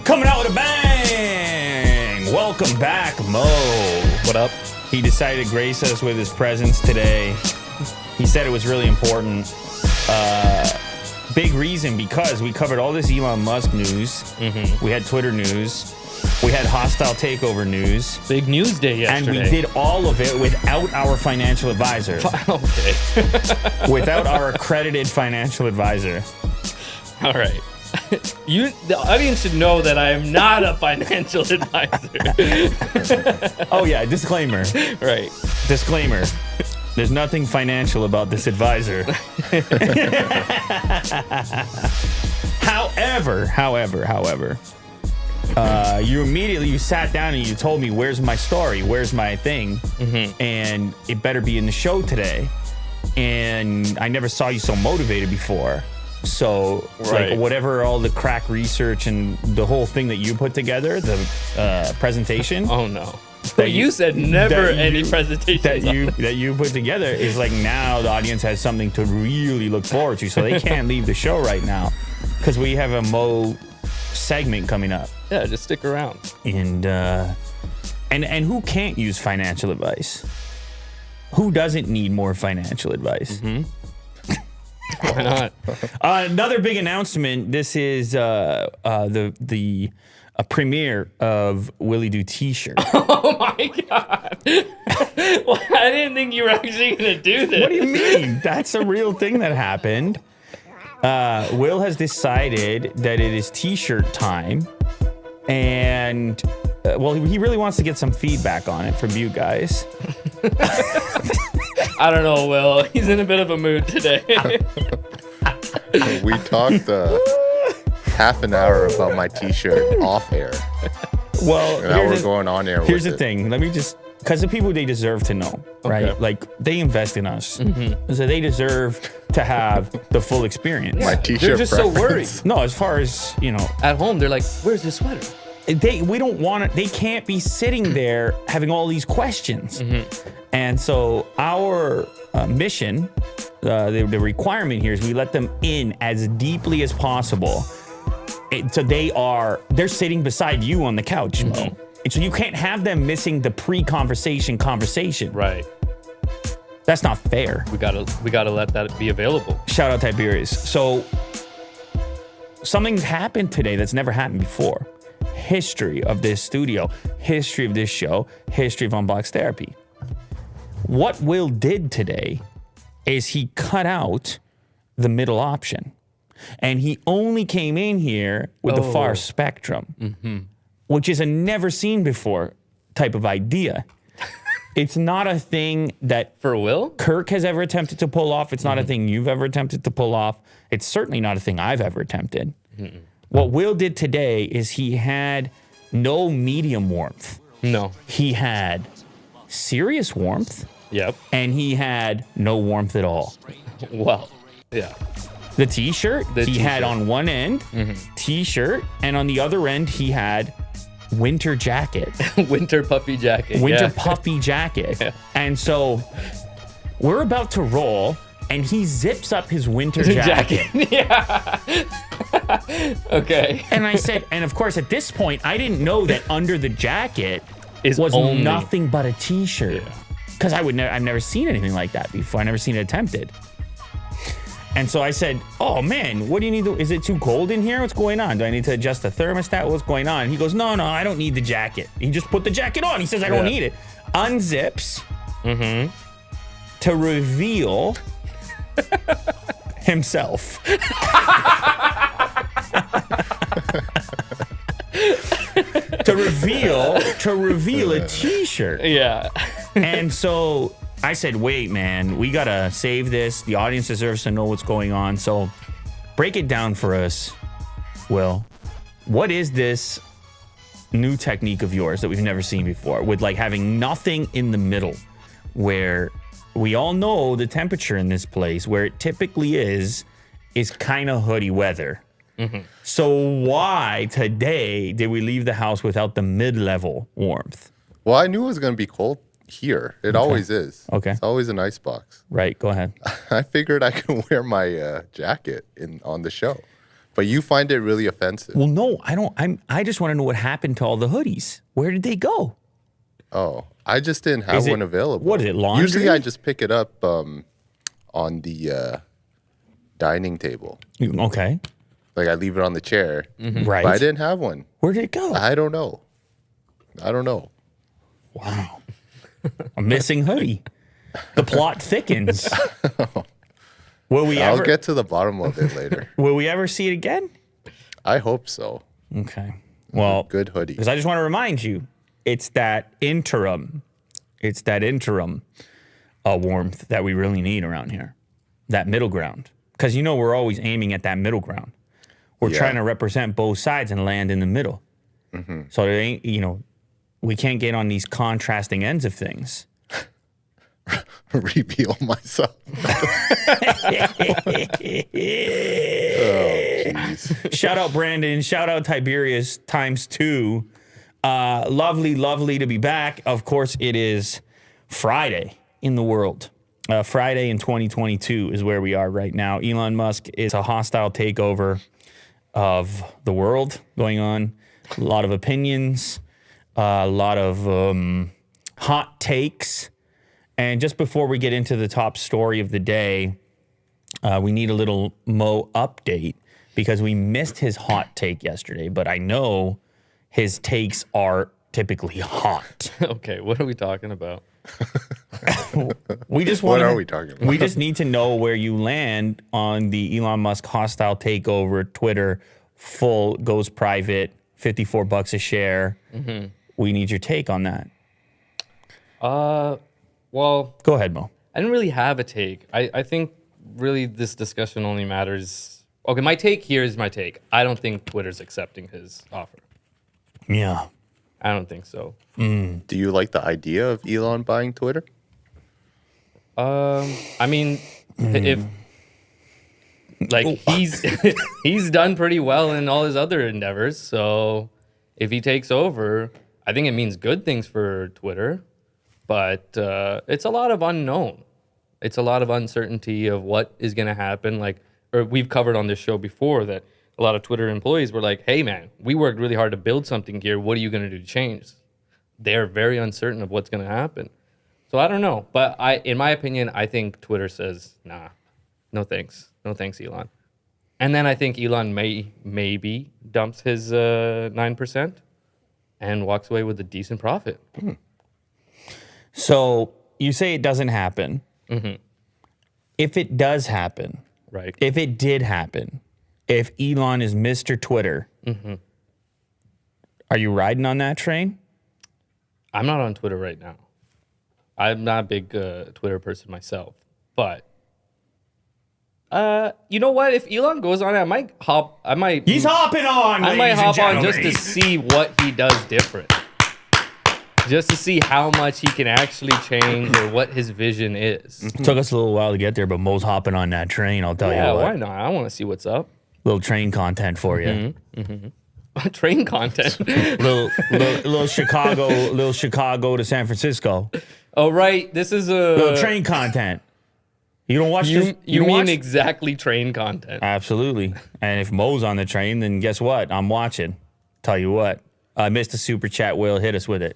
Coming out with a bang! Welcome back, Mo. What up? He decided to grace us with his presence today. He said it was really important. Big reason because we covered all this Elon Musk news. Mm-hmm. We had Twitter news. We had hostile takeover news. Big news day yesterday. And we did all of it without our financial advisor. Okay. Without our accredited financial advisor. All right. The audience should know that I am not a financial advisor. Oh, yeah. Disclaimer. Right. Disclaimer. There's nothing financial about this advisor. However, you sat down and you told me, where's my story? Where's my thing? Mm-hmm. And it better be in the show today. And I never saw you so motivated before. So, right. Like, whatever all the crack research and the whole thing that you put together, the presentation. Oh, no. That you said never any presentations that you put together is like, now the audience has something to really look forward to, so they can't leave the show right now because we have a Mo segment coming up. Yeah, just stick around. And who can't use financial advice? Who doesn't need more financial advice? Mm-hmm. Why not? Another big announcement. This is the premiere of Willie Do T-shirt. Oh my God. Well, I didn't think you were actually going to do this. What do you mean? That's a real thing that happened. Will has decided that it is T-shirt time. And, he really wants to get some feedback on it from you guys. I don't know, Will. He's in a bit of a mood today. We talked half an hour about my T-shirt off air. Well, and now we're going on air. Here's the thing. Let me just, because the people, they deserve to know, right? Okay. Like, they invest in us, so they deserve to have the full experience. My T-shirt. They're just preference. so worried. No, as far as At home, they're like, "Where's the sweater?" we don't want to. They can't be sitting there having all these questions. And so our mission, the requirement here is we let them in as deeply as possible. So they're sitting beside you on the couch, Mo. And so you can't have them missing the pre-conversation conversation. Right. That's not fair. We gotta let that be available. Shout out Tiberius. So something happened today that's never happened before. History of this studio, history of this show, history of Unbox Therapy. What Will did today is he cut out the middle option. And he only came in here with the far spectrum, which is a never seen before type of idea. It's not a thing that For Will? Kirk has ever attempted to pull off. It's not a thing you've ever attempted to pull off. It's certainly not a thing I've ever attempted. What Will did today is he had no medium warmth. No. He had serious warmth. Yep. And he had no warmth at all. Well, yeah. The T-shirt, he had on one end, T-shirt, and on the other end, he had winter jacket. Winter puffy jacket. Winter puffy jacket. Yeah. And so we're about to roll, and he zips up his winter jacket. Yeah. Okay. And I said, and of course, at this point, I didn't know that under the jacket was only nothing but a T-shirt. Because I've never seen anything like that before. I've never seen it attempted. And so I said, oh man, what do you need to, is it too cold in here? What's going on? Do I need to adjust the thermostat? What's going on? And he goes, no, I don't need the jacket. He just put the jacket on. He says, I don't need it. Unzips to reveal himself. to reveal a T-shirt. Yeah. And so I said, wait, man, we got to save this. The audience deserves to know what's going on. So break it down for us, Will. What is this new technique of yours that we've never seen before with like having nothing in the middle where we all know the temperature in this place where it typically is kind of hoodie weather. So why today did we leave the house without the mid-level warmth? Well, I knew it was going to be cold here. It always is. Okay. It's always an icebox. Right. Go ahead. I figured I could wear my jacket on the show. But you find it really offensive. Well, no, I don't. I just want to know what happened to all the hoodies. Where did they go? Oh, I just didn't have one available. What is it, laundry? Usually I just pick it up on the dining table. Okay. Like I leave it on the chair. Right. But I didn't have one. Where did it go? I don't know. Wow. A missing hoodie. The plot thickens. I'll get to the bottom of it later. Will we ever see it again? I hope so. Okay. Well, good hoodie. Because I just want to remind you, it's that interim warmth that we really need around here. That middle ground. Because we're always aiming at that middle ground. We're trying to represent both sides and land in the middle. So it ain't, we can't get on these contrasting ends of things. Reveal myself. Jeez. Shout out Brandon. Shout out Tiberius ×2. Lovely to be back. Of course, it is Friday in the world. Friday in 2022 is where we are right now. Elon Musk is a hostile takeover of the world going on. A lot of opinions, a lot of hot takes. And just before we get into the top story of the day, we need a little Mo update because we missed his hot take yesterday, but I know his takes are typically hot. Okay, what are we talking about? What are we talking about? We just need to know where you land on the Elon Musk hostile takeover. Twitter full goes private, $54 a share. We need your take on that. Well, go ahead, Mo. I didn't really have a take. I think really this discussion only matters. Okay, my take here is my take. I don't think Twitter's accepting his offer. Yeah. I don't think so. Do you like the idea of Elon buying Twitter? I mean, if he's done pretty well in all his other endeavors, so if he takes over, I think it means good things for Twitter, but it's a lot of unknown. It's a lot of uncertainty of what is going to happen. Or we've covered on this show before that a lot of Twitter employees were like, hey, man, we worked really hard to build something here. What are you going to do to change? They're very uncertain of what's going to happen. So I don't know. But in my opinion, I think Twitter says, nah, no thanks. No thanks, Elon. And then I think Elon maybe dumps his 9% and walks away with a decent profit. So you say it doesn't happen. If it does happen, right? If it did happen, if Elon is Mr. Twitter, are you riding on that train? I'm not on Twitter right now. I'm not a big Twitter person myself, but you know what? If Elon goes on it, I might hop. He's hopping on. I might hop on just to see what he does different, just to see how much he can actually change or what his vision is. It took us a little while to get there, but Mo's hopping on that train. I'll tell you what. Yeah, why not? I want to see what's up. Little train content for you. Train content. little Chicago to San Francisco. Oh right, this is a little train content. You don't watch this? You mean exactly train content? Absolutely. And if Mo's on the train, then guess what? I'm watching. Tell you what, I missed a super chat. Will hit us with it.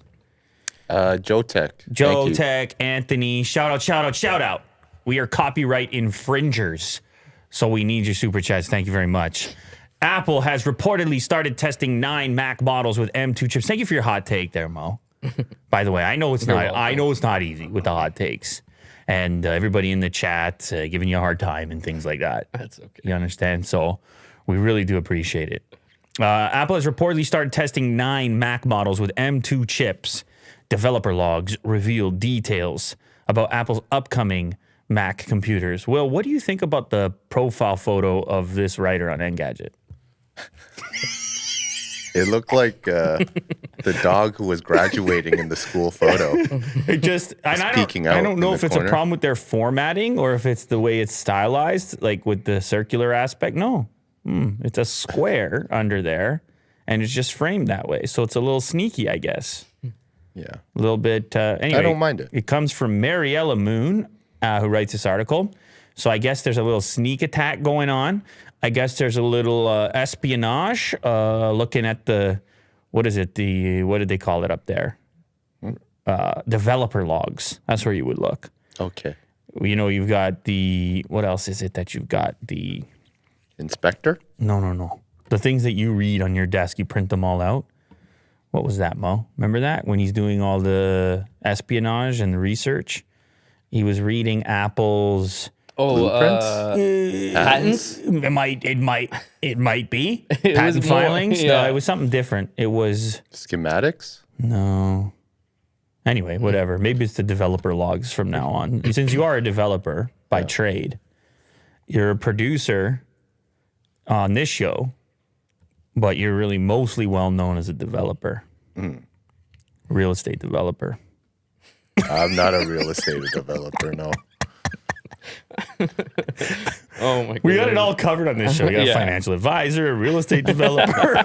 Joe Tech, Anthony, shout out. We are copyright infringers, so we need your super chats. Thank you very much. Apple has reportedly started testing 9 Mac models with M2 chips. Thank you for your hot take there, Mo. By the way, I know it's not easy with the hot takes, and everybody in the chat giving you a hard time and things like that. That's okay. You understand? So we really do appreciate it. Apple has reportedly started testing 9 Mac models with M2 chips. Developer logs reveal details about Apple's upcoming Mac computers. Will, what do you think about the profile photo of this writer on Engadget? It looked like the dog who was graduating in the school photo. It just, and I don't know if it's a problem with their formatting or if it's the way it's stylized, like with the circular aspect. No, it's a square under there, and it's just framed that way. So it's a little sneaky, I guess. Yeah. A little bit. Anyway, I don't mind it. It comes from Mariella Moon, who writes this article. So I guess there's a little sneak attack going on. I guess there's a little espionage looking at what did they call it up there? Developer logs. That's where you would look. Okay. You've got what else is it that you've got? The inspector? No. The things that you read on your desk, you print them all out. What was that, Mo? Remember that? When he's doing all the espionage and the research? He was reading Apple's patents? It might be. Patent filings. Yeah. No, it was something different. It was schematics? No. Anyway, whatever. Maybe it's the developer logs from now on. Since you are a developer by trade, you're a producer on this show, but you're really mostly well known as a developer. Real estate developer. I'm not a real estate developer, no. Oh my god. We got it all covered on this show. We got a financial advisor, a real estate developer,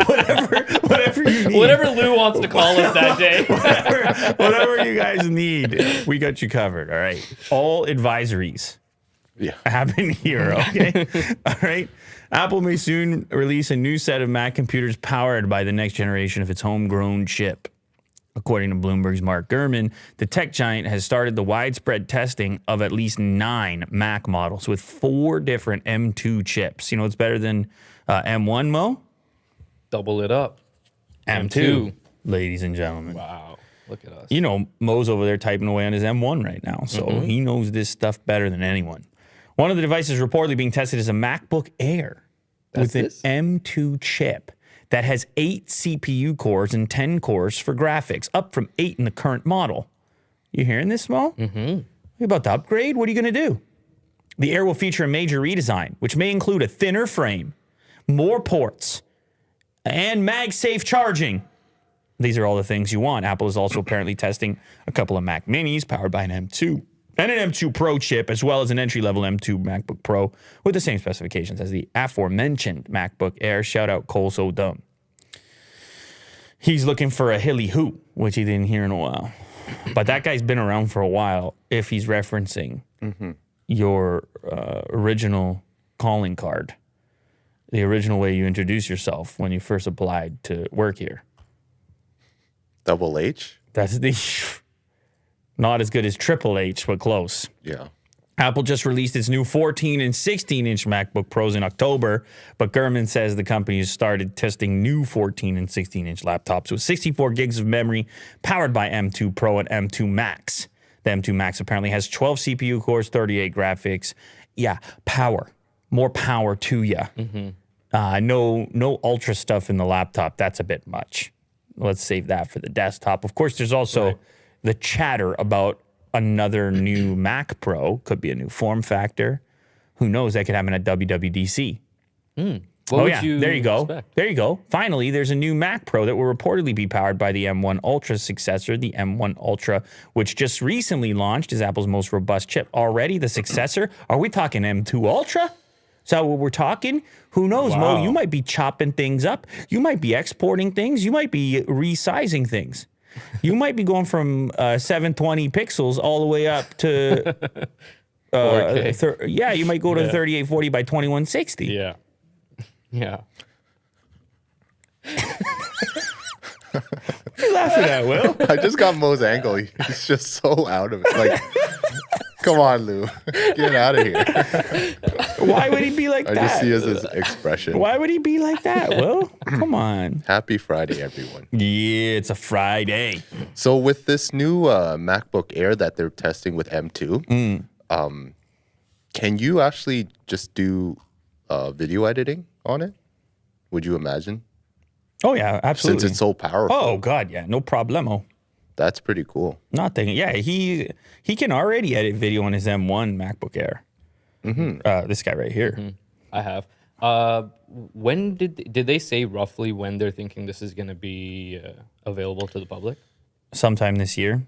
whatever you need. Whatever Lou wants to call us that day. whatever you guys need, we got you covered. All right. All advisories happen here, okay? All right. Apple may soon release a new set of Mac computers powered by the next generation of its homegrown chip. According to Bloomberg's Mark Gurman, the tech giant has started the widespread testing of at least 9 Mac models with 4 different M2 chips. You know what's better than M1, Mo? Double it up. M2, ladies and gentlemen. Wow. Look at us. Mo's over there typing away on his M1 right now, so he knows this stuff better than anyone. One of the devices reportedly being tested is a MacBook Air with an M2 chip that has 8 CPU cores and 10 cores for graphics, up from 8 in the current model. You hearing this, Mo? You about to upgrade? What are you going to do? The Air will feature a major redesign, which may include a thinner frame, more ports, and MagSafe charging. These are all the things you want. Apple is also apparently testing a couple of Mac Minis powered by an M2 and an M2 Pro chip, as well as an entry-level M2 MacBook Pro with the same specifications as the aforementioned MacBook Air. Shout out Cole So Dumb. He's looking for a hilly hoop, which he didn't hear in a while. But that guy's been around for a while if he's referencing your original calling card, the original way you introduced yourself when you first applied to work here. Double H? That's not as good as Triple H, but close. Yeah. Apple just released its new 14 and 16-inch MacBook Pros in October, but Gurman says the company has started testing new 14 and 16-inch laptops with 64 gigs of memory powered by M2 Pro and M2 Max. The M2 Max apparently has 12 CPU cores, 38 graphics. Yeah, power. More power to you. No ultra stuff in the laptop. That's a bit much. Let's save that for the desktop. Of course, there's also the chatter about another new Mac Pro. Could be a new form factor. Who knows? That could happen at WWDC. What would you there you go. expect? There you go. Finally, there's a new Mac Pro that will reportedly be powered by the M1 Ultra successor, the M1 Ultra, which just recently launched as Apple's most robust chip. Already the successor? Are we talking M2 Ultra? Is that what we're talking? Who knows, Mo? You might be chopping things up. You might be exporting things. You might be resizing things. You might be going from 720 pixels all the way up to 4K. you might go to 3840 by 2160. Yeah. What are you laughing at, Will? I just got Mo's angle. He's just so out of it. Like, come on, Lou. Get out of here. Why would he be like that? I just see his expression. Why would he be like that, Will? Come on. Happy Friday, everyone. Yeah, it's a Friday. So with this new MacBook Air that they're testing with M2, can you actually just do video editing on it? Would you imagine? Oh, yeah, absolutely. Since it's so powerful. Oh, God, yeah, no problemo. That's pretty cool. Nothing. Yeah, he can already edit video on his M1 MacBook Air. This guy right here. I have. When did they say roughly when they're thinking this is going to be available to the public? Sometime this year.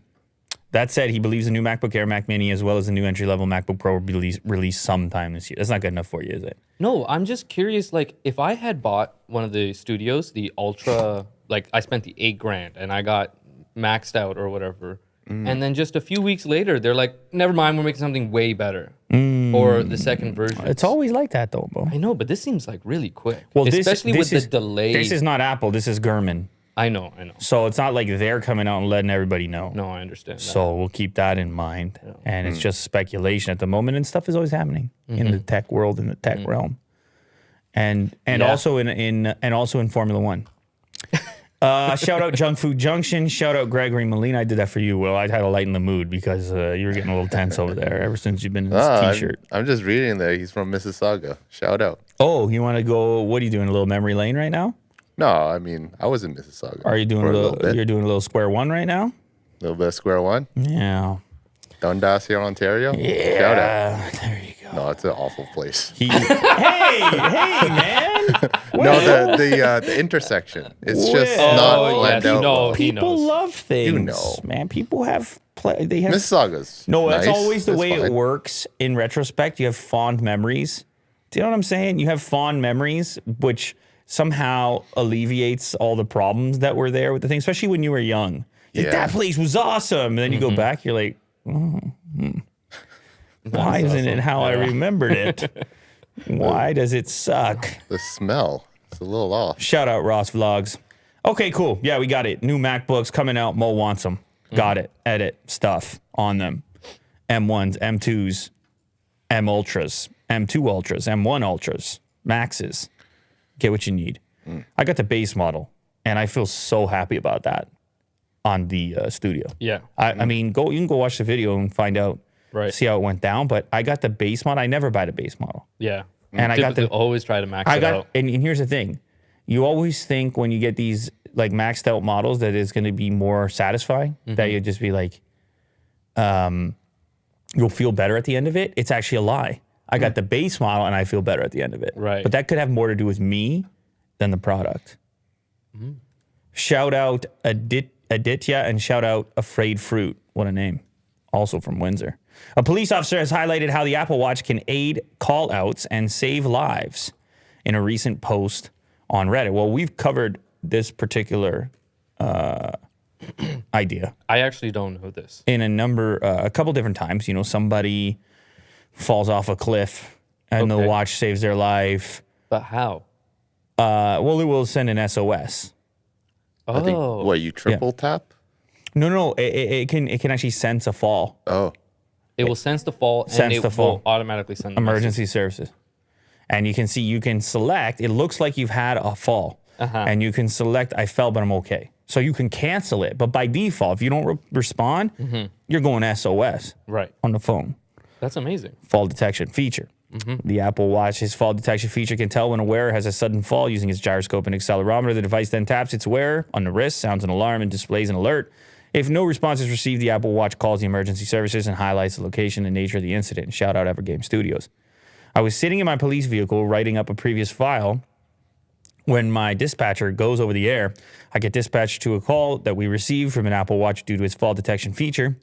That said, he believes the new MacBook Air, Mac Mini, as well as the new entry-level MacBook Pro will be released sometime this year. That's not good enough for you, is it? No, I'm just curious. Like, if I had bought one of the studios, the Ultra, like I spent the $8,000 and I got maxed out or whatever, and then just a few weeks later, they're like, "Never mind, we're making something way better." or the second version. It's always like that, though, bro. I know, but this seems like really quick. Well, especially this with is, the delay. This is not Apple. This is Gurman. I know. So it's not like they're coming out and letting everybody know. No, I understand. So we'll keep that in mind. Yeah. And it's just speculation at the moment, and stuff is always happening in the tech world, in the tech realm, and also in Formula One. Shout out Junk Food Junction. Shout out Gregory Molina. I did that for you, Will. I had to lighten the mood because you were getting a little tense over there ever since you've been in this T-shirt. I'm just reading there. He's from Mississauga. Shout out. Oh, you want to go? What are you doing? A little memory lane right now? No, I mean I was in Mississauga. Are you doing you're doing a little square one right now? A little bit of square one. Yeah. Dundas here, Ontario. Yeah. Shout out. There you go. No, it's an awful place. hey, man. No, the intersection. It's just not planned out. well. People love things. Man. People have they have Mississauga's. No, nice. that's always the It's way fine. it works. In retrospect, you have fond memories. Do you know what I'm saying? You have fond memories, which somehow alleviates all the problems that were there with the thing, especially when you were young. Like, that place was awesome. And then you go back, you're like, why isn't it how I remembered it? Why does it suck? The smell. It's a little off. Shout out Ross Vlogs. Okay, cool. Yeah, we got it. New MacBooks coming out. Mo wants them. Got it. Edit stuff on them. M1s, M2s, M Ultras, M2 Ultras, M1 Ultras, Maxes. Get what you need. I got the base model, and I feel so happy about that on the studio. Yeah. I mean, you can go watch the video and find out, see how it went down. But I got the base model. I never buy the base model. Yeah. And I got always try to max it out. And here's the thing. You always think when you get these like maxed out models that it's going to be more satisfying, that you'll just be like, you'll feel better at the end of it. It's actually a lie. I got the base model and I feel better at the end of it. Right. But that could have more to do with me than the product. Shout out Aditya and shout out Afraid Fruit. What a name. Also from Windsor. A police officer has highlighted how the Apple Watch can aid call outs and save lives in a recent post on Reddit. Well, we've covered this particular idea. I actually don't know this. In a couple different times. You know, somebody falls off a cliff and the watch saves their life. But how? Well, it will send an SOS. I think, what, you triple tap? No. It can actually sense a fall. Oh. It will sense the fall and it will automatically send the emergency services. And you can select, it looks like you've had a fall. And you can select, I fell, but I'm okay. So you can cancel it. But by default, if you don't respond, you're going SOS on the phone. That's amazing. Fall detection feature. The Apple Watch's fall detection feature can tell when a wearer has a sudden fall using its gyroscope and accelerometer. The device then taps its wearer on the wrist, sounds an alarm, and displays an alert. If no response is received, the Apple Watch calls the emergency services and highlights the location and nature of the incident. Shout out Evergame Studios. I was sitting in my police vehicle writing up a previous file when my dispatcher goes over the air. I get dispatched to a call that we received from an Apple Watch due to its fall detection feature.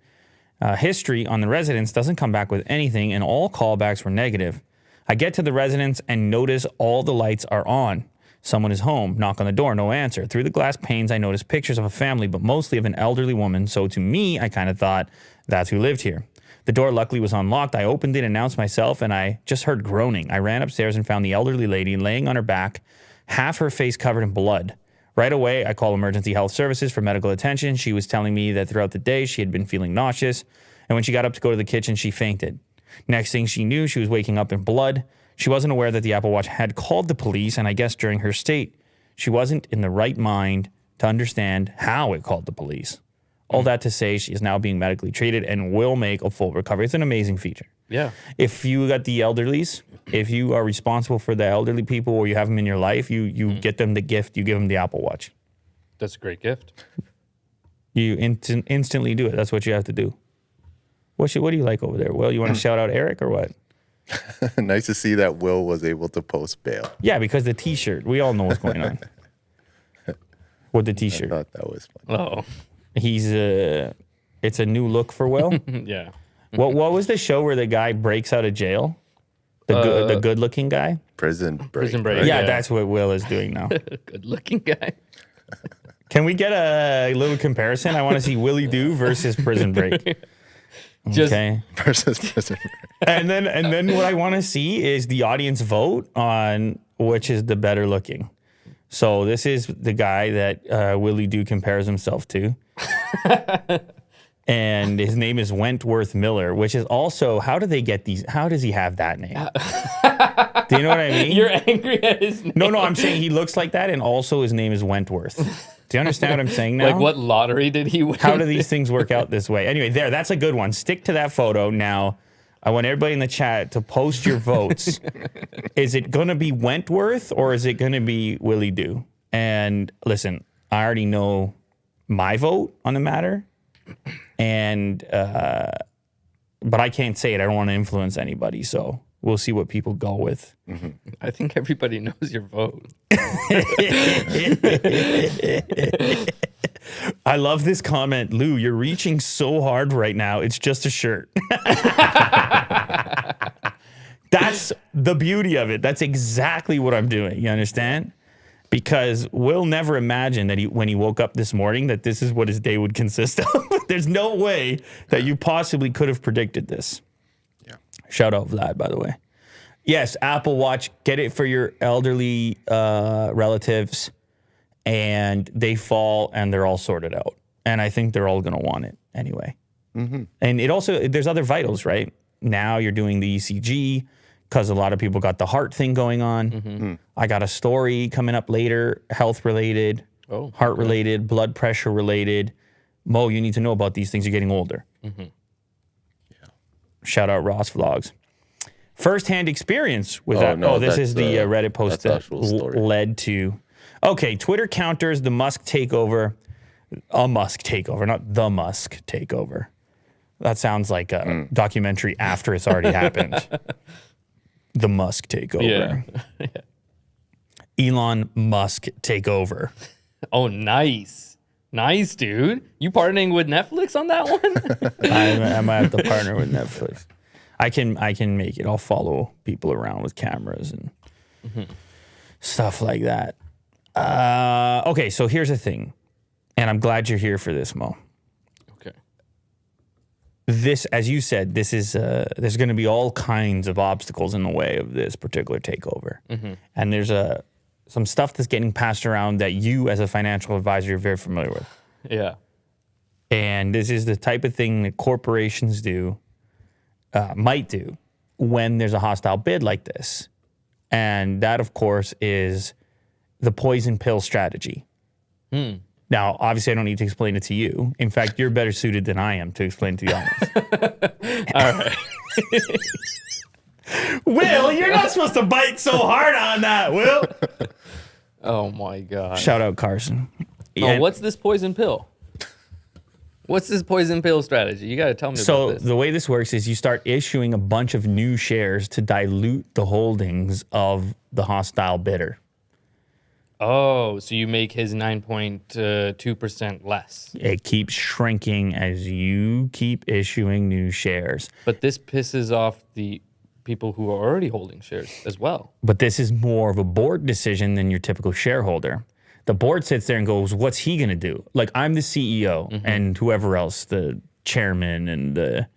History on the residence doesn't come back with anything, and all callbacks were negative. I get to the residence and notice all the lights are on. Someone is home. Knock on the door. No answer. Through the glass panes, I notice pictures of a family, but mostly of an elderly woman. So to me, I kind of thought that's who lived here. The door luckily was unlocked. I opened it, announced myself, and I just heard groaning. I ran upstairs and found the elderly lady laying on her back, half her face covered in blood. Right away, I called emergency health services for medical attention. She was telling me that throughout the day, she had been feeling nauseous, and when she got up to go to the kitchen, she fainted. Next thing she knew, she was waking up in blood. She wasn't aware that the Apple Watch had called the police, and I guess during her state, she wasn't in the right mind to understand how it called the police. All that to say, she is now being medically treated and will make a full recovery. It's an amazing feature. Yeah. If you got the elderlies, if you are responsible for the elderly people or you have them in your life, you get them the gift, you give them the Apple Watch. That's a great gift. You instantly do it. That's what you have to do. What do you like over there? Will, you want to shout out Eric or what? Nice to see that Will was able to post bail. Yeah, because the T-shirt. We all know what's going on with the I T-shirt. thought that was fun. Oh. It's a new look for Will. Yeah. What was the show where the guy breaks out of jail? The good-looking guy? Prison Break. Prison Break. right? Yeah, that's what Will is doing now. Good looking guy. Can we get a little comparison? I want to see Willie Do versus Prison Break. Just Okay. versus prison. And then what I want to see is the audience vote on which is the better looking. So this is the guy that Willie Doo compares himself to. And his name is Wentworth Miller, which is also, how do they get these? How does he have that name? Do you know what I mean? You're angry at his name. No, I'm saying he looks like that, and also his name is Wentworth. Do you understand what I'm saying now? Like, what lottery did he win? How do these things work out this way? Anyway, that's a good one. Stick to that photo. Now, I want everybody in the chat to post your votes. Is it going to be Wentworth or is it going to be Willie Doo? And listen, I already know my vote on the matter, and but I can't say it. I don't want to influence anybody, so we'll see what people go with. I think everybody knows your vote. I love this comment. Lou, you're reaching so hard right now. It's just a shirt. That's the beauty of it. That's exactly what I'm doing. You understand? Because Will never imagined that when he woke up this morning that this is what his day would consist of. There's no way that you possibly could have predicted this. Yeah. Shout out Vlad, by the way. Yes, Apple Watch. Get it for your elderly relatives. And they fall and they're all sorted out. And I think they're all going to want it anyway. Mm-hmm. And it also, there's other vitals, right? Now you're doing the ECG because a lot of people got the heart thing going on. Mm-hmm. I got a story coming up later, health related, heart related, blood pressure related. Mo, you need to know about these things. You're getting older. Mm-hmm. Yeah. Shout out Ross Vlogs. First-hand experience with that. No, this is the Reddit post that led to. Okay, Twitter counters the Musk takeover. A Musk takeover, not the Musk takeover. That sounds like a documentary after it's already happened. The Musk takeover. Yeah. Elon Musk takeover. Oh, nice. Nice, dude. You partnering with Netflix on that one? I might have to partner with Netflix. I can make it. I'll follow people around with cameras and stuff like that. Okay, so here's the thing. And I'm glad you're here for this, Mo. Okay. This, as you said, this is there's going to be all kinds of obstacles in the way of this particular takeover. Mm-hmm. And there's some stuff that's getting passed around that you, as a financial advisor, are very familiar with. Yeah. And this is the type of thing that corporations might do when there's a hostile bid like this. And that, of course, is the poison pill strategy. Now, obviously, I don't need to explain it to you. In fact, you're better suited than I am to explain to the audience. All right. Will, you're not supposed to bite so hard on that, Will. Oh, my God. Shout out Carson. Oh, what's this poison pill? What's this poison pill strategy? You got to tell me about this. So the way this works is you start issuing a bunch of new shares to dilute the holdings of the hostile bidder. Oh, so you make his 9.2% less. It keeps shrinking as you keep issuing new shares. But this pisses off the people who are already holding shares as well. But this is more of a board decision than your typical shareholder. The board sits there and goes, what's he going to do? Like, I'm the CEO and whoever else, the chairman and the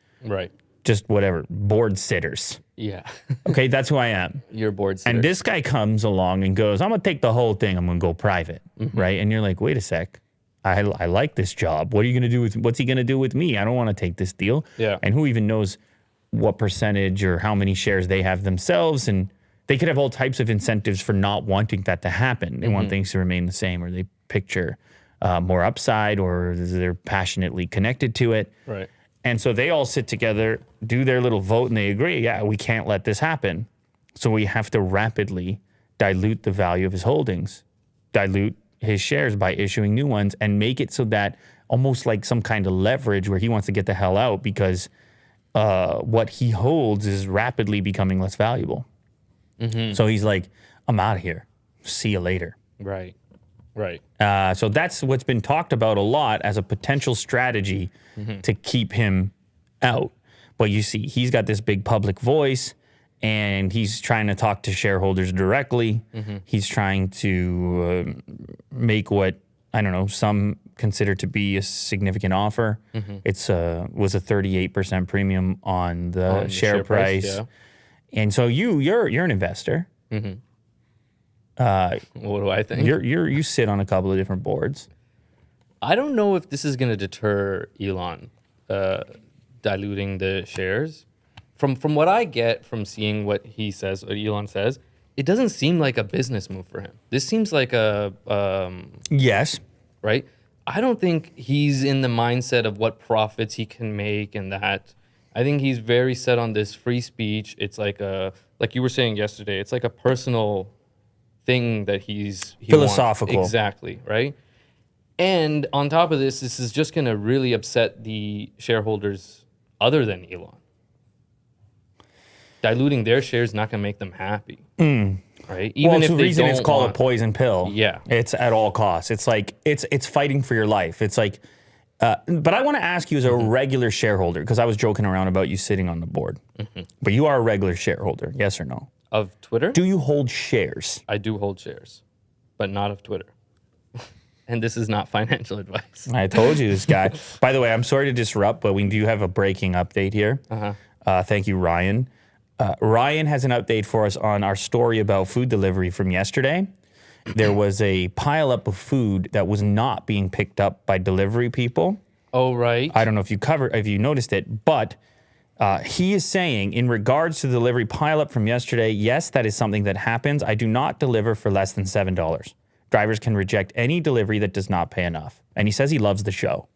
just whatever, board sitters. Yeah. Okay, that's who I am. You're board sitter. And this guy comes along and goes, I'm going to take the whole thing. I'm going to go private, right? And you're like, wait a sec. I like this job. What are you going to do with, what's he going to do with me? I don't want to take this deal. Yeah. And who even knows what percentage or how many shares they have themselves? And they could have all types of incentives for not wanting that to happen. They want things to remain the same, or they picture more upside, or they're passionately connected to it. Right. And so they all sit together, do their little vote, and they agree, yeah, we can't let this happen. So we have to rapidly dilute the value of his holdings, dilute his shares by issuing new ones, and make it so that almost like some kind of leverage where he wants to get the hell out because what he holds is rapidly becoming less valuable. So he's like, I'm out of here. See you later. Right. Right. So that's what's been talked about a lot as a potential strategy to keep him out. But you see, he's got this big public voice, and he's trying to talk to shareholders directly. He's trying to make what, I don't know, some consider to be a significant offer. It's was a 38% premium on the share price. Yeah. And so you're an investor. What do I think? You sit on a couple of different boards. I don't know if this is going to deter Elon diluting the shares. From what I get from seeing what he says, what Elon says, it doesn't seem like a business move for him. This seems like a Yes. right. I don't think he's in the mindset of what profits he can make and that. I think he's very set on this free speech. It's like like you were saying yesterday, it's like a personal thing that he philosophical. wants. Exactly, right? And on top of this is just going to really upset the shareholders other than Elon. Diluting their shares is not going to make them happy, right? Even it's if the reason it's called want, a poison pill. Yeah. It's at all costs. It's like, it's fighting for your life. It's like, but I want to ask you as a regular shareholder, because I was joking around about you sitting on the board, but you are a regular shareholder, yes or no? of Twitter. Do you hold shares? I do hold shares, but not of Twitter. And this is not financial advice. I told you this guy. By the way, I'm sorry to disrupt, but we do have a breaking update here. Thank you, Ryan. Ryan has an update for us on our story about food delivery from yesterday. There was a pileup of food that was not being picked up by delivery people. Oh, right. I don't know if you noticed it, but he is saying in regards to the delivery pileup from yesterday, yes, that is something that happens. I do not deliver for less than $7. Drivers can reject any delivery that does not pay enough. And he says he loves the show.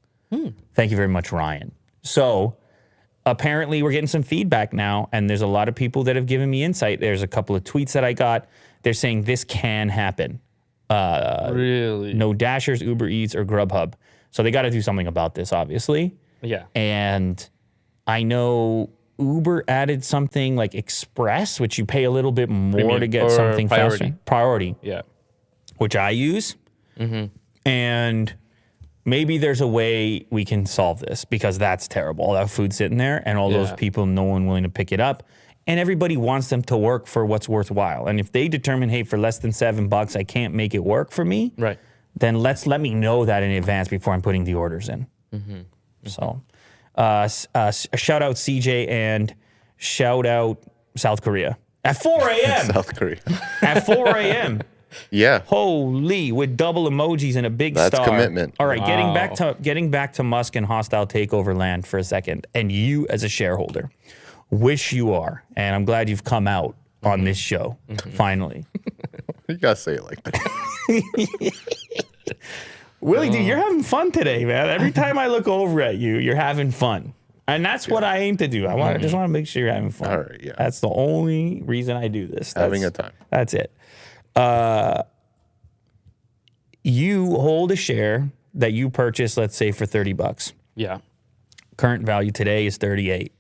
Thank you very much, Ryan. So apparently we're getting some feedback now, and there's a lot of people that have given me insight. There's a couple of tweets that I got. They're saying this can happen. Really? No Dashers, Uber Eats, or Grubhub. So they got to do something about this, obviously. Yeah. And I know Uber added something like Express, which you pay a little bit more Premium, to get or something priority. faster. Priority. Yeah. Which I use. And maybe there's a way we can solve this, because that's terrible. All that food sitting there and all those Yeah. people, no one willing to pick it up. And everybody wants them to work for what's worthwhile. And if they determine, hey, for less than $7, I can't make it work for me, Right. then let me know that in advance before I'm putting the orders in. So shout out CJ and shout out South Korea. At 4 a.m. South Korea. At 4 a.m. Yeah. Holy, with double emojis and a big That's star. commitment. All right, Wow. getting back to Musk and hostile takeover land for a second, and you as a shareholder, wish you are, and I'm glad you've come out on this show finally. You gotta say it like that. Willie, dude, you're having fun today, man. Every time I look over at you, you're having fun. And that's what I aim to do. I just want to make sure you're having fun. All right, yeah. That's the only reason I do this. Having a time. That's it. You hold a share that you purchased, let's say, for $30. Yeah. Current value today is 38.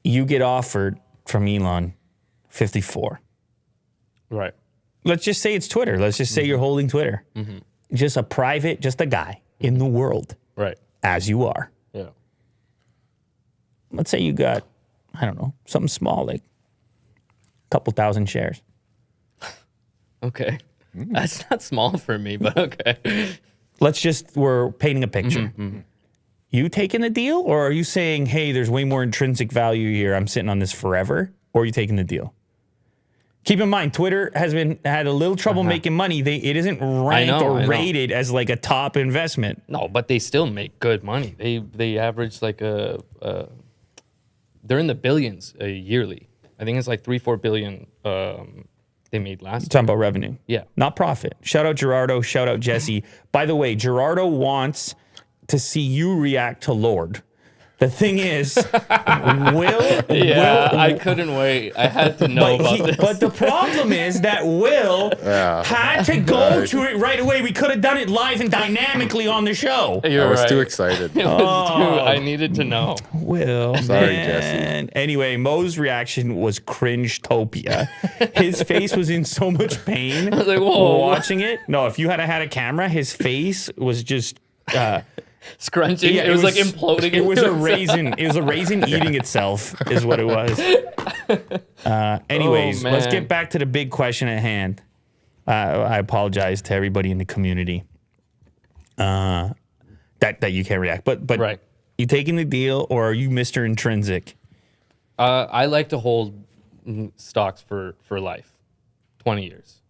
You get offered from Elon 54. Right. Let's just say it's Twitter. Let's just say you're holding Twitter. Just a guy in the world, Right. as you are. Yeah. Let's say you got, I don't know, something small, like a couple thousand shares. Okay. That's not small for me, but okay. We're painting a picture. You taking the deal, or are you saying, hey, there's way more intrinsic value here, I'm sitting on this forever, or are you taking the deal? Keep in mind, Twitter has had a little trouble making money. It isn't ranked I know. rated as like a top investment. No, but they still make good money. They average like they're in the billions yearly. I think it's like 3-4 billion they made last year. Talking about revenue. Yeah. Not profit. Shout out Gerardo. Shout out Jesse. By the way, Gerardo wants to see you react to Lord. The thing is, I couldn't wait. I had to know about this. But the problem is that Will had to go to it right away. We could have done it live and dynamically on the show. You're I was right. too excited. It was too, I needed to know. Will, Sorry, man. Anyway, Mo's reaction was cringe-topia. His face was in so much pain. I was like, whoa. Watching it. No, if you had had a camera, his face was just... Scrunching. Yeah, it was like imploding. It was a into itself. raisin. It was a raisin eating itself, is what it was. Anyways, let's man. get back to the big question at hand. I apologize to everybody in the community. that you can't react. But Right. you taking the deal, or are you Mr. Intrinsic? I like to hold stocks for life, 20 years.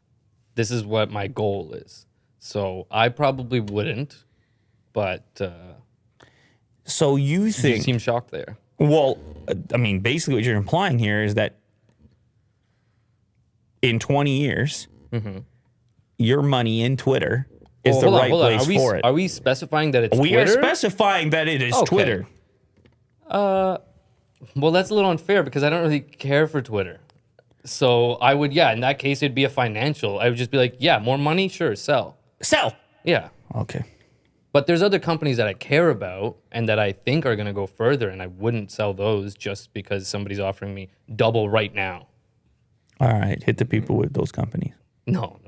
This is what my goal is. So I probably wouldn't, but So you you think? seem shocked there. Well, I mean, basically what you're implying here is that in 20 years, your money in Twitter is the right place for it. Are we specifying that it's We Twitter? are specifying that it is Okay. Twitter. Well, that's a little unfair because I don't really care for Twitter. So I would, in that case, it'd be a financial. I would just be like, more money? Sure, sell. Sell. Yeah. Okay. But there's other companies that I care about and that I think are going to go further, and I wouldn't sell those just because somebody's offering me double right now. All right. Hit the people with those companies. No.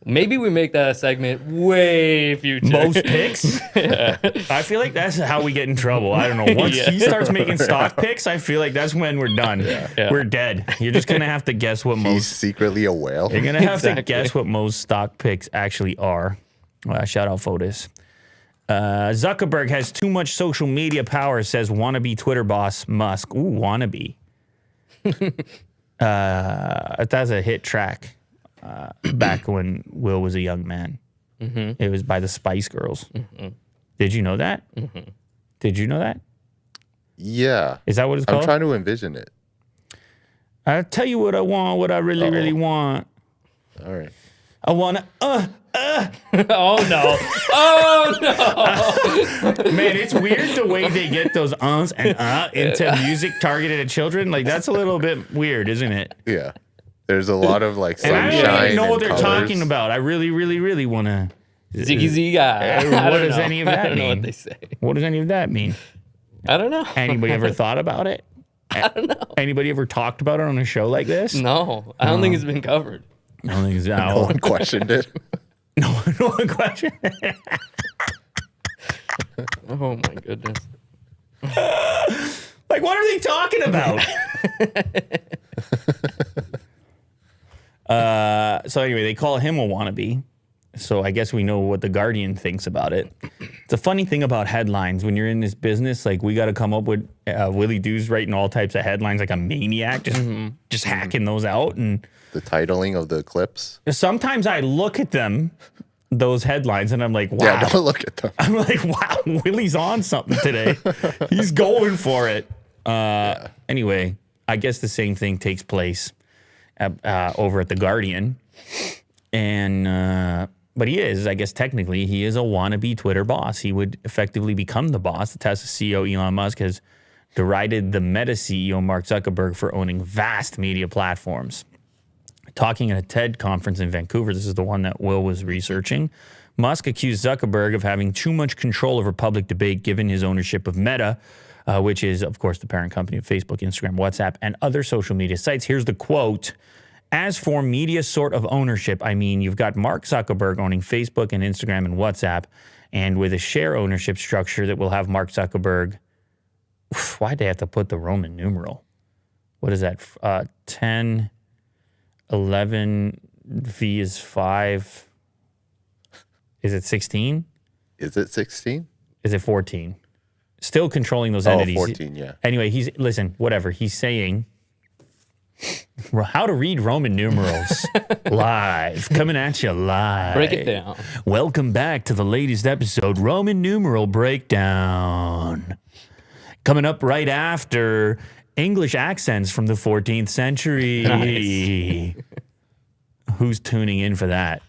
Maybe we make that a segment way future. Most picks? I feel like that's how we get in trouble. I don't know. Once he starts making stock picks, I feel like that's when we're done. Yeah. We're dead. You're just going to have to guess what He's most... secretly a whale. You're going to have to Exactly. guess what most stock picks actually are. Shout out Fotis. Zuckerberg has too much social media power, says wannabe Twitter boss Musk. Ooh, wannabe. That's a hit track back when Will was a young man. It was by the Spice Girls. Did you know that? Did you know that? Yeah. Is that what it's I'm called? trying to envision it. I'll tell you what I want, what I really, really want. All right. I want to, Oh, no. Oh, no. man, it's weird the way they get those uhs and into music targeted at children. Like, that's a little bit weird, isn't it? Yeah. There's a lot of like And I sunshine. don't even know what and they're colors. talking about. I really, really, really want to. Ziggy Ziga. What does any of that I don't know mean? what they say. What does any of that mean? I don't know. Anybody ever thought about it? I don't know. Anybody ever talked about it on a show like this? No, I don't think it's been covered. I don't think it's No one questioned it. no one question. Oh, my goodness. Like, what are they talking about? So anyway, they call him a wannabe. So I guess we know what the Guardian thinks about it. It's a funny thing about headlines. When you're in this business, like, we got to come up with Willie Doo's writing all types of headlines like a maniac, just hacking those out. And The titling of the clips. sometimes I look at them, those headlines, and I'm like, wow. Yeah, don't look at them. I'm like, wow, Willie's on something today. He's going for it. Anyway, I guess the same thing takes place over at The Guardian. And, but he is, I guess technically, he is a wannabe Twitter boss. He would effectively become the boss. The Tesla CEO, Elon Musk, has derided the Meta CEO, Mark Zuckerberg, for owning vast media platforms. Talking at a TED conference in Vancouver, this is the one that Will was researching, Musk accused Zuckerberg of having too much control over public debate given his ownership of Meta, which is, of course, the parent company of Facebook, Instagram, WhatsApp, and other social media sites. Here's the quote. As for media sort of ownership, I mean, you've got Mark Zuckerberg owning Facebook and Instagram and WhatsApp, and with a share ownership structure that will have Mark Zuckerberg, why'd they have to put the Roman numeral? What is that? 10, 11, V is 5. Is it 16? Is it 16? Is it 14? Still controlling those Oh, entities. 14, yeah. Anyway, whatever. He's saying how to read Roman numerals live. Coming at you live. Break it down. Welcome back to the latest episode, Roman numeral breakdown. Coming up right after English accents from the 14th century. Nice. Who's tuning in for that?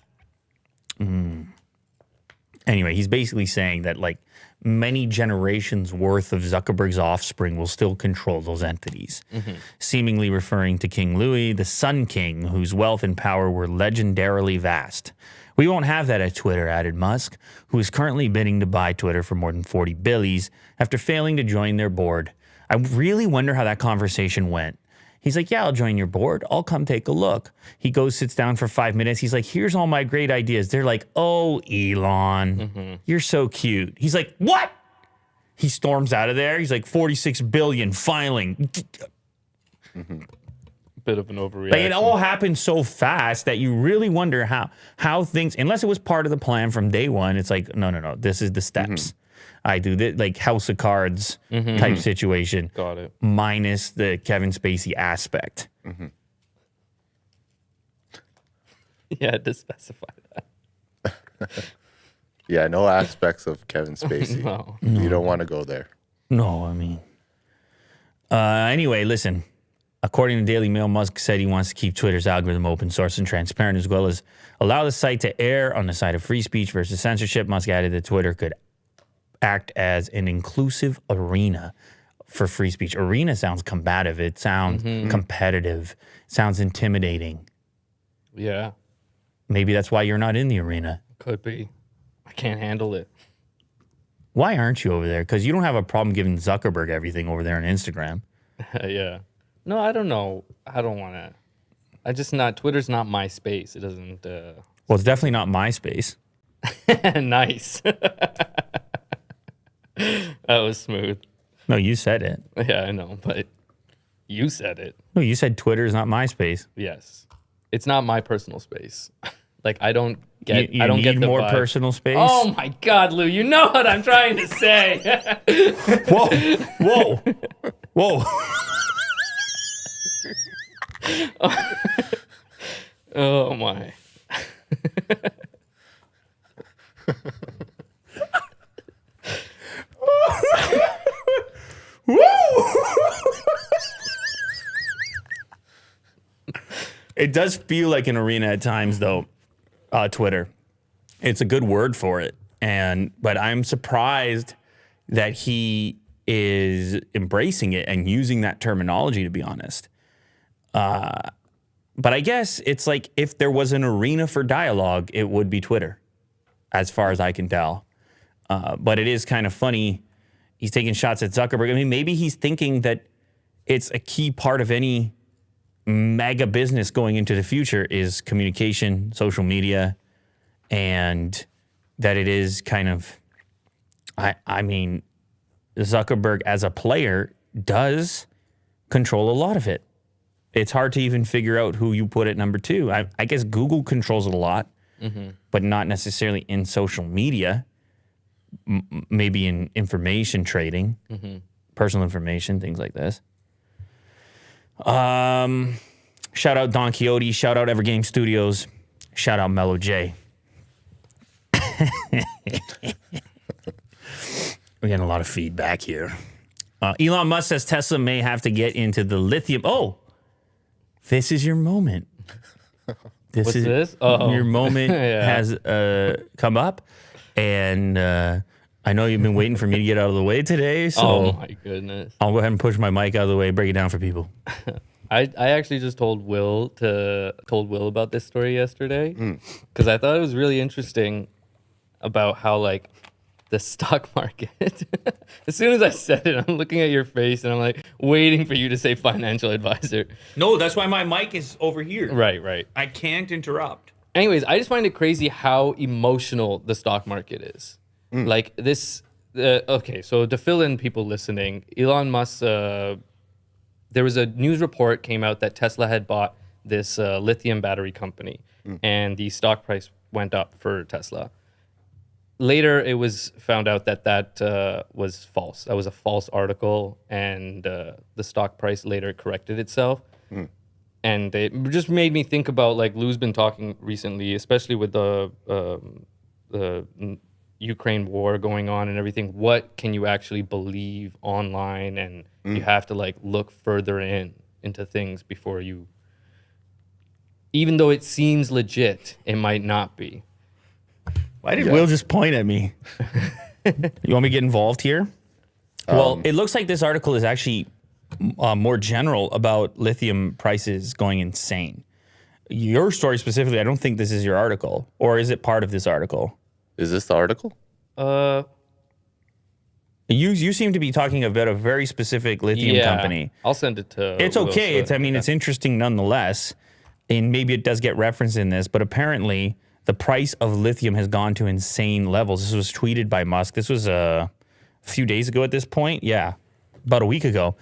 Anyway, he's basically saying that like many generations worth of Zuckerberg's offspring will still control those entities, seemingly referring to King Louis, the Sun King, whose wealth and power were legendarily vast. We won't have that at Twitter, added Musk, who is currently bidding to buy Twitter for more than 40 billies after failing to join their board. I really wonder how that conversation went. He's like, yeah, I'll join your board. I'll come take a look. He goes, sits down for 5 minutes. He's like, here's all my great ideas. They're like, oh, Elon, you're so cute. He's like, what? He storms out of there. He's like, 46 billion filing. bit of an overreaction. Like, it all happened so fast that you really wonder how things, unless it was part of the plan from day one, it's like, no, this is the steps. I do this, like House of Cards type situation. Got it. Minus the Kevin Spacey aspect. Yeah, to specify that. Yeah, no aspects of Kevin Spacey. No. You don't want to go there. No, I mean. Anyway, listen. According to Daily Mail, Musk said he wants to keep Twitter's algorithm open source and transparent, as well as allow the site to err on the side of free speech versus censorship. Musk added that Twitter could act as an inclusive arena for free speech. Arena sounds combative. It sounds competitive. It sounds intimidating. Yeah, Maybe that's why you're not in the arena. could be. I can't handle it. Why aren't you over there? Because you don't have a problem giving Zuckerberg everything over there on Instagram. Yeah. No, I don't know. I don't want to. Twitter's not my space. It doesn't. Well, it's definitely not MySpace. Nice. That was smooth. No, you said it. Yeah, I know, but you said it. No, you said Twitter is not MySpace. Yes. It's not my personal space. Like, I don't get. You I don't need get the more vibe. personal space. Oh my God, Lou! You know what I'm trying to say. Whoa. Oh my. It does feel like an arena at times, though. Twitter, it's a good word for it, but I'm surprised that he is embracing it and using that terminology. To be honest, but I guess it's like if there was an arena for dialogue, it would be Twitter, as far as I can tell. But it is kind of funny. He's taking shots at Zuckerberg. I mean, maybe he's thinking that it's a key part of any mega business going into the future is communication, social media, and that it is kind of, I mean, Zuckerberg as a player does control a lot of it. It's hard to even figure out who you put at number two. I guess Google controls it a lot, but not necessarily in social media, maybe in information trading, personal information, things like this. Shout out Don Quixote, shout out Evergame Studios, shout out Mellow J. We're getting a lot of feedback here. Elon Musk says Tesla may have to get into the lithium. Oh, this is your moment. What's this? Uh-oh. Your moment Yeah. has come up, and I know you've been waiting for me to get out of the way today, so Oh my goodness. I'll go ahead and push my mic out of the way, break it down for people. I actually just told Will about this story yesterday because I thought it was really interesting about how like the stock market. As soon as I said it, I'm looking at your face and I'm like waiting for you to say financial advisor. No, that's why my mic is over here. Right. I can't interrupt. Anyways, I just find it crazy how emotional the stock market is. Like this. Okay, so to fill in people listening, Elon Musk. There was a news report came out that Tesla had bought this lithium battery company, and the stock price went up for Tesla. Later, it was found out that was false. That was a false article, and the stock price later corrected itself. And it just made me think about, like Lou's been talking recently, especially with the Ukraine war going on and everything. What can you actually believe online? And you have to like look further into things before you, even though it seems legit, it might not be. Why did Will just point at me? You want me to get involved here? Well, it looks like this article is actually more general about lithium prices going insane. Your story specifically, I don't think this is your article, or is it part of this article? Is this the article? You seem to be talking about a very specific lithium company. I'll send it to. It's Will, okay. so- It's interesting nonetheless, and maybe it does get referenced in this. But apparently, the price of lithium has gone to insane levels. This was tweeted by Musk. This was a few days ago at this point. Yeah, about a week ago.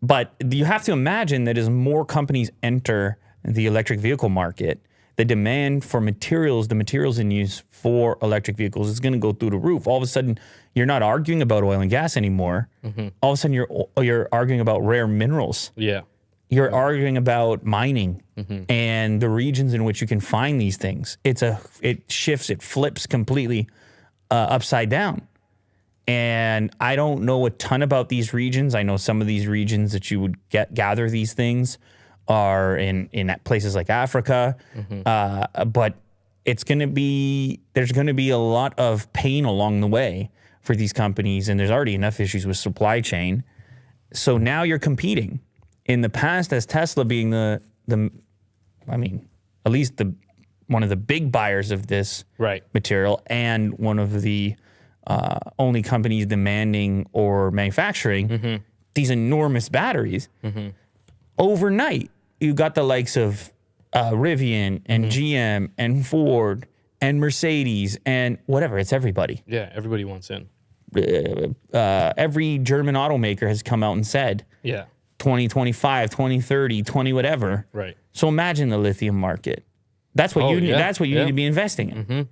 But you have to imagine that as more companies enter the electric vehicle market, the demand for materials, the materials in use for electric vehicles is going to go through the roof. All of a sudden, you're not arguing about oil and gas anymore. All of a sudden, you're arguing about rare minerals. Yeah. You're arguing about mining and the regions in which you can find these things. It shifts, it flips completely upside down. And I don't know a ton about these regions. I know some of these regions that you would gather these things are in places like Africa. But there's going to be a lot of pain along the way for these companies. And there's already enough issues with supply chain. So now you're competing. In the past, as Tesla being at least one of the big buyers of this material and one of the only companies demanding or manufacturing these enormous batteries, overnight, you got the likes of Rivian and GM and Ford and Mercedes and whatever. It's everybody. Yeah, everybody wants in. Every German automaker has come out and said, 2025, 2030, 20 whatever. Right. So imagine the lithium market. That's what you need. That's what you need to be investing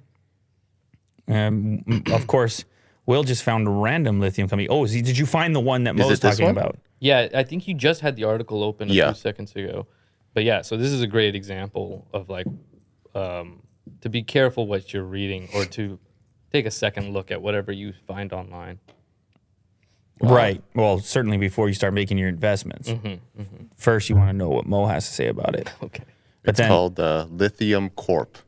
in. Of course, Will just found a random lithium company. Oh, did you find the one that Mo was talking about? Yeah, I think you just had the article open a few seconds ago. But yeah, so this is a great example of like to be careful what you're reading or to take a second look at whatever you find online. Right. Well, certainly before you start making your investments. First, you want to know what Mo has to say about it. Okay. It's called Lithium Corp.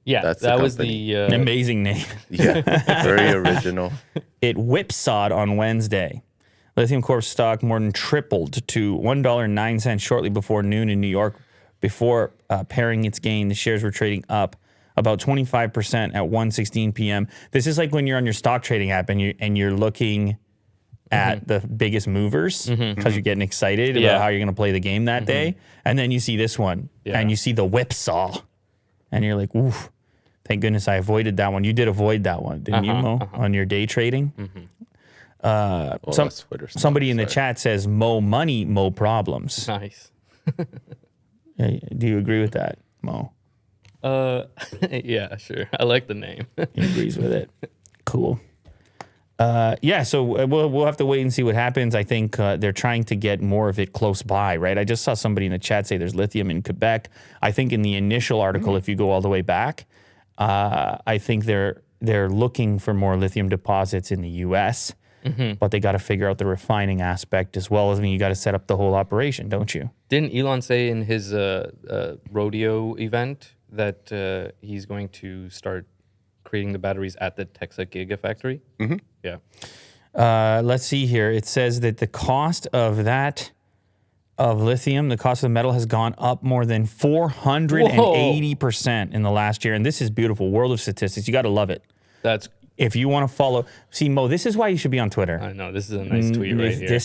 Yeah, that was the... An amazing name. Yeah, very original. It whipsawed on Wednesday. Lithium Corp stock more than tripled to $1.09 shortly before noon in New York. Before pairing its gain, the shares were trading up about 25% at 1:16 p.m. This is like when you're on your stock trading app and you're looking at the biggest movers because you're getting excited about how you're going to play the game that day. And then you see this one and you see the whipsaw and you're like, oof, thank goodness I avoided that one. You did avoid that one, didn't you, Mo, on your day trading? Somebody in the chat says, Mo money, Mo problems. Nice. Do you agree with that, Mo? Yeah, sure. I like the name. He agrees with it. Cool. So we'll have to wait and see what happens. I think they're trying to get more of it close by, right? I just saw somebody in the chat say there's lithium in Quebec. I think in the initial article, if you go all the way back, I think they're looking for more lithium deposits in the U.S., but they got to figure out the refining aspect as well. You got to set up the whole operation, don't you? Didn't Elon say in his rodeo event that he's going to start creating the batteries at the Texas Gigafactory? Yeah. Let's see here. It says that the cost of lithium, the cost of the metal has gone up more than 480% in the last year. And this is beautiful. World of statistics. You got to love it. If you want to follow. See, Mo, this is why you should be on Twitter. I know. This is a nice tweet right here.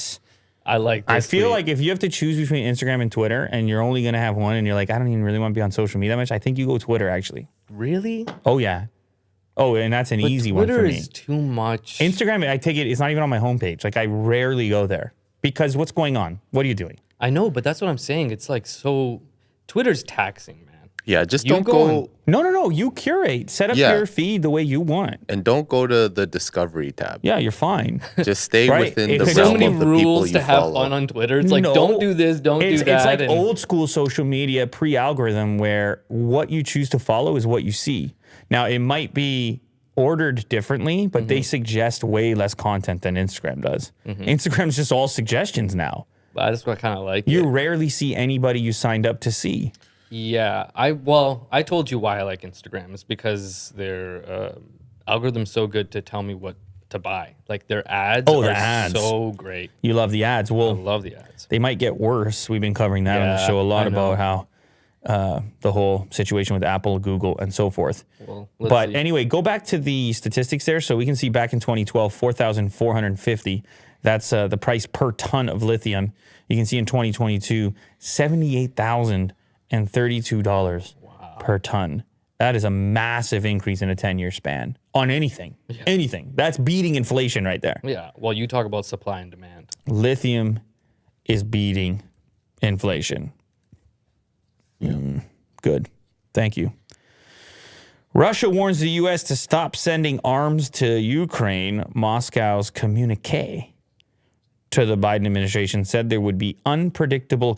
I feel like if you have to choose between Instagram and Twitter and you're only going to have one and you're like, I don't even really want to be on social media that much, I think you go Twitter, actually. Really? Oh, yeah. Oh, and that's an easy one for me. Twitter is too much. Instagram, I take it, it's not even on my homepage. Like, I rarely go there. Because what's going on? What are you doing? I know, but that's what I'm saying. It's like so... Twitter's taxing, man. Yeah, just don't go... No. You curate. Set up your feed the way you want. And don't go to the Discovery tab. Yeah, you're fine. Just stay within the so realm many of the people rules you to have follow. fun on Twitter. It's like, don't do this, don't do that. It's like old school social media pre-algorithm where what you choose to follow is what you see. Now, it might be ordered differently, but they suggest way less content than Instagram does. Instagram's just all suggestions now. That's what I kind of like. You rarely see anybody you signed up to see. Yeah, I told you why I like Instagram. It's because their algorithm's so good to tell me what to buy. Like their ads are so great. You love the ads. Well, I love the ads. They might get worse. We've been covering that on the show a lot about how the whole situation with Apple, Google, and so forth. Well, but anyway, go back to the statistics there. So we can see back in 2012, 4,450. That's the price per ton of lithium. You can see in 2022, $78,032 per ton. That is a massive increase in a 10-year span on anything. Yeah. Anything. That's beating inflation right there. Yeah. Well, you talk about supply and demand. Lithium is beating inflation. Good. Thank you. Russia warns the U.S. to stop sending arms to Ukraine. Moscow's communique to the Biden administration said there would be unpredictable...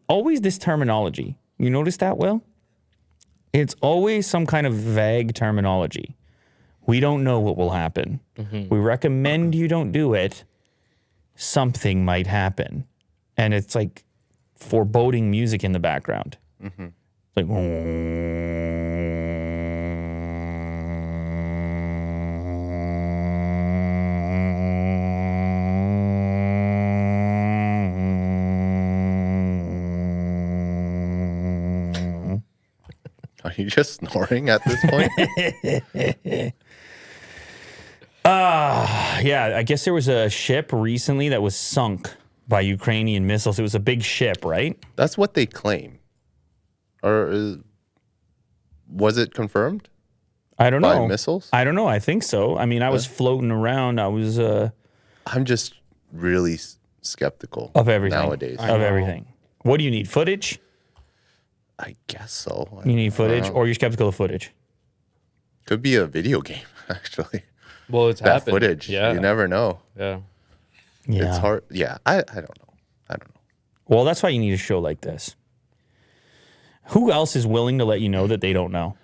always this terminology. You notice that, Will? It's always some kind of vague terminology. We don't know what will happen. We recommend you don't do it. Something might happen. And it's like foreboding music in the background. It's like... Are you just snoring at this point? Yeah, I guess there was a ship recently that was sunk by Ukrainian missiles. It was a big ship, right? That's what they claim. Or was it confirmed? I don't By know. missiles? I don't know. I think so. I mean, I was floating around. I was I'm just really skeptical of everything nowadays. Of everything. What do you need? Footage? I guess so. You need footage, or you're skeptical of footage? Could be a video game, actually. Well, it's That happened. footage, Yeah. you never know. Yeah. Yeah. It's hard. Yeah, I don't know. I don't know. Well, that's why you need a show like this. Who else is willing to let you know that they don't know?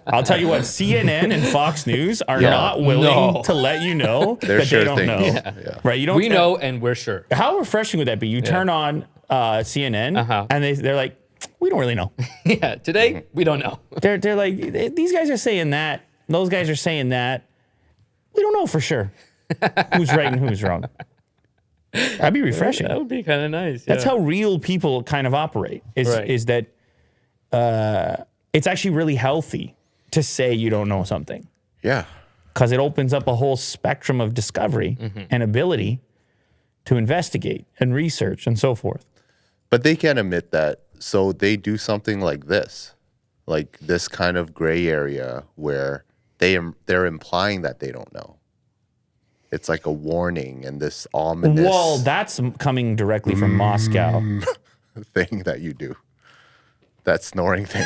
I'll tell you what, CNN and Fox News are not willing to let you know They're that sure they don't thing. know. Yeah. Right? You don't. We know, and we're sure. How refreshing would that be? You turn on CNN, and they're like, "We don't really know." Yeah. Today, we don't know. They're like, "These guys are saying that. Those guys are saying that. We don't know for sure who's right and who's wrong." That'd be refreshing. That would be kind of nice. That's yeah. how real people kind of operate. Is that it's actually really healthy to say you don't know something, Yeah. because it opens up a whole spectrum of discovery and ability to investigate and research and so forth. But they can't admit that. So they do something like this kind of gray area where they're implying that they don't know. It's like a warning and this ominous Well, that's coming directly from Moscow. thing that you do. That snoring thing.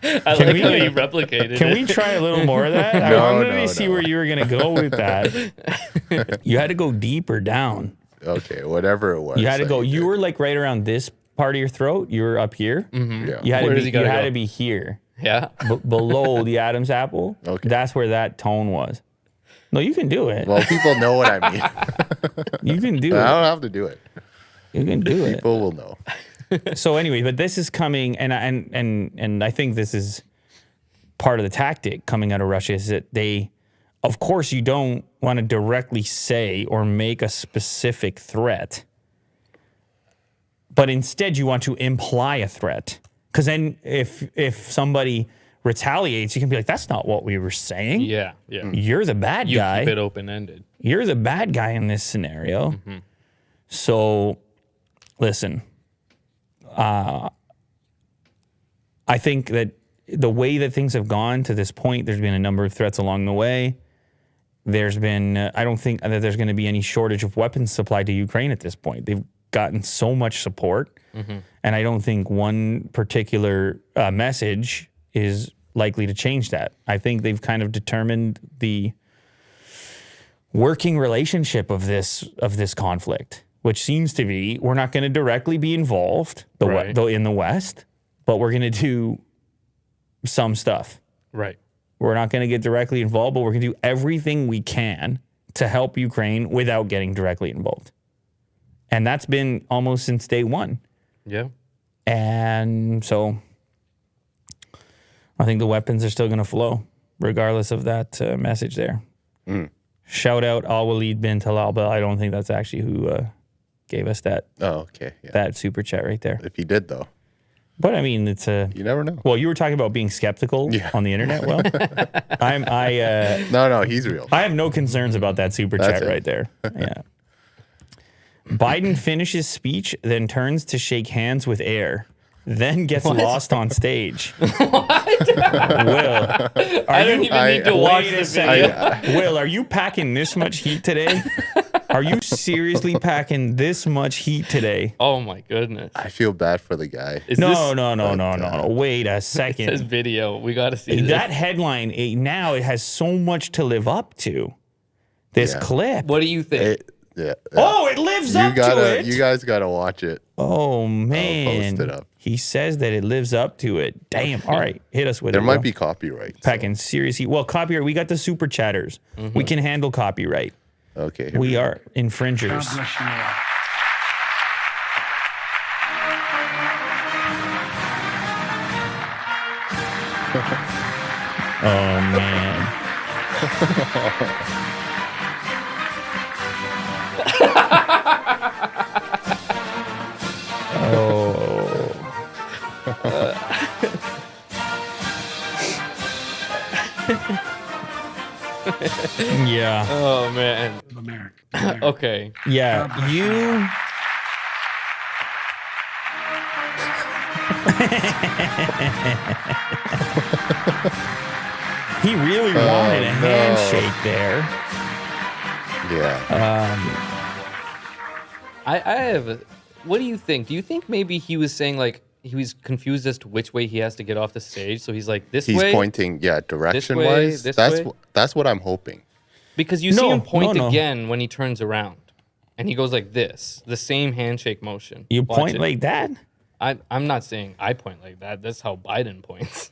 I like how you replicated Can it. we try a little more of that? I No, wanted no, to see no. where you were going to go with that. You had to go deeper down. Okay, whatever it was. You had to that go. you You did. were like right around this part of your throat. You were up here. Yeah. You had Where to does be. he gotta You had go? to be here, Yeah. below the Adam's apple. Okay. That's where that tone was. No, you can do it. Well, people know what I mean. You can do I it. don't have to do it. You can do it. People will know. So anyway, but this is coming, and I think this is part of the tactic coming out of Russia is that they, of course, you don't want to directly say or make a specific threat, but instead you want to imply a threat. Because then if somebody retaliates, you can be like, that's not what we were saying. Yeah. Yeah. You're the bad You guy. keep it open-ended. You're the bad guy in this scenario. So, listen, I think that the way that things have gone to this point, there's been a number of threats along the way. There's been, I don't think that there's going to be any shortage of weapons supply to Ukraine at this point. They've gotten so much support. And I don't think one particular message is likely to change that. I think they've kind of determined the working relationship of this conflict, which seems to be we're not going to directly be involved though in the West, but we're going to do some stuff. Right. We're not going to get directly involved, but we're going to do everything we can to help Ukraine without getting directly involved. And that's been almost since day one. Yeah. And so I think the weapons are still going to flow regardless of that message there. Shout out Al Walid bin Talal, but I don't think that's actually who gave us that Oh, okay. Yeah. that super chat right there. If he did, though, But I mean, it's a you never know. well. You were talking about being skeptical on the internet. Well, No, he's real. I have no concerns about that super chat it. right there. Yeah. Biden finishes speech, then turns to shake hands with air, then gets lost on stage. What? Will, I don't even need to watch wait a the second. video. Will, are you packing this much heat today? Are you seriously packing this much heat today? Oh my goodness. I feel bad for the guy. No. Wait a It says second. video. We got to see That this. headline, now it has so much to live up to. This Yeah. clip. What do you think? Yeah. Oh, it lives up to it. You guys gotta watch it. Oh, man. post it up. He says that it lives up to it. Damn. All right. Hit us with There it. might Will. be copyright. so- Packing serious heat. Well, copyright. We got the super chatters. We can handle copyright. Okay. here We go. are infringers. Oh, man. Oh. Yeah. Oh man. Okay. Yeah. You. He really wanted a no. handshake there. Yeah. I have. What do you think? Do you think maybe he was saying like he was confused as to which way he has to get off the stage? So he's like this He's way pointing, direction way, wise. this That's way? that's what I'm hoping. because you see No, him point no. again when he turns around, and he goes like this, the same handshake motion. You Watch point it. like that? I'm not saying I point like that. That's how Biden points.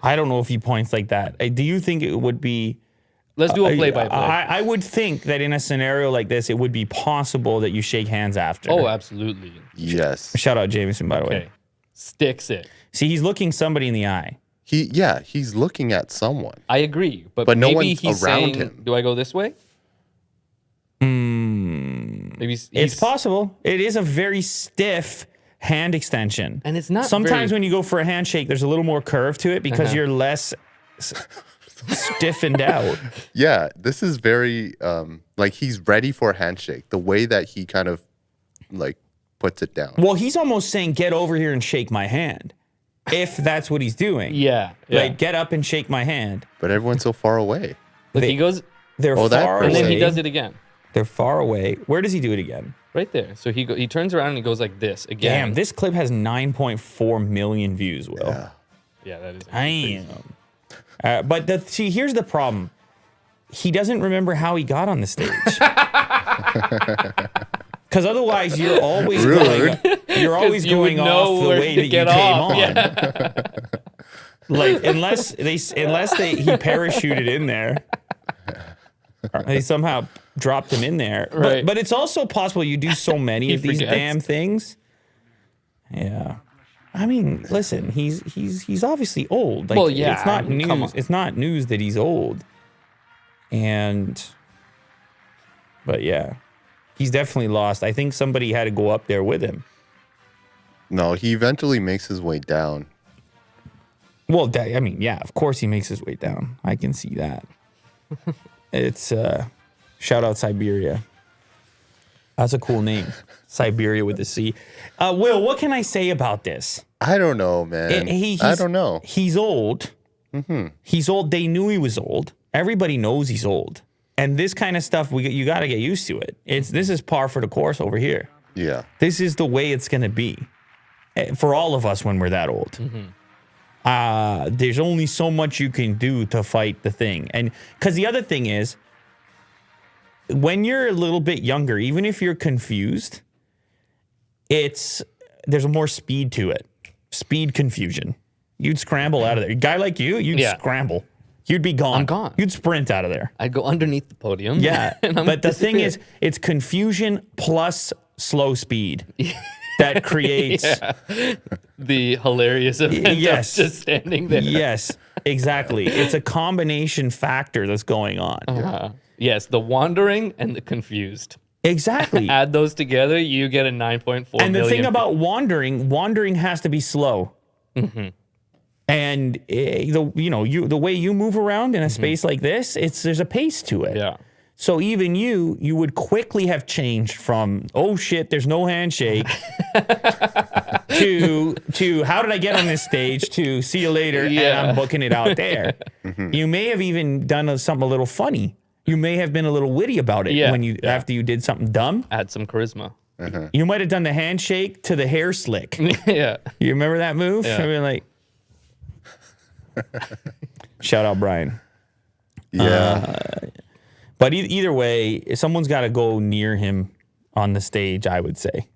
I don't know if he points like that. Do you think it would be? Let's do a play by play. I would think that in a scenario like this, it would be possible that you shake hands after. Oh, absolutely. Yes. Shout out Jameson, by the way. Okay. Sticks it. See, he's looking somebody in the eye. He's looking at someone. I agree, but But no maybe one's he's around saying, him. do I go this way? Maybe It's possible. It is a very stiff hand extension. And it's not Sometimes very- when you go for a handshake, there's a little more curve to it because you're less stiffened out. Yeah, this is very like he's ready for a handshake. The way that he kind of like puts it down. Well, he's almost saying, get over here and shake my hand. If that's what he's doing. Yeah. Like, get up and shake my hand. But everyone's so far away. Look, They- he goes, They're Oh, that far person. and away. then he does it again. They're far away. Where does he do it again? Right there. So he turns around and he goes like this again. Damn, this clip has 9.4 million views, Will. Yeah. Yeah, that is. Damn. But see, here's the problem. He doesn't remember how he got on the stage. Because otherwise, you're always Rude. going you would off know the where way to that you get came off. on. Yeah. Like unless he parachuted in there, or they somehow dropped him in there. Right. But it's also possible you do so many He of these forgets. damn things. Yeah. I mean, listen, he's obviously old. Like, Well, yeah, it's not I mean, come news. on. It's not news that he's old. But yeah, he's definitely lost. I think somebody had to go up there with him. No, he eventually makes his way down. Well, I mean, yeah, of course he makes his way down. I can see that. It's shout out Siberia. That's a cool name, Siberia with a C. Will, what can I say about this? I don't know, man. I don't know. He's old. He's old. They knew he was old. Everybody knows he's old. And this kind of stuff, you got to get used to it. This is par for the course over here. Yeah. This is the way it's going to be for all of us when we're that old. There's only so much you can do to fight the thing. And because the other thing is, when you're a little bit younger, even if you're confused, there's more speed to it. Speed confusion. You'd scramble out of there. A guy like you'd Yeah. scramble. You'd be gone. I'm gone. You'd sprint out of there. I'd go underneath the podium. Yeah. and I'm But the thing disappear. is, it's confusion plus slow speed that creates. the hilarious event Yes. of just standing there. Yes, exactly. It's a combination factor that's going on. Yes, the wandering and the confused. Exactly. Add those together, you get a 9.4 And the million. thing about wandering has to be slow. And the way you move around in a space like this, there's a pace to it. Yeah. So even you would quickly have changed from, oh shit, there's no handshake, to how did I get on this stage, to see you later, and I'm booking it out there. You may have even done something a little funny. You may have been a little witty about it after you did something dumb. Add some charisma. You might have done the handshake to the hair slick. Yeah. You remember that move? Yeah. I mean, like, shout out Brian. Yeah. But either way, someone's got to go near him on the stage, I would say.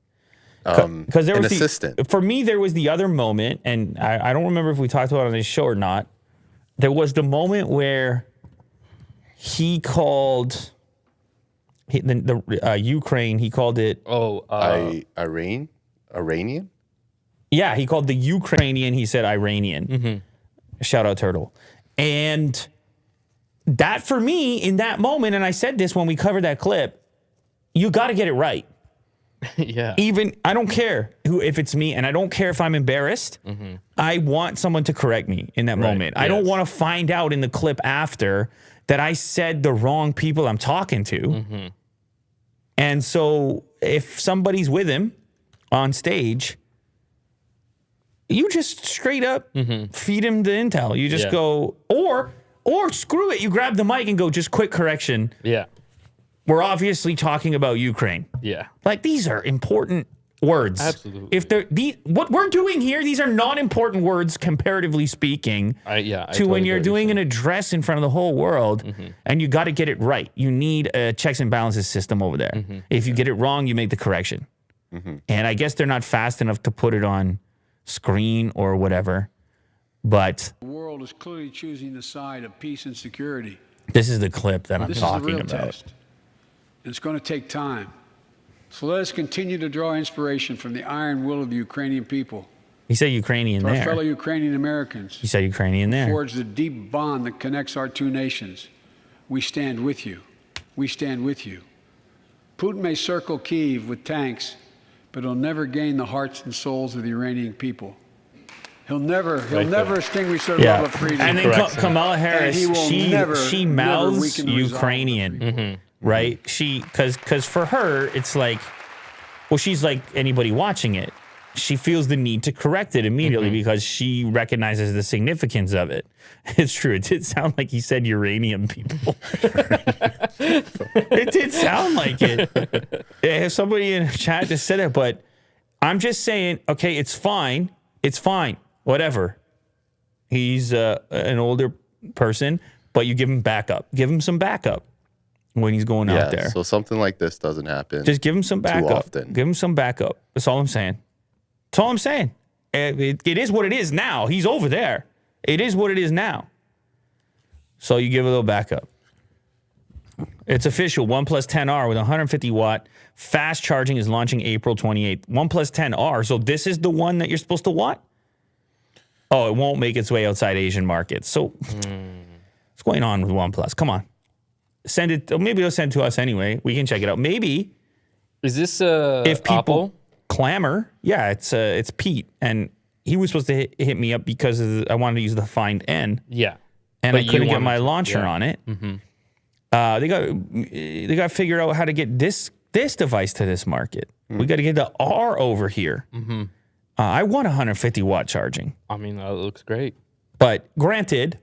Because there was an assistant. For me, there was the other moment, and I don't remember if we talked about it on this show or not. There was the moment where he called the Ukraine. He called it. Iranian. Yeah, he called the Ukrainian. He said Iranian. Shout out Turtle. And that for me in that moment, and I said this when we covered that clip, you got to get it right. Yeah. Even I don't care if it's me, and I don't care if I'm embarrassed. I want someone to correct me in that moment. I don't want to find out in the clip after that I said the wrong people I'm talking to. And so if somebody's with him on stage, you just straight up feed him the intel. You just go, or screw it. You grab the mic and go, just quick correction. Yeah. We're obviously talking about Ukraine. Yeah. Like, these are important words. Absolutely. If they're what we're doing here, these are not important words comparatively speaking. To when you're doing an address in front of the whole world, and you got to get it right. You need a checks and balances system over there. If you get it wrong, you make the correction. And I guess they're not fast enough to put it on screen or whatever. But the world is clearly choosing the side of peace and security. This is the clip that I'm This talking is the real about. test. And it's going to take time. So let us continue to draw inspiration from the iron will of the Ukrainian people. He said Ukrainian To our there. fellow Ukrainian Americans, He said Ukrainian there. forge the deep bond that connects our two nations. We stand with you. We stand with you. Putin may circle Kyiv with tanks, but he'll never gain the hearts and souls of the Iranian people. He'll never extinguish their love of freedom. And then Kamala Harris, And he will she never mouths weaken the resolve of the Ukrainian, right? Because for her, it's like, well, she's like anybody watching it. She feels the need to correct it immediately because she recognizes the significance of it. It's true. It did sound like he said uranium people. It did sound like it. Yeah, somebody in the chat just said it, but I'm just saying, okay, it's fine. It's fine. Whatever. He's an older person, but you give him backup. Give him some backup when he's going out there. So something like this doesn't happen. Just give him some backup. Too often. Give him some backup. That's all I'm saying. That's all I'm saying. It is what it is now. He's over there. It is what it is now. So you give a little backup. It's official. OnePlus 10R with 150 watt fast charging is launching April 28th. OnePlus 10R. So this is the one that you're supposed to want? Oh, it won't make its way outside Asian markets. So what's going on with OnePlus? Come on. Send it. Maybe they'll send it to us anyway. We can check it out. Maybe. Is this if people Apple? clamor, yeah, it's Pete, and he was supposed to hit me up because I wanted to use the Find N. Yeah. And But I you couldn't get wanted my to, launcher yeah. on it. They got to figure out how to get this device to this market. We got to get the R over here. I want 150 watt charging, I mean, that looks great. but granted,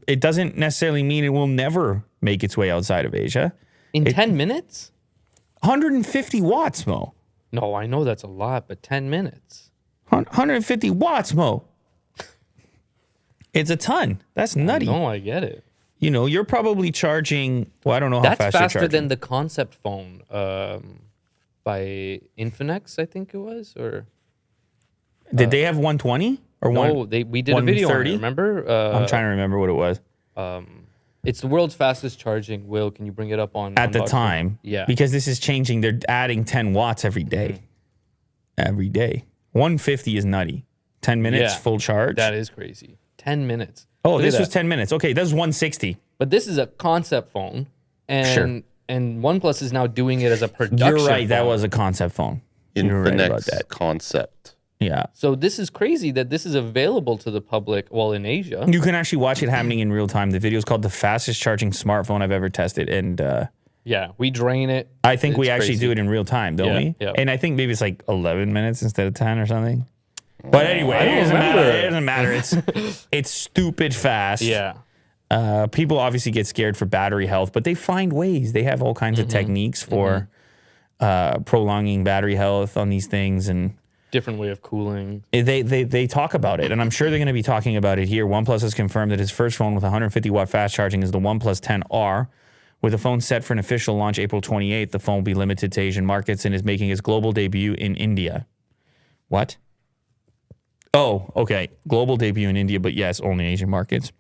it doesn't necessarily mean it will never make its way outside of Asia. In 10 minutes? 150 watts, Mo. No, I know that's a lot, but 10 minutes. 150 watts, Mo. It's a ton. That's nutty. No, I get it. You know, you're probably charging. Well, I don't know how That's fast you're faster charging. than the concept phone by Infinix, I think it was, or Did they have 120 or no? We did a video on it. 130? Remember? I'm trying to remember what it was It's the world's fastest charging. Will, can you bring it up on at the unboxing? time. Yeah. Because this is changing. They're adding 10 watts every day. Every day. 150 is nutty. 10 minutes Yeah. full charge. That is crazy. 10 minutes. Oh, Look at this was that. 10 minutes. Okay, that's 160. But this is a concept phone, and Sure. and OnePlus is now doing it as a production. You're right. That phone. was a concept phone. You're right about Infinix that. concept. Yeah. So this is crazy that this is available to the public. Well, in Asia. You can actually watch it happening in real time. The video is called "The Fastest Charging Smartphone I've Ever Tested," and Yeah, we drain it. I think we It's actually crazy. do it in real time, don't Yeah, we? yeah. And I think maybe it's like 11 minutes instead of 10 or something. But anyway, I don't it doesn't matter. remember. It doesn't matter. It's stupid fast. Yeah. People obviously get scared for battery health, but they find ways. They have all kinds of techniques for prolonging battery health on these things, and Different way of cooling. they talk about it, and I'm sure they're going to be talking about it here. OnePlus has confirmed that its first phone with 150 watt fast charging is the OnePlus 10R. With the phone set for an official launch April 28th, the phone will be limited to Asian markets and is making its global debut in India. What? Oh, okay. Global debut in India, but yes, only Asian markets.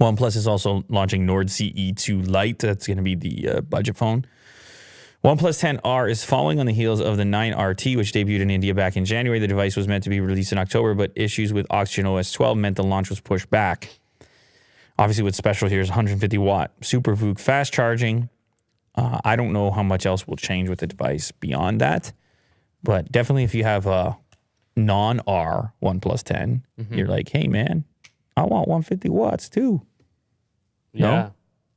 OnePlus is also launching Nord CE2 Lite. That's going to be the budget phone. OnePlus 10R is following on the heels of the 9RT, which debuted in India back in January. The device was meant to be released in October, but issues with Oxygen OS 12 meant the launch was pushed back. Obviously, what's special here is 150 watt Super VOOC fast charging. I don't know how much else will change with the device beyond that, but definitely if you have a non-R OnePlus 10, you're like, hey man, I want 150 watts too. Yeah.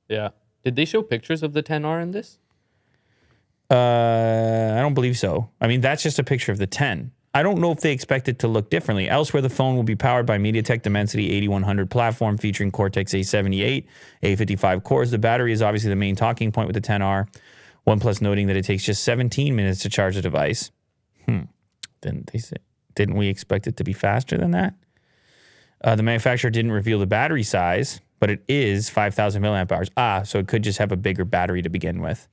Yeah. Did they show pictures of the 10R in this? I don't believe so. I mean, that's just a picture of the 10. I don't know if they expect it to look differently. Elsewhere, the phone will be powered by MediaTek Dimensity 8100 platform featuring Cortex A78, A55 cores. The battery is obviously the main talking point with the 10R. OnePlus noting that it takes just 17 minutes to charge the device. Didn't we expect it to be faster than that? The manufacturer didn't reveal the battery size, but it is 5,000 milliamp hours. So it could just have a bigger battery to begin with.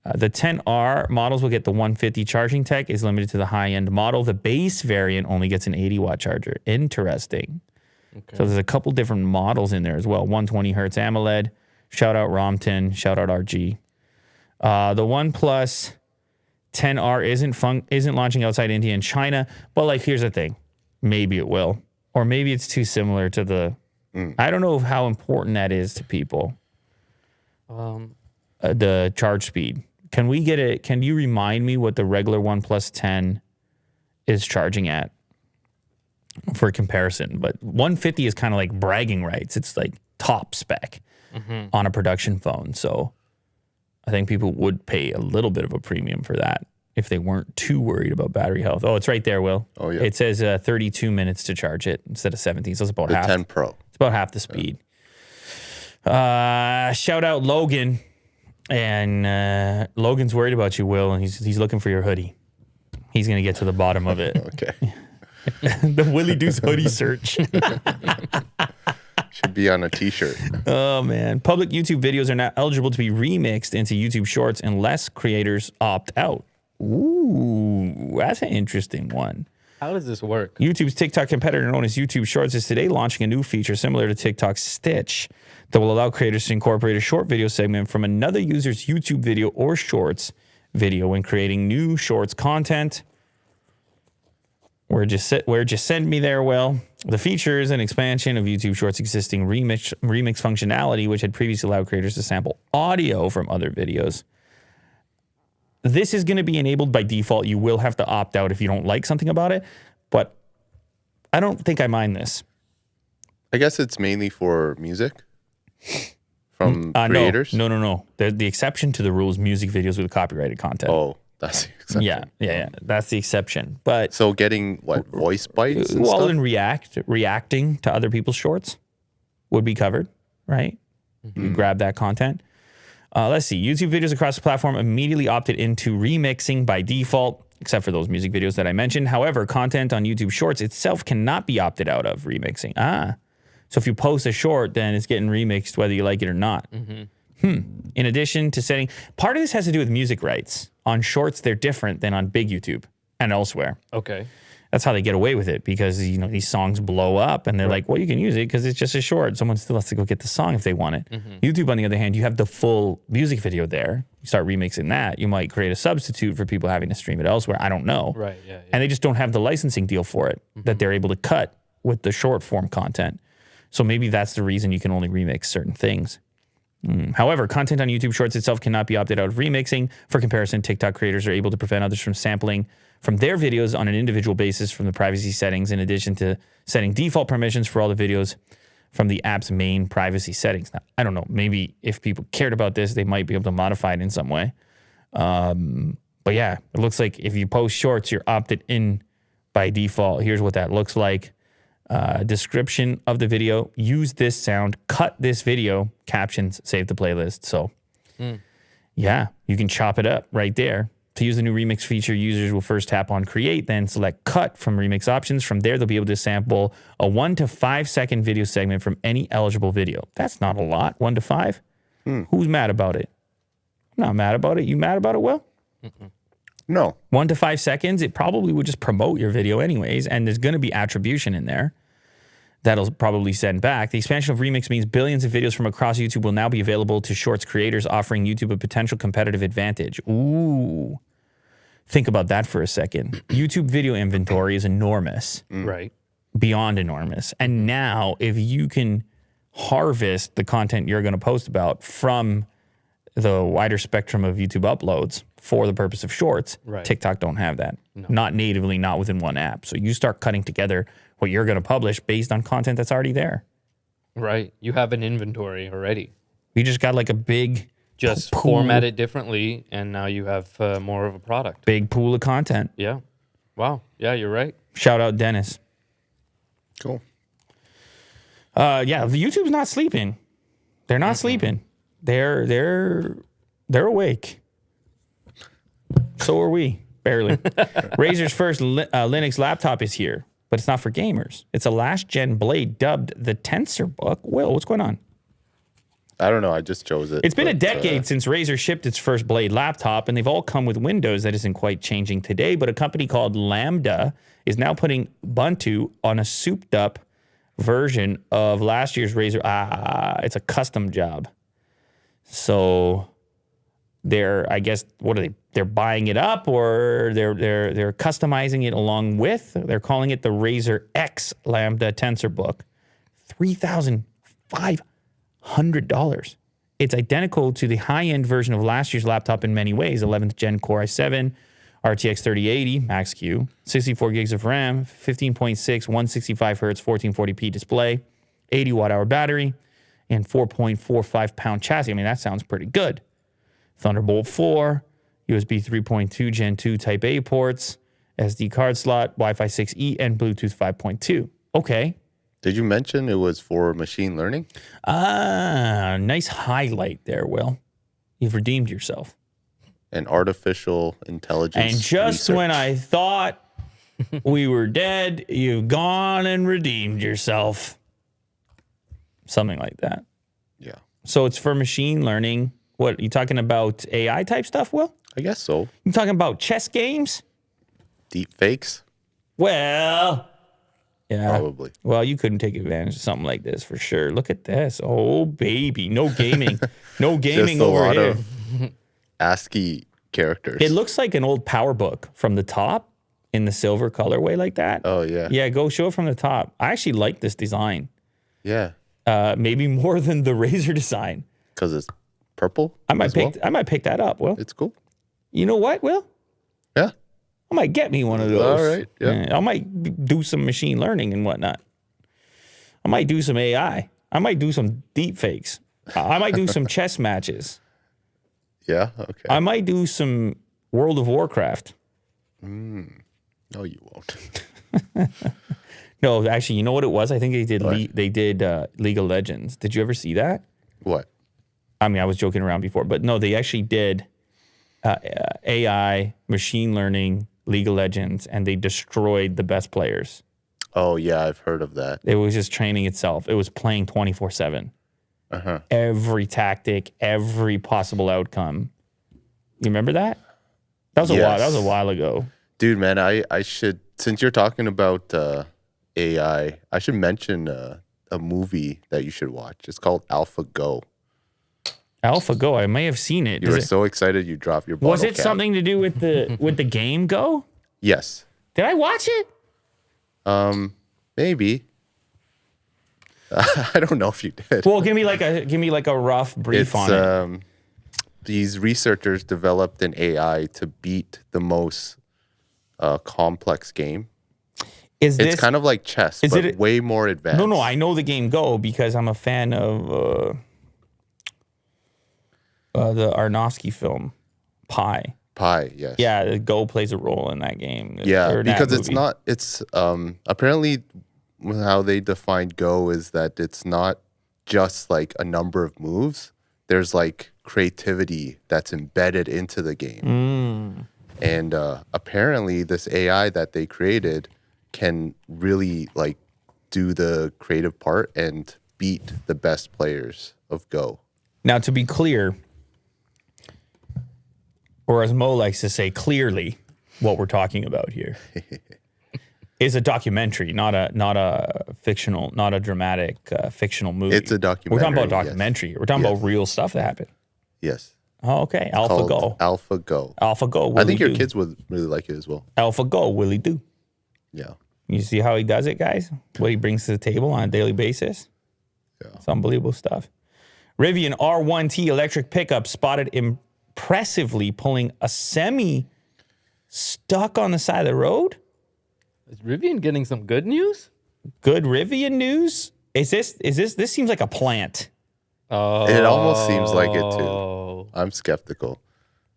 The 10R models will get the 150 charging tech, is limited to the high-end model. The base variant only gets an 80-watt charger. Interesting. Okay. So there's a couple different models in there as well. 120 hertz AMOLED. Shout out ROM10. Shout out RG. The OnePlus 10R isn't launching outside India and China, but like here's the thing. Maybe it will. Or maybe it's too similar to the... I don't know how important that is to people. The charge speed. Can we get it? Can you remind me what the regular OnePlus 10 is charging at for comparison? But 150 is kind of like bragging rights. It's like top spec on a production phone. So I think people would pay a little bit of a premium for that if they weren't too worried about battery health. Oh, it's right there, Will. Oh, yeah. It says 32 minutes to charge it instead of 17. So it's about half. The 10 Pro. It's about half the speed. Shout out Logan. And Logan's worried about you, Will, and he's looking for your hoodie. He's going to get to the bottom of it. Okay. The Willie Deuce hoodie search. Should be on a t-shirt. Oh, man. Public YouTube videos are now eligible to be remixed into YouTube Shorts unless creators opt out. Ooh, that's an interesting one. How does this work? YouTube's TikTok competitor known as YouTube Shorts is today launching a new feature similar to TikTok's Stitch that will allow creators to incorporate a short video segment from another user's YouTube video or Shorts video when creating new Shorts content. Where'd you send me there, Will? The feature is an expansion of YouTube Shorts' existing remix functionality, which had previously allowed creators to sample audio from other videos. This is going to be enabled by default. You will have to opt out if you don't like something about it, but I don't think I mind this. I guess it's mainly for music from creators. No. The exception to the rule is music videos with copyrighted content. Oh, that's the exception. Yeah. That's the exception. But so getting what, voice bites and stuff? And reacting to other people's shorts would be covered, right? You grab that content. Let's see. YouTube videos across the platform immediately opted into remixing by default, except for those music videos that I mentioned. However, content on YouTube Shorts itself cannot be opted out of remixing. So if you post a short, then it's getting remixed whether you like it or not. In addition to setting... Part of this has to do with music rights. On Shorts, they're different than on big YouTube and elsewhere. Okay. That's how they get away with it because, these songs blow up and they're like, well, you can use it because it's just a short. Someone still has to go get the song if they want it. YouTube, on the other hand, you have the full music video there. You start remixing that. You might create a substitute for people having to stream it elsewhere. I don't know. Right, yeah. And they just don't have the licensing deal for it that they're able to cut with the short form content. So maybe that's the reason you can only remix certain things. However, content on YouTube Shorts itself cannot be opted out of remixing. For comparison, TikTok creators are able to prevent others from sampling from their videos on an individual basis from the privacy settings, in addition to setting default permissions for all the videos from the app's main privacy settings. Now, I don't know. Maybe if people cared about this, they might be able to modify it in some way. But yeah, it looks like if you post shorts, you're opted in by default. Here's what that looks like. description of the video, use this sound, cut this video, captions, save the playlist. So, yeah, you can chop it up right there. To use the new remix feature, users will first tap on create, then select cut from remix options. From there, they'll be able to sample a 1 to 5 second video segment from any eligible video. That's not a lot, 1 to 5. Who's mad about it? I'm not mad about it. You mad about it, Will? No. 1 to 5 seconds, it probably would just promote your video anyways, and there's going to be attribution in there that'll probably send back. The expansion of Remix means billions of videos from across YouTube will now be available to Shorts creators, offering YouTube a potential competitive advantage. Ooh. Think about that for a second. YouTube video inventory is enormous. Right. Beyond enormous. And now, if you can harvest the content you're going to post about from the wider spectrum of YouTube uploads for the purpose of Shorts, Right. TikTok don't have that. Not natively, not within one app. So you start cutting together what you're going to publish based on content that's already there. Right. You have an inventory already. You just got like a big, Just pool. format it differently, and now you have more of a product. big pool of content. Yeah. Wow. Yeah, you're right. Shout out Dennis. Cool. Yeah, YouTube's not sleeping. They're not sleeping. They're awake. So are we, barely. Razer's first Linux laptop is here, but it's not for gamers. It's a last-gen blade dubbed the Tensor Book. Will, what's going on? I don't know. I just chose it. It's been a but, decade since Razer shipped its first Blade laptop, and they've all come with Windows that isn't quite changing today, but a company called Lambda is now putting Ubuntu on a souped-up version of last year's Razer. It's a custom job. So they're, I guess, what are they? They're buying it up, or they're customizing it along with. They're calling it the Razer X Lambda Tensor Book. $3,500. It's identical to the high-end version of last year's laptop in many ways. 11th Gen Core i7, RTX 3080, Max-Q, 64 gigs of RAM, 15.6, 165 hertz, 1440p display, 80 watt-hour battery, and 4.45-pound chassis. I mean, that sounds pretty good. Thunderbolt 4, USB 3.2 Gen 2 Type A ports, SD card slot, Wi-Fi 6E, and Bluetooth 5.2. Okay. Did you mention it was for machine learning? Nice highlight there, Will. You've redeemed yourself. And artificial intelligence. And just when I thought we were dead, you've gone and redeemed yourself. Something like that. Yeah. So it's for machine learning. What, you talking about AI type stuff, Will? I guess so. You talking about chess games? Deep fakes? Well, yeah. Probably. Well, you couldn't take advantage of something like this for sure. Look at this. Oh, baby. No gaming. No gaming Just a over lot here. of ASCII characters. It looks like an old power book from the top in the silver colorway like that. Oh, yeah. Yeah, go show it from the top. I actually like this design. Yeah. Maybe more than the Razer design. Because it's purple. I might as pick. well. I might pick that up. Will, It's cool. you know what? Will, Yeah. I might get me one of those. All right, yeah. I might do some machine learning and whatnot. I might do some AI. I might do some deep fakes. I might do some chess matches. Yeah. Okay. I might do some World of Warcraft. No, you won't. No, actually, you know what it was? I think they did. They did League of Legends. Did you ever see that? What? I mean, I was joking around before, but no, they actually did AI, machine learning, League of Legends, and they destroyed the best players. Oh, yeah. I've heard of that. It was just training itself. It was playing 24/7. Uh-huh. Every tactic, every possible outcome. You remember that? That was a Yes. while. That was a while ago. Dude, man, I should, since you're talking about AI, I should mention a movie that you should watch. It's called AlphaGo. AlphaGo. I may have seen it. You were so excited you dropped your bottle Was it cap. something to do with the game Go? Yes. Did I watch it? Maybe. I don't know if you did. Well, give me like a rough brief on it. These researchers developed an AI to beat the most complex game. Is It's this kind of like chess, is but it- way more advanced. No, I know the game Go because I'm a fan of the Aronofsky film Pi. Pi, yes. Yeah, Go plays a role in that game. Yeah, or in that because it's movie. not. It's apparently how they define Go is that it's not just like a number of moves. There's like creativity that's embedded into the game. And apparently this AI that they created can really like do the creative part and beat the best players of Go. Now, to be clear, or as Mo likes to say, clearly, what we're talking about here is a documentary, not a fictional, not a dramatic fictional movie. It's a documentary. We're talking about documentary. Yes. We're talking about real stuff that happened. Yes. Oh, okay. AlphaGo. AlphaGo. AlphaGo. I think your kids would really like it as well. AlphaGo. Willie do. Yeah. You see how he does it, guys? What he brings to the table on a daily basis? Yeah. It's unbelievable stuff. Rivian R1T electric pickup spotted impressively pulling a semi stuck on the side of the road. Is Rivian getting some good news? Good Rivian news? This seems like a plant. Oh, It almost seems like it too. I'm skeptical.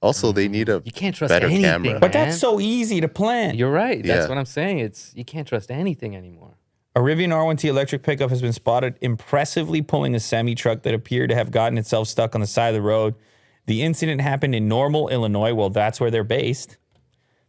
Also, they need a You can't trust better anything, camera. man. But that's so easy to plant. You're right. That's Yeah. what I'm saying. You can't trust anything anymore. A Rivian R1T electric pickup has been spotted impressively pulling a semi-truck that appeared to have gotten itself stuck on the side of the road. The incident happened in Normal, Illinois. Well, that's where they're based.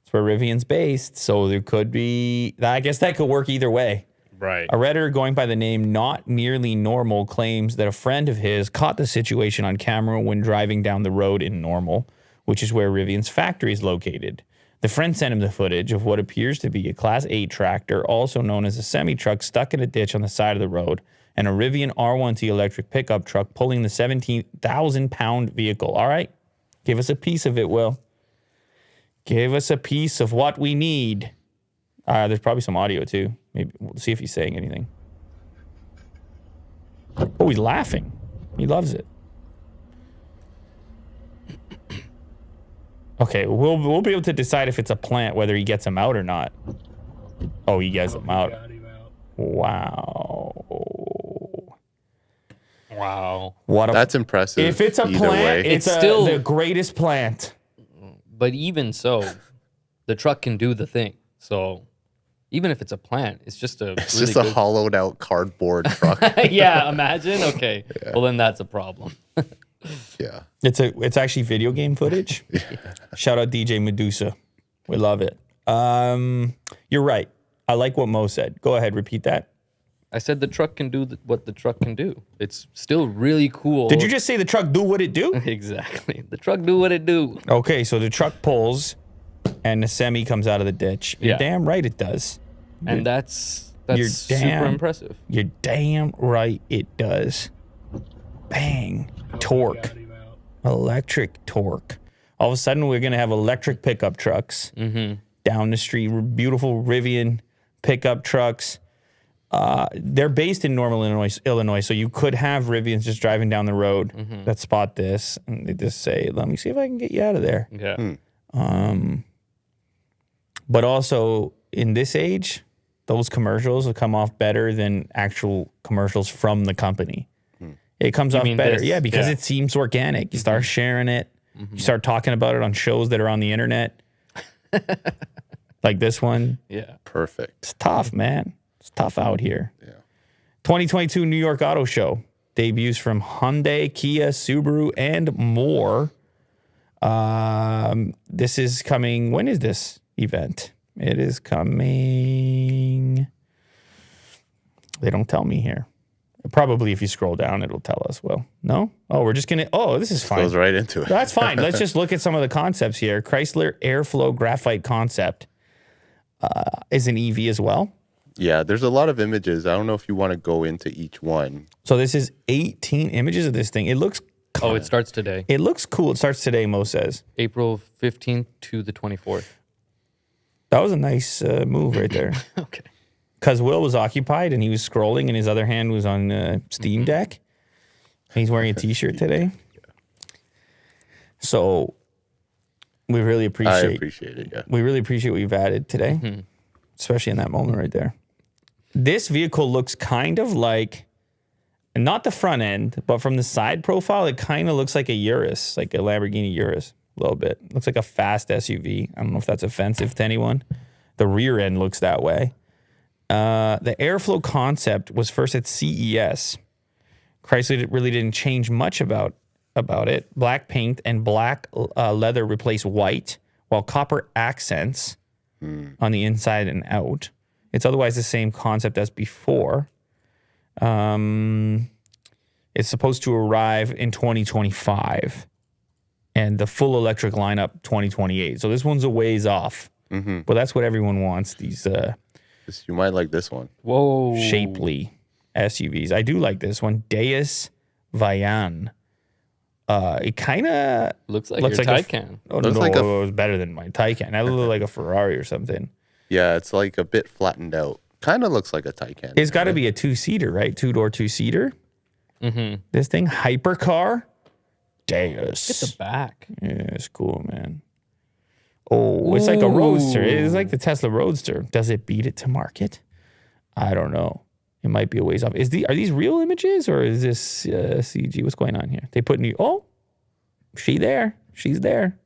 That's where Rivian's based. So there could be, I guess that could work either way. Right. A Redditor going by the name Not Nearly Normal claims that a friend of his caught the situation on camera when driving down the road in Normal, which is where Rivian's factory is located. The friend sent him the footage of what appears to be a Class 8 tractor, also known as a semi-truck, stuck in a ditch on the side of the road, and a Rivian R1T electric pickup truck pulling the 17,000-pound vehicle. All right, give us a piece of it, Will. Give us a piece of what we need. There's probably some audio, too. Maybe we'll see if he's saying anything. Oh, he's laughing. He loves it. Okay, we'll be able to decide if it's a plant, whether he gets him out or not. Oh, he gets him out. Wow. Wow. That's impressive. If it's a either plant, way. it's still the greatest plant. But even so, the truck can do the thing. So even if it's a plant, it's just a It's really just a good... hollowed out cardboard truck. Yeah, imagine. Okay. Yeah. Well, then that's a problem. Yeah. It's actually video game footage. Shout out DJ Medusa. We love it. You're right. I like what Mo said. Go ahead, repeat that. I said the truck can do what the truck can do. It's still really cool. Did you just say the truck do what it do? Exactly. The truck do what it do. Okay, so the truck pulls and the semi comes out of the ditch. You're damn right it does. And that's super impressive. You're damn right it does. Bang. Torque. Electric torque. All of a sudden, we're going to have electric pickup trucks down the street. Beautiful Rivian pickup trucks. They're based in Normal, Illinois, so you could have Rivians just driving down the road that spot this, and they just say, let me see if I can get you out of there. Yeah. But also, in this age, those commercials will come off better than actual commercials from the company. It comes off better. This? Yeah, because it seems organic. You start sharing it. You start talking about it on shows that are on the internet. Like this one. Yeah. Perfect. It's tough, man. It's tough out here. Yeah. 2022 New York Auto Show. Debuts from Hyundai, Kia, Subaru, and more. This is coming. When is this event? It is coming. They don't tell me here. Probably if you scroll down, it'll tell us. Well, no? Oh, we're just going to... Oh, this is fine. Goes right into it. That's fine. Let's just look at some of the concepts here. Chrysler Airflow Graphite concept is an EV as well. Yeah, there's a lot of images. I don't know if you want to go into each one. So this is 18 images of this thing. It looks... Oh, it starts today. It looks cool. It starts today, Mo says. April 15th to the 24th. That was a nice move right there. Okay. Because Will was occupied and he was scrolling and his other hand was on Steam Deck. He's wearing a t-shirt today. So we really appreciate... I appreciate it, yeah. We really appreciate what you've added today, especially in that moment right there. This vehicle looks kind of like, not the front end, but from the side profile, it kind of looks like a Urus, like a Lamborghini Urus a little bit. Looks like a fast SUV. I don't know if that's offensive to anyone. The rear end looks that way. The airflow concept was first at CES. Chrysler really didn't change much about it. Black paint and black leather replace white, while copper accents on the inside and out. It's otherwise the same concept as before. It's supposed to arrive in 2025, and the full electric lineup 2028. So this one's a ways off, but that's what everyone wants. These You might like this one. Whoa. shapely SUVs. I do like this one, Deus Vian. It kind of Looks like your Taycan. Looks no, like it was better than my Taycan. That looked like a Ferrari or something. Yeah, it's like a bit flattened out. Kind of looks like a Taycan. It's got to be a two-seater, right? Two-door, two-seater. Mm-hmm. This thing, hypercar. Deus. Get the back. Yeah, it's cool, man. Oh, it's like a Roadster. It's like the Tesla Roadster. Does it beat it to market? I don't know. It might be a ways off. Are these real images or is this CG? What's going on here? They put new. Oh, she's there.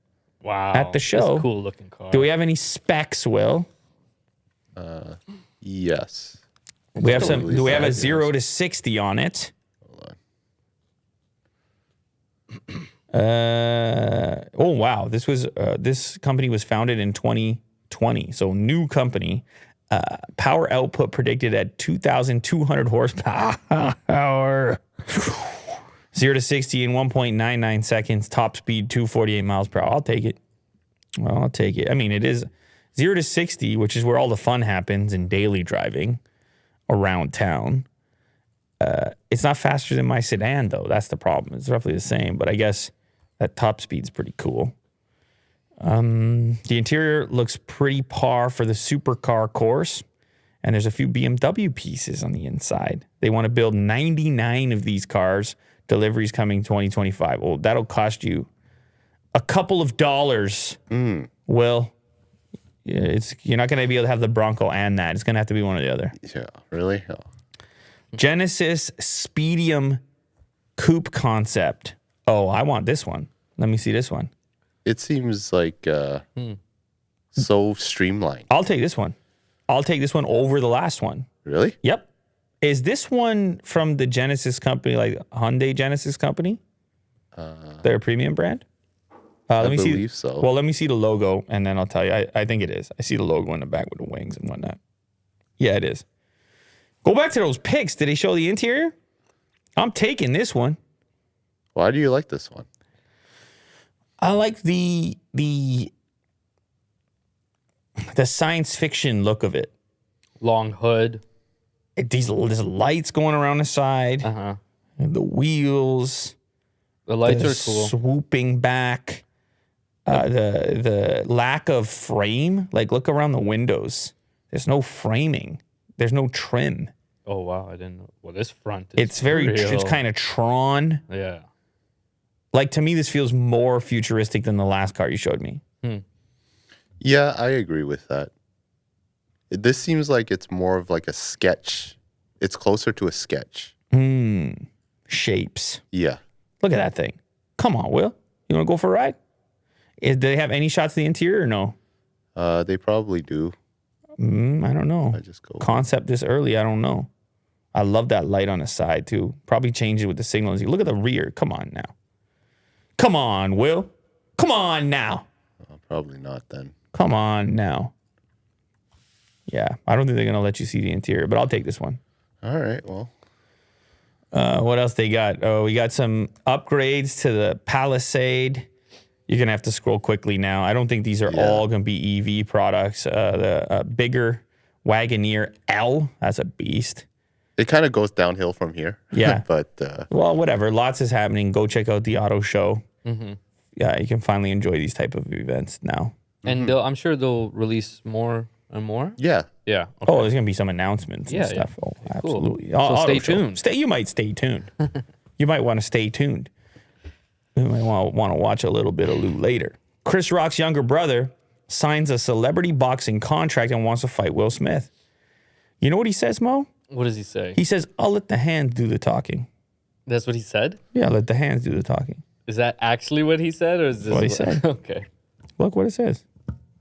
Wow. At the show. That's a cool looking car. Do we have any specs, Will? Yes. We have some. Totally Do we have a fabulous. 0 to 60 on it? Hold Oh wow! This company was founded in 2020, so new company. Power output predicted at 2,200 horsepower. 0 to 60 in 1.99 seconds. Top speed 248 miles per hour. I'll take it. Well, I'll take it. I mean, it is 0 to 60, which is where all the fun happens in daily driving around town. It's not faster than my sedan, though. That's the problem. It's roughly the same, but I guess that top speed's pretty cool. The interior looks pretty par for the supercar course, and there's a few BMW pieces on the inside. They want to build 99 of these cars. Deliveries coming 2025. Well, that'll cost you a couple of dollars. Well, you're not going to be able to have the Bronco and that. It's going to have to be one or the other. Yeah, really? Oh. Genesis Speedium Coupe concept. Oh, I want this one. Let me see this one. It seems like so streamlined. I'll take this one. I'll take this one over the last one. Really? Yep. Is this one from the Genesis company, like Hyundai Genesis company? Their premium brand? Let me believe see. so. Well, let me see the logo, and then I'll tell you. I think it is. I see the logo in the back with the wings and whatnot. Yeah, it is. Go back to those pics. Did they show the interior? I'm taking this one. Why do you like this one? I like the science fiction look of it. Long hood. There's lights going around the side. Uh-huh. And the wheels. The lights the are cool. Swooping back. The lack of frame. Like, look around the windows. There's no framing. There's no trim. Oh, wow. I didn't know. Well, this front is It's very, real. it's kind of Tron. Yeah. Like, to me, this feels more futuristic than the last car you showed me. Yeah, I agree with that. This seems like it's more of like a sketch. It's closer to a sketch. Shapes. Yeah. Look at that thing. Come on, Will. You want to go for a ride? Do they have any shots of the interior or no? They probably do. I don't know. I just go. Concept this early, I don't know. I love that light on the side, too. Probably change it with the signals. Look at the rear. Come on now. Come on, Will. Come on now. Probably not then. Come on now. Yeah, I don't think they're going to let you see the interior, but I'll take this one. All right, well. What else they got? Oh, we got some upgrades to the Palisade. You're going to have to scroll quickly now. I don't think these are all going to be EV products. The bigger Wagoneer L, that's a beast. It kind of goes downhill from here. Yeah. But Well, whatever. Lots is happening. Go check out the auto show. Yeah, you can finally enjoy these type of events now. And I'm sure they'll release more and more. yeah. Yeah. Okay. Oh, there's going to be some announcements and Yeah, stuff. Oh, Okay, cool. absolutely. So Auto stay show. tuned. You might stay tuned. You might want to stay tuned. You might want to watch a little bit of Lou later. Chris Rock's younger brother signs a celebrity boxing contract and wants to fight Will Smith. You know what he says, Mo? What does he say? He says, I'll let the hands do the talking. That's what he said? Yeah, let the hands do the talking. Is that actually what he said? Or is this What he said. Okay. Look what it says.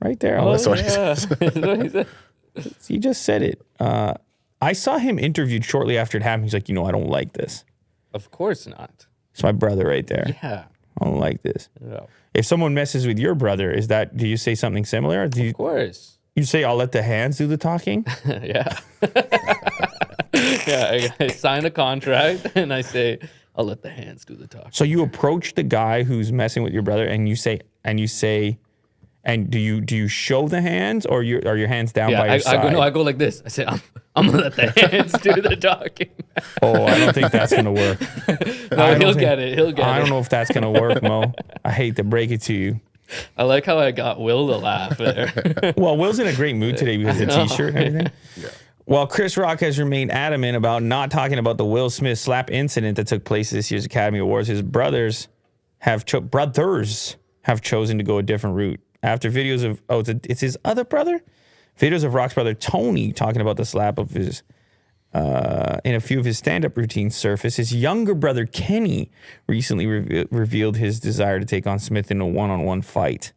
Right there. I'll Oh, let the- what he yeah. That's what he said. He just said it. I saw him interviewed shortly after it happened. He's like, I don't like this. Of course not. It's my brother right there. Yeah. I don't like this. No. If someone messes with your brother, do you say something similar? Do you, Of course. you say, I'll let the hands do the talking? Yeah. Yeah. I sign a contract and I say, I'll let the hands do the talking. So you approach the guy who's messing with your brother and you say, and do you show the hands or are your hands down by your side? I go like this. I say, I'm gonna let the hands do the talking. Oh, I don't think that's gonna work. No, he'll get it. I don't know if that's gonna work, Mo. I hate to break it to you. I like how I got Will to laugh there. Well, Will's in a great mood today because of the t-shirt and everything. Yeah. Well, Chris Rock has remained adamant about not talking about the Will Smith slap incident that took place at this year's Academy Awards. His brothers have chosen to go a different route. After videos of, it's his other brother? Videos of Rock's brother Tony talking about the slap of his, in a few of his stand-up routines surface. His younger brother Kenny recently revealed his desire to take on Smith in a one-on-one fight.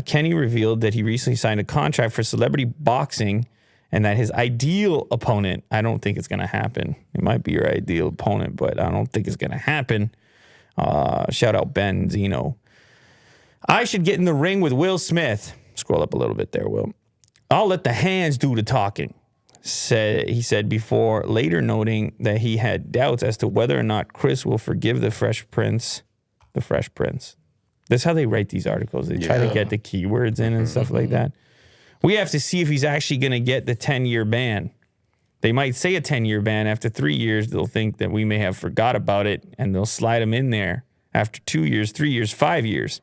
Kenny revealed that he recently signed a contract for celebrity boxing and that his ideal opponent, I don't think it's going to happen. It might be your ideal opponent, but I don't think it's going to happen. Shout out Ben Zeno. I should get in the ring with Will Smith. Scroll up a little bit there, Will. I'll let the hands do the talking, he said before, later noting that he had doubts as to whether or not Chris will forgive the Fresh Prince. That's how they write these articles. They try to get the keywords in and stuff like that. We have to see if he's actually going to get the 10-year ban. They might say a 10-year ban. After 3 years, they'll think that we may have forgot about it, and they'll slide him in there after 2 years, 3 years, 5 years.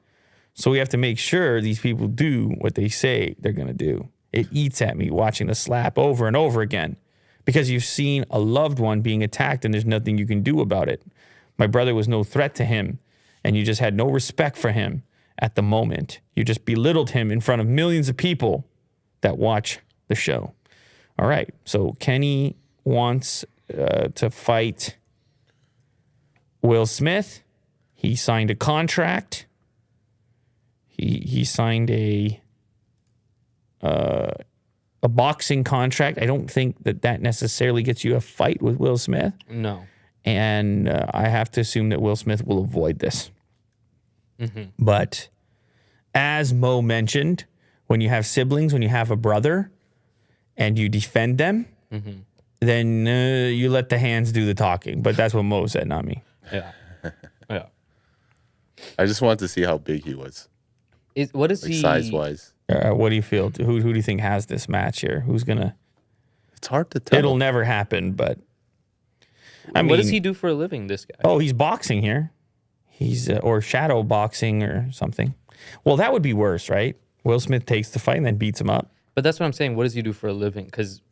So we have to make sure these people do what they say they're going to do. It eats at me watching the slap over and over again because you've seen a loved one being attacked and there's nothing you can do about it. My brother was no threat to him, and you just had no respect for him at the moment. You just belittled him in front of millions of people that watch the show. All right, so Kenny wants to fight Will Smith. He signed a contract. He signed a boxing contract. I don't think that necessarily gets you a fight with Will Smith. No. And I have to assume that Will Smith will avoid this. Mm-hmm. But as Mo mentioned, when you have siblings, when you have a brother, and you defend them, then you let the hands do the talking. But that's what Mo said, not me. Yeah. Yeah. I just wanted to see how big he was. What is he size-wise? What do you feel? Who do you think has this match here? Who's gonna? It's hard to tell. It'll never happen. But I mean, what does he do for a living? This guy? Oh, he's boxing here. He's or shadow boxing or something. Well, that would be worse, right? Will Smith takes the fight and then beats him up. But that's what I'm saying. What does he do for a living? Because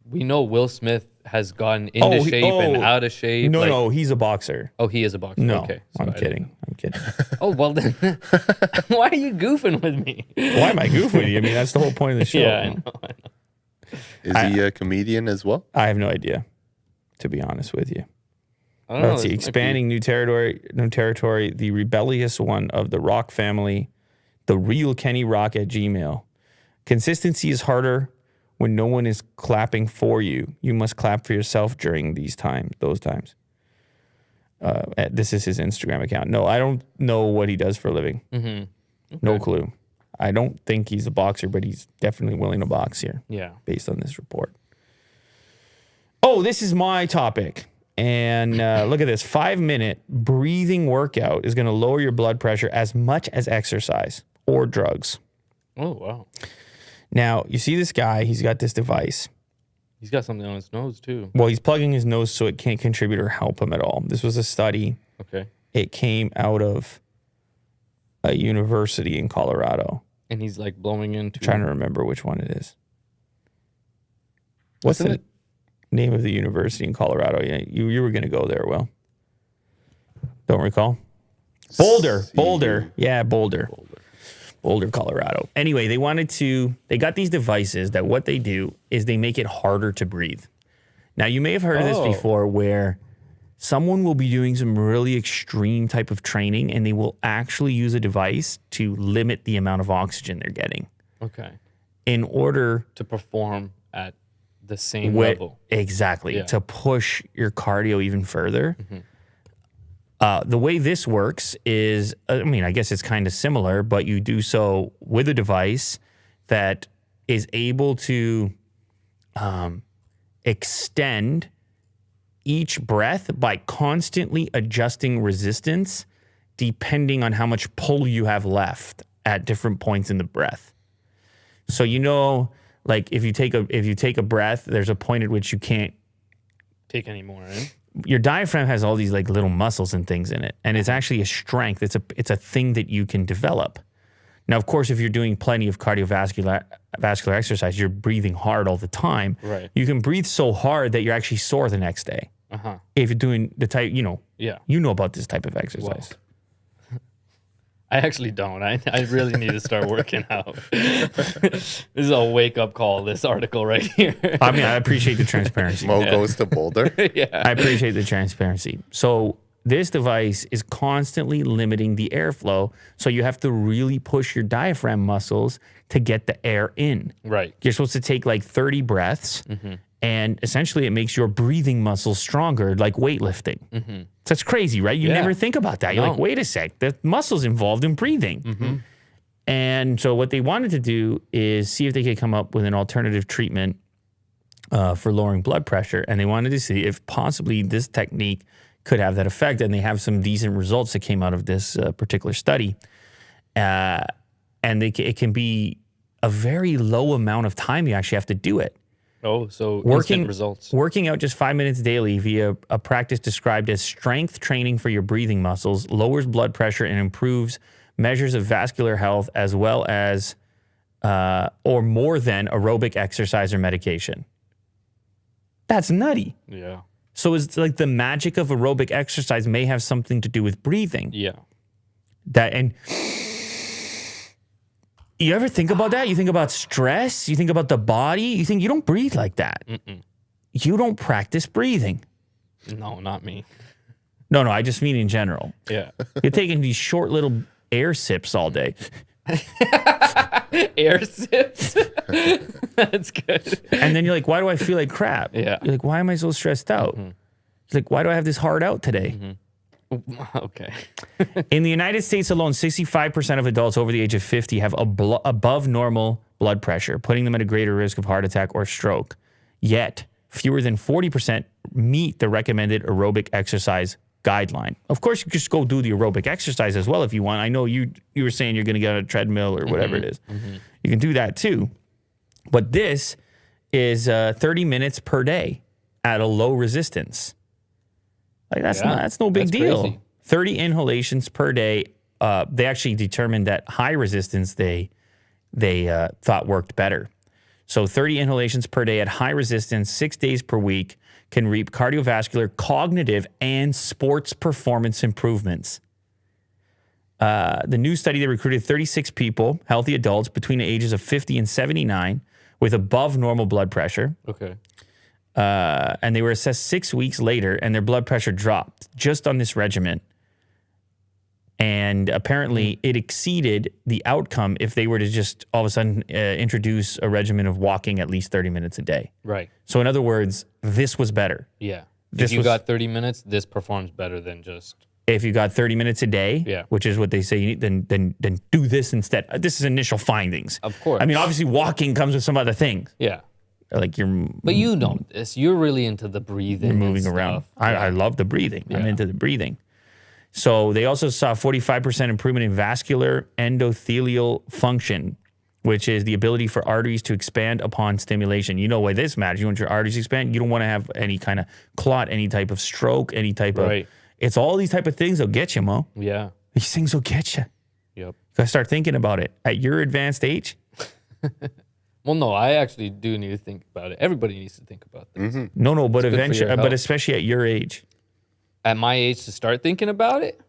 we know Will Smith has gotten into shape and out of shape. No, he's a boxer. Oh, he is a boxer. No, okay, I'm kidding. Oh, well then, why are you goofing with me? Why am I goofing with you? I mean, that's the whole point of the show. Yeah, I know. Is he a comedian as well? I have no idea, to be honest with you. I don't know. Let's see. Expanding new territory. The rebellious one of the Rock family, the real Kenny Rock at Gmail. Consistency is harder when no one is clapping for you. You must clap for yourself during those times. This is his Instagram account. No, I don't know what he does for a living. Mm-hmm. Okay. No clue. I don't think he's a boxer, but he's definitely willing to box here. Yeah. Based on this report. Oh, this is my topic. And look at this. 5-minute breathing workout is going to lower your blood pressure as much as exercise or drugs. Oh, wow. Now, you see this guy. He's got this device. He's got something on his nose, too. Well, he's plugging his nose so it can't contribute or help him at all. This was a study. Okay. It came out of a university in Colorado. And he's like blowing into... I'm trying to remember which one it is. What's the name of the university in Colorado? Yeah, you were going to go there, Will. Don't recall? Boulder. Yeah, Boulder, Colorado. Anyway, they got these devices that what they do is they make it harder to breathe. Now, you may have heard of this before where someone will be doing some really extreme type of training and they will actually use a device to limit the amount of oxygen they're getting. Okay. in order To perform at the same level. Exactly. Yeah. To push your cardio even further. The way this works is, I mean, I guess it's kind of similar, but you do so with a device that is able to extend each breath by constantly adjusting resistance depending on how much pull you have left at different points in the breath. So like if you take a breath, there's a point at which you can't Take any more in. your diaphragm has all these like little muscles and things in it, and it's actually a strength. It's a thing that you can develop. Now, of course, if you're doing plenty of vascular exercise, you're breathing hard all the time. Right. You can breathe so hard that you're actually sore the next day. If you're doing the type, Yeah. you know about this type of exercise. I actually don't. I really need to start working out. This is a wake-up call, this article right here. I mean, I appreciate the transparency. Mo goes to Boulder. Yeah. I appreciate the transparency. So this device is constantly limiting the airflow. So you have to really push your diaphragm muscles to get the air in. Right. You're supposed to take like 30 breaths, and essentially it makes your breathing muscles stronger, like weightlifting. So that's crazy, right? You Yeah. never think about that. You're like, No. wait a sec, the muscles involved in breathing. And so what they wanted to do is see if they could come up with an alternative treatment for lowering blood pressure. And they wanted to see if possibly this technique could have that effect. And they have some decent results that came out of this particular study. And it can be a very low amount of time you actually have to do it. Oh, so instant results. Working out just 5 minutes daily via a practice described as strength training for your breathing muscles lowers blood pressure and improves measures of vascular health as well as or more than aerobic exercise or medication. That's nutty. Yeah. So it's like the magic of aerobic exercise may have something to do with breathing. Yeah. And you ever think about that? You think about stress. You think about the body. You don't breathe like that. You don't practice breathing. No, not me. No, I just mean in general. Yeah. You're taking these short little air sips all day. Air sips. That's good. And then you're like, why do I feel like crap? Yeah. You're like, why am I so stressed out? You're like, why do I have this hard out today? Okay. In the United States alone, 65% of adults over the age of 50 have above normal blood pressure, putting them at a greater risk of heart attack or stroke. Yet, fewer than 40% meet the recommended aerobic exercise guideline. Of course, you can just go do the aerobic exercise as well if you want. I know you were saying you're going to get on a treadmill or whatever it is. You can do that too. But this is 30 minutes per day at a low resistance. Like that's no big deal. Crazy. 30 inhalations per day. They actually determined that high resistance they thought worked better. So 30 inhalations per day at high resistance, 6 days per week, can reap cardiovascular, cognitive, and sports performance improvements. The new study, they recruited 36 people, healthy adults between the ages of 50 and 79 with above normal blood pressure. Okay. And they were assessed 6 weeks later, and their blood pressure dropped just on this regimen. And apparently, it exceeded the outcome if they were to just all of a sudden introduce a regimen of walking at least 30 minutes a day. Right. So, in other words, this was better. Yeah. This If you was- got 30 minutes, this performs better than just. If you got 30 minutes a day, Yeah. which is what they say, you need, then do this instead. This is initial findings. Of course. I mean, obviously, walking comes with some other things. Yeah. Like you're But you know this. You're really into the breathing. moving and around. stuff. I love the breathing. I'm Yeah. into the breathing. So they also saw 45% improvement in vascular endothelial function, which is the ability for arteries to expand upon stimulation. You know why this matters. You want your arteries to expand. You don't want to have any kind of clot, any type of stroke, any type Right. of... It's all these type of things that'll get you, Mo. Yeah. These things will get you. Yep. You gotta start thinking about it. At your advanced age, Well, no, I actually do need to think about it. Everybody needs to think about this. no, but good for eventually, your but health. especially at your age. At my age, to start thinking about it,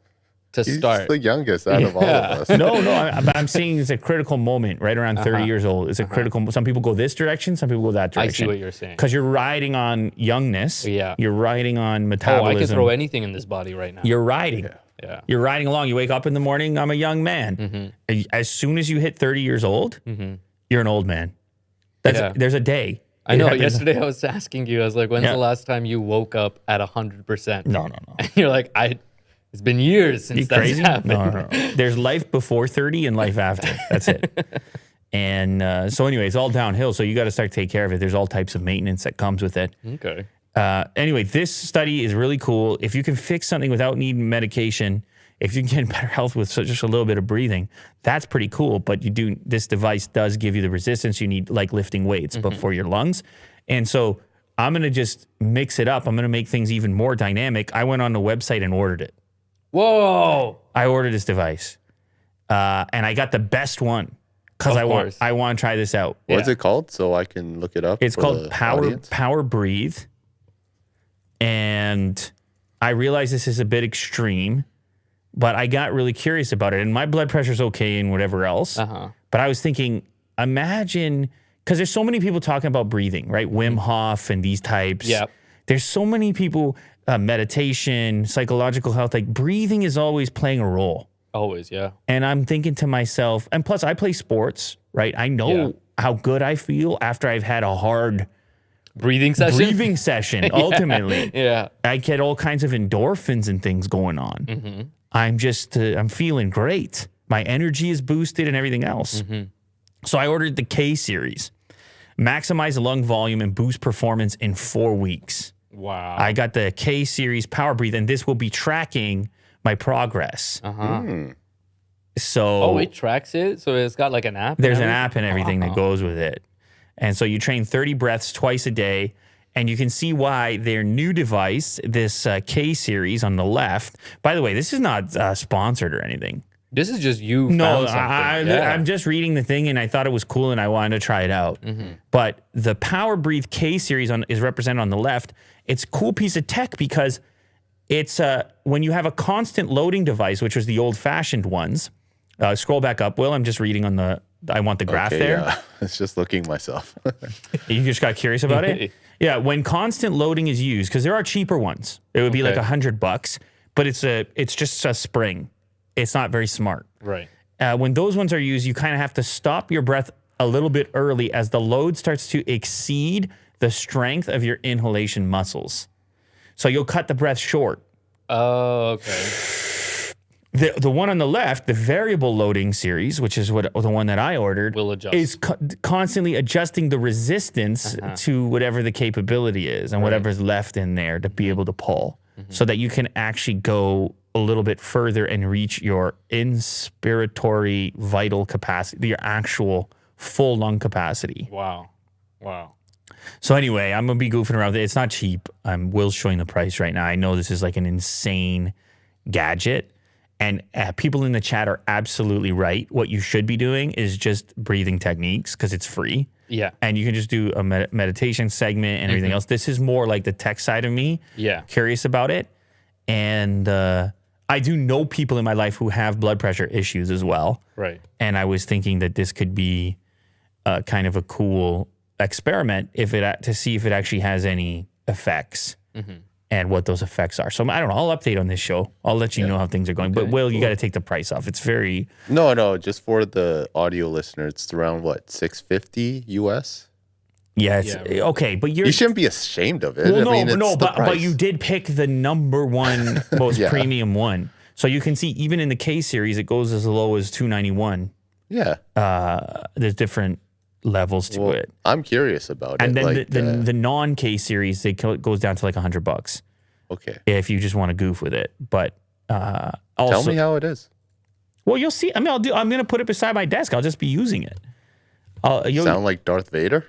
He's start. the youngest out of all of us. No, I'm saying it's a critical moment right around 30 years old. It's a critical. Some people go this direction, some people go that I direction. see what you're saying. Because you're riding on youngness. Yeah. You're riding on Oh, I metabolism. could throw anything in this body right now. You're riding. Yeah. You're riding along. You wake up in the morning, I'm a young man. As soon as you hit 30 years old, you're an old man. There's a day. I know. There's a- Yesterday I was asking you, I was like, when's Yeah. the last time you woke up at 100%? No. And you're like, it's been years since You that's crazy? happened. No. There's life before 30 and life after. That's it. And so anyway, it's all downhill. So you got to start to take care of it. There's all types of maintenance that comes with it. Okay. Anyway, this study is really cool. If you can fix something without needing medication, if you can get better health with just a little bit of breathing, that's pretty cool. But this device does give you the resistance you need, like lifting weights, but for your lungs. And so I'm going to just mix it up. I'm going to make things even more dynamic. I went on the website and ordered it. Whoa. I ordered this device, and I got the best one because Of course. I want to try this out. What's it called? So I can look it up. It's for called the Power audience. Power Breathe, and I realize this is a bit extreme, but I got really curious about it. And my blood pressure's okay and whatever else. But I was thinking, imagine, because there's so many people talking about breathing, right? Wim Hof and these types. Yep. There's so many people, meditation, psychological health, like breathing is always playing a role. Always, yeah. And I'm thinking to myself, and plus I play sports, right? I know how good I feel after I've had a hard Breathing session? ultimately. Yeah. I get all kinds of endorphins and things going on. I'm just, I'm feeling great. My energy is boosted and everything else. So I ordered the K series. Maximize lung volume and boost performance in 4 weeks. Wow. I got the K series Power Breathe, and this will be tracking my progress. So it tracks it? So it's got like an app? there's an app and everything that goes with it. And so you train 30 breaths twice a day, and you can see why their new device, this K series on the left, by the way, this is not sponsored or anything. This is just you No, found something. I'm just reading the thing, and I thought it was cool, and I wanted to try it out. But the Power Breathe K series is represented on the left. It's a cool piece of tech because it's when you have a constant loading device, which was the old-fashioned ones. Scroll back up, Will. I'm just reading on the. I want the graph there. Yeah. It's just looking myself. You just got curious about it? Yeah, when constant loading is used, because there are cheaper ones. It would be like $100, but it's just a spring. It's not very smart. Right. When those ones are used, you kind of have to stop your breath a little bit early as the load starts to exceed the strength of your inhalation muscles. So you'll cut the breath short. Oh, okay. The one on the left, the variable loading series, which is the one that I ordered, Will adjust. is constantly adjusting the resistance to whatever the capability is and whatever's left in there to be able to pull, so that you can actually go a little bit further and reach your inspiratory vital capacity, your actual full lung capacity. Wow. So anyway, I'm gonna be goofing around. It's not cheap. Will's showing the price right now. I know this is like an insane gadget. And people in the chat are absolutely right. What you should be doing is just breathing techniques because it's free. Yeah. And you can just do a meditation segment and everything else. This is more like the tech side of me. Yeah. Curious about it. And I do know people in my life who have blood pressure issues as well. Right. And I was thinking that this could be kind of a cool experiment to see if it actually has any effects. And what those effects are. So I don't know. I'll update on this show. I'll let you know how things are going. But Will, you got to take the price off. It's very No, just for the audio listener, it's around what, $650 US? it's right. okay. But You shouldn't be ashamed of it. well, it's the but price. you did pick the number one most Yeah. premium one. So you can see even in the K series, it goes as low as $291. Yeah. There's different levels to Well, it. I'm curious about And it. then Like, the non K series, it goes down to like $100 okay. if you just want to goof with it. But also, Tell me how it is. well, you'll see. I mean, I'm going to put it beside my desk. I'll just be using it. Sound like Darth Vader?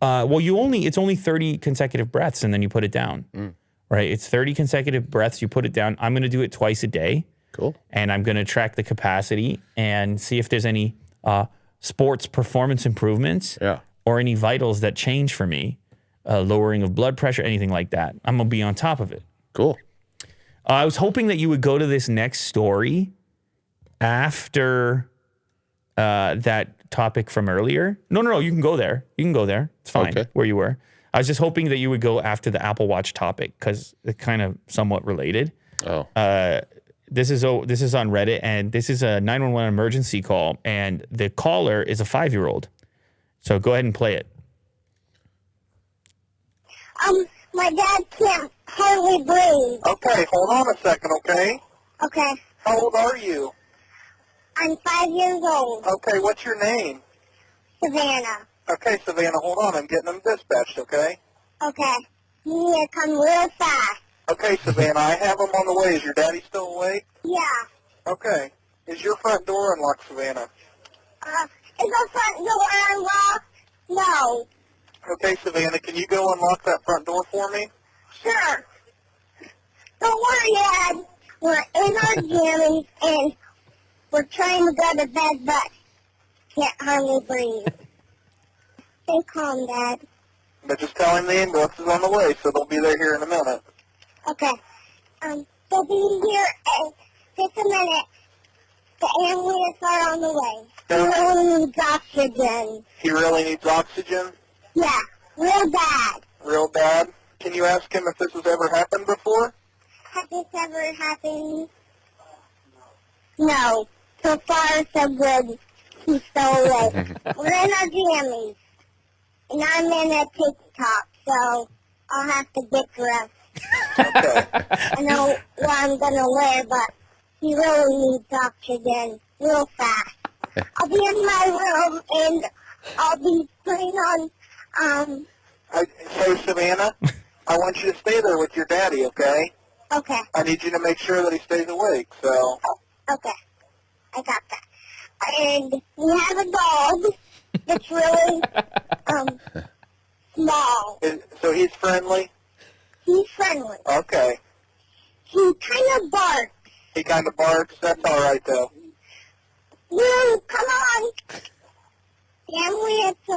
Well, it's only 30 consecutive breaths, and then you put it down. Right? It's 30 consecutive breaths. You put it down. I'm going to do it twice a day. Cool. And I'm going to track the capacity and see if there's any sports performance improvements Yeah. or any vitals that change for me, lowering of blood pressure, anything like that. I'm going to be on top of it. Cool. I was hoping that you would go to this next story after that topic from earlier. No, you can go there. It's fine where you were. I was just hoping that you would go after the Apple Watch topic because it's kind of somewhat related. Oh. This is on Reddit, and this is a 911 emergency call, and the caller is a 5-year-old. So go ahead and play it. My dad can't hardly breathe. Okay, hold on a second, okay? Okay. How old are you? I'm 5 years old. Okay, what's your name? Savannah. Okay, Savannah, hold on. I'm getting them dispatched, okay? Okay. You need to come real fast. Okay, Savannah, I have them on the way. Is your daddy still awake? Yeah. Okay. Is your front door unlocked, Savannah? Is the front door unlocked? No. Okay, Savannah, can you go unlock that front door for me? Sure. Don't worry, Dad. We're in our jammies and we're trying to go to bed, but can't hardly breathe. Stay calm, Dad. But just tell him the ambulance is on the way, so they'll be there here in a minute. Okay. They'll be here in just a minute. The ambulance are on the way. He really needs oxygen. He really needs oxygen? Yeah, real bad. Real bad? Can you ask him if this has ever happened before? Has this ever happened? No. So far, so good. He's still awake. We're in our jammies. And I'm in a TikTok, so I'll have to get dressed. Okay. I know what I'm going to wear, but he really needs oxygen real fast. I'll be in my room, and I'll be putting on, So, Savannah, I want you to stay there with your daddy, okay? okay, I need you to make sure that he stays awake, so... okay. I got that. And we have a dog that's really, small. So he's friendly? He's friendly. Okay. He kind of barks. He kind of barks? That's all right, though. Lou, come on. Family, it's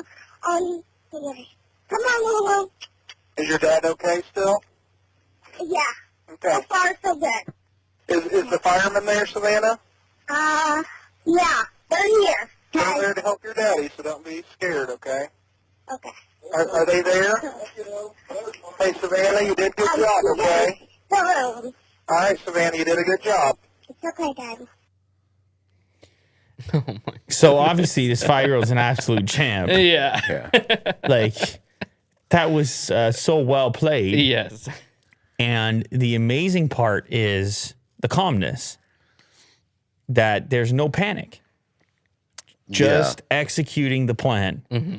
on the way. Come on, Lulu. Is your dad okay still? Yeah. Okay. So far, so good. Is the fireman there, Savannah? Yeah. They're here. They're Okay. there to help your daddy, so don't be scared, okay? Okay. Are they there? Hey, Savannah, you did a good job, okay? The room. All right, Savannah, you did a good job. It's okay, Dad. Oh my. So obviously this 5-year-old's an absolute champ. Yeah. Like that was so well played. Yes. And the amazing part is the calmness, that there's no panic, just executing the plan. Mm-hmm.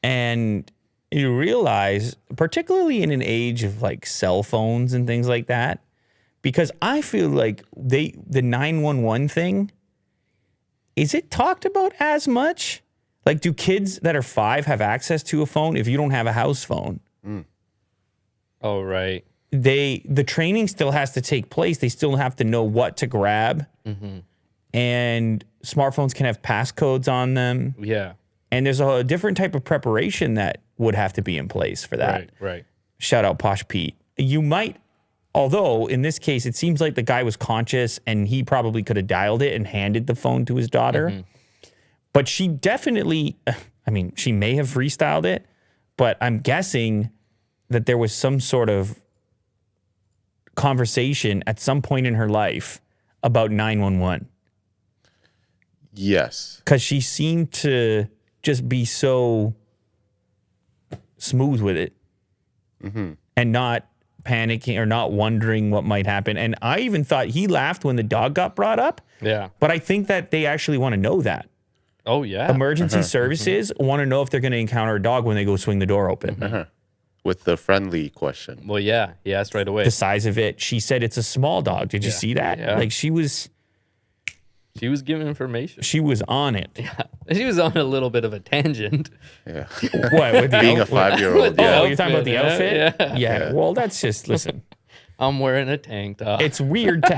And you realize, particularly in an age of like cell phones and things like that, because I feel like the 911 thing, is it talked about as much? Like, do kids that are 5 have access to a phone if you don't have a house phone? Oh, right. The training still has to take place. They still have to know what to grab. Mm-hmm. And smartphones can have passcodes on them. Yeah. And there's a different type of preparation that would have to be in place for that. Right. Shout out Posh Pete. You might, although in this case, it seems like the guy was conscious and he probably could have dialed it and handed the phone to his daughter. Mm-hmm. But she definitely, I mean, she may have freestyled it, but I'm guessing that there was some sort of conversation at some point in her life about 911. Yes. Because she seemed to just be so smooth with it and not panicking or not wondering what might happen. And I even thought he laughed when the dog got brought up. Yeah. But I think that they actually want to know that. Oh, yeah. Emergency services want to know if they're going to encounter a dog when they go swing the door open. With the friendly question. Well, yeah. He asked right away. The size of it. She said it's a small dog. Did you see that? Yeah. Like she was giving information. she was on it. Yeah. She was on a little bit of a tangent. Yeah. What, with the Being a outfit? 5-year-old. Oh, Yeah. you're talking about the outfit? Yeah. Yeah. Well, that's just, listen, I'm wearing a tank top. it's weird to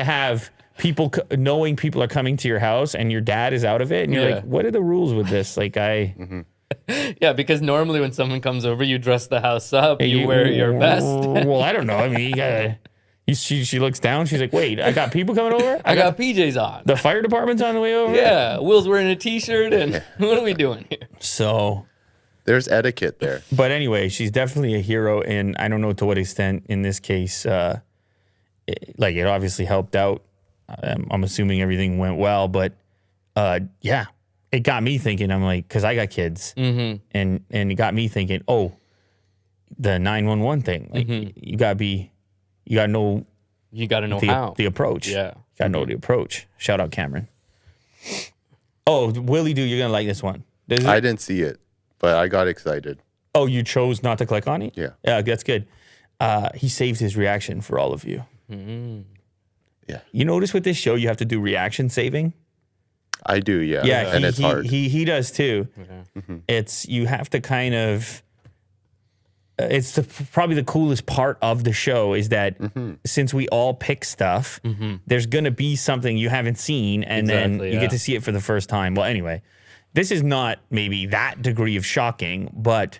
have people knowing people are coming to your house and your dad is out of it and you're Yeah. like, what are the rules with this? Like Yeah, because normally when someone comes over, you dress the house up, you wear your best. Well, I don't know. I mean, you gotta. She looks down. She's like, "Wait, I got people coming over. I got PJs on. the fire department's on the way over." Yeah, Will's wearing a t-shirt, and what are we doing here? So, There's etiquette there. but anyway, she's definitely a hero, and I don't know to what extent in this case, it obviously helped out. I'm assuming everything went well, but yeah, it got me thinking. I'm like, because I got kids, and it got me thinking. Oh, the 911 thing. Like you gotta know how the approach. Yeah, you gotta know the approach. Shout out Cameron. Oh, Willie, dude, you're gonna like this one. I didn't see it, but I got excited. Oh, you chose not to click on it? Yeah. Yeah, that's good. He saved his reaction for all of you. Yeah. You notice with this show, you have to do reaction saving? I do, yeah. Yeah, And it's hard. He does too. It's, you have to kind of, it's probably the coolest part of the show is that since we all pick stuff, there's going to be something you haven't seen, and then you get to see it for the first time. Well, anyway, this is not maybe that degree of shocking, but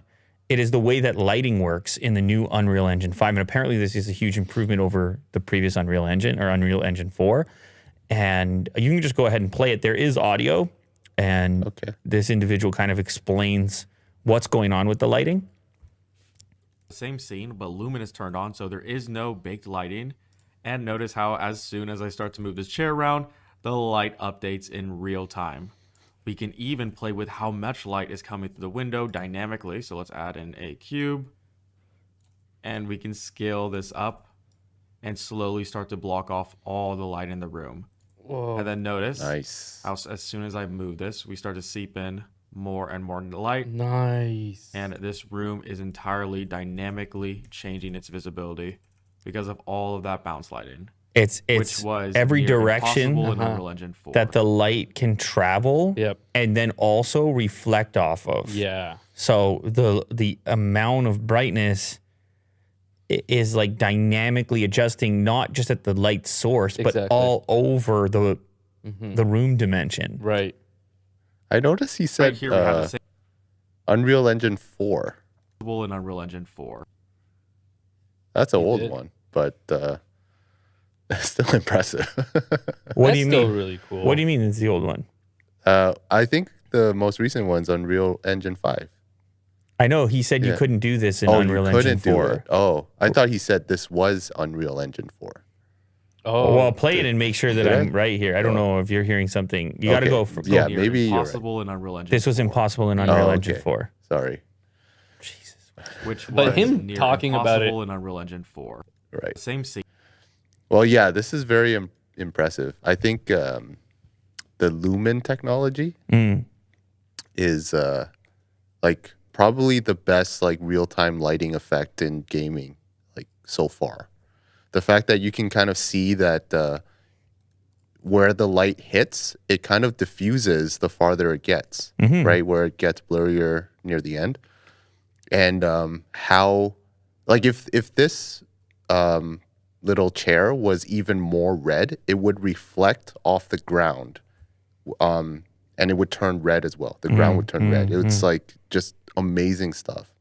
it is the way that lighting works in the new Unreal Engine 5. And apparently this is a huge improvement over the previous Unreal Engine or Unreal Engine 4. And you can just go ahead and play it. There is audio, and this individual kind of explains what's going on with the lighting. Same scene, but lumen is turned on, so there is no baked lighting. And notice how as soon as I start to move this chair around, the light updates in real time. We can even play with how much light is coming through the window dynamically. So let's add in a cube, and we can scale this up and slowly start to block off all the light in the room. Whoa. And then notice how as soon as I move this, we start to seep in more and more light. Nice. And this room is entirely dynamically changing its visibility because of all of that bounce lighting. It's which was every direction in Unreal Engine 4. that the light can travel, and then also reflect off of. Yeah. So the amount of brightness is like dynamically adjusting, not just at the light source, but all over the room dimension. Right. I noticed he said right here we have the same Unreal Engine 4. in Unreal Engine 4. That's an old one, but it's still impressive. What do you mean? Still really cool. What do you mean it's the old one? I think the most recent one's Unreal Engine 5. I know he said you couldn't do this in Unreal Engine 4. Oh, I thought he said this was Unreal Engine 4. Oh, well, play it and make sure that I'm right here. I don't know if you're hearing something. You got to go for maybe impossible in Unreal Engine. This was impossible in Unreal Engine 4. Sorry. Jesus. But him talking about it in Unreal Engine 4. Right. Same scene. Well, yeah, this is very impressive. I think the Lumen technology is like probably the best like real-time lighting effect in gaming like so far. The fact that you can kind of see that where the light hits, it kind of diffuses the farther it gets, right? Where it gets blurrier near the end. And how, like if this little chair was even more red, it would reflect off the ground. And it would turn red as well. The ground would turn red. It's like just amazing stuff.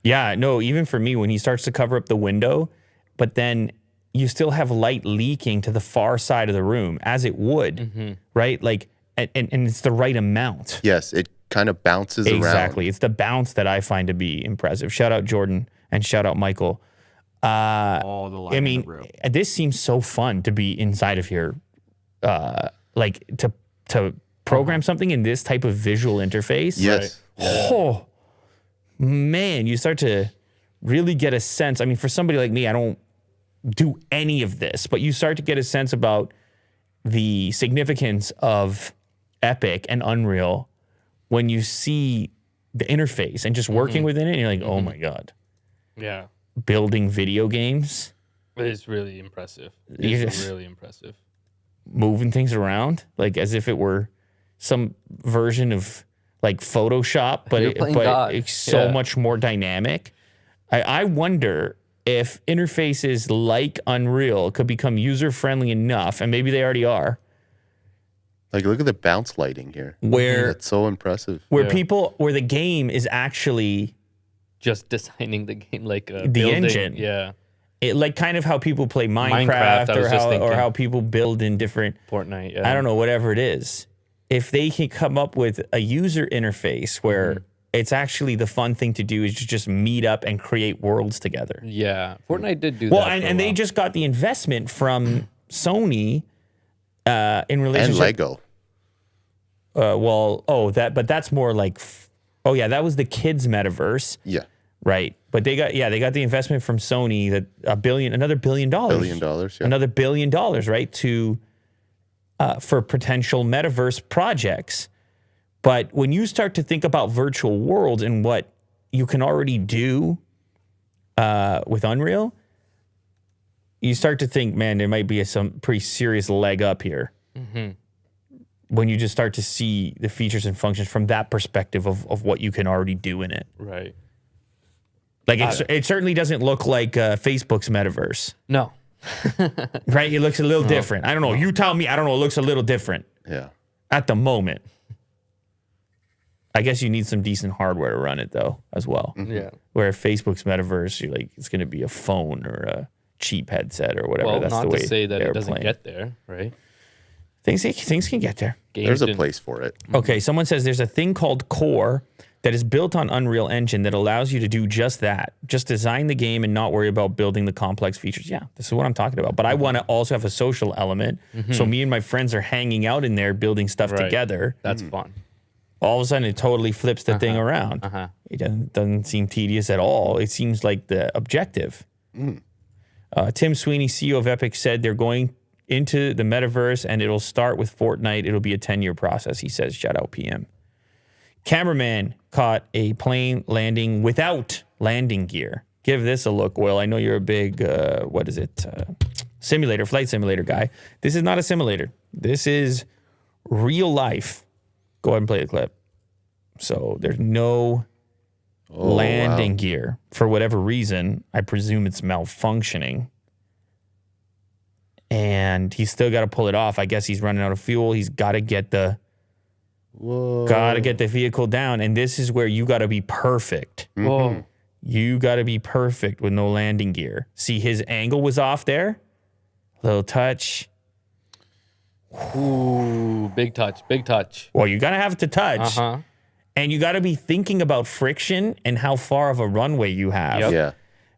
Yeah, no, even for me, when he starts to cover up the window, but then you still have light leaking to the far side of the room, as it would, right? Like, and it's the right amount. Yes, it kind of bounces around. Exactly. It's the bounce that I find to be impressive. Shout out Jordan and shout out Michael. All the light in the room. This seems so fun to be inside of here. Like to program something in this type of visual interface. Yes. Oh, man, you start to really get a sense. I mean, for somebody like me, I don't do any of this, but you start to get a sense about the significance of Epic and Unreal when you see the interface and just working within it, and you're like, oh my God. Yeah. Building video games. It's really impressive. It's really impressive. Moving things around, like as if it were some version of like Photoshop, but it's so much more dynamic. I wonder if interfaces like Unreal could become user-friendly enough, and maybe they already are. Like, look at the bounce lighting here. Where it's so impressive. Where the game is actually just designing the game like the engine. Yeah. It like kind of how people play Minecraft or how people build in different Fortnite. Yeah. I don't know, whatever it is. If they can come up with a user interface where it's actually the fun thing to do is to just meet up and create worlds together. Yeah. Fortnite did do that. Well, and they just got the investment from Sony in relationship. And Lego. But that's more like, that was the kids' metaverse. Yeah. Right. But they got the investment from Sony, that another $1 billion. $1 billion, yeah. Another $1 billion, right? For potential metaverse projects. But when you start to think about virtual worlds and what you can already do with Unreal, you start to think, man, there might be some pretty serious leg up here. Mm-hmm. When you just start to see the features and functions from that perspective of what you can already do in it. Right. Like it certainly doesn't look like Facebook's metaverse. No. Right? It looks a little different. I don't know. You tell me. I don't know. It looks a little different. Yeah. At the moment. I guess you need some decent hardware to run it though, as well. Mm-hmm. Yeah. Where Facebook's metaverse, you're like, it's going to be a phone or a cheap headset or whatever. Well, That's not the way to say that it doesn't playing. get there, right? Things can get there. There's a place for it. Okay, someone says there's a thing called Core that is built on Unreal Engine that allows you to do just that. Just design the game and not worry about building the complex features. Yeah, this is what I'm talking about. But I want to also have a social element. So me and my friends are hanging out in there building stuff together. That's fun. All of a sudden, it totally flips the thing around. It doesn't seem tedious at all. It seems like the objective. Tim Sweeney, CEO of Epic, said they're going into the metaverse and it'll start with Fortnite. It'll be a 10-year process, he says. Shout out PM. Cameraman caught a plane landing without landing gear. Give this a look, Will. I know you're a big, flight simulator guy. This is not a simulator. This is real life. Go ahead and play the clip. So there's no landing gear. For whatever reason, I presume it's malfunctioning. And he's still got to pull it off. I guess he's running out of fuel. He's got to get the vehicle down. And this is where you got to be perfect. Whoa. You got to be perfect with no landing gear. See, his angle was off there. Little touch. Ooh, big touch, big touch. Well, you got to have to touch. And you got to be thinking about friction and how far of a runway you have. Yep. Yeah.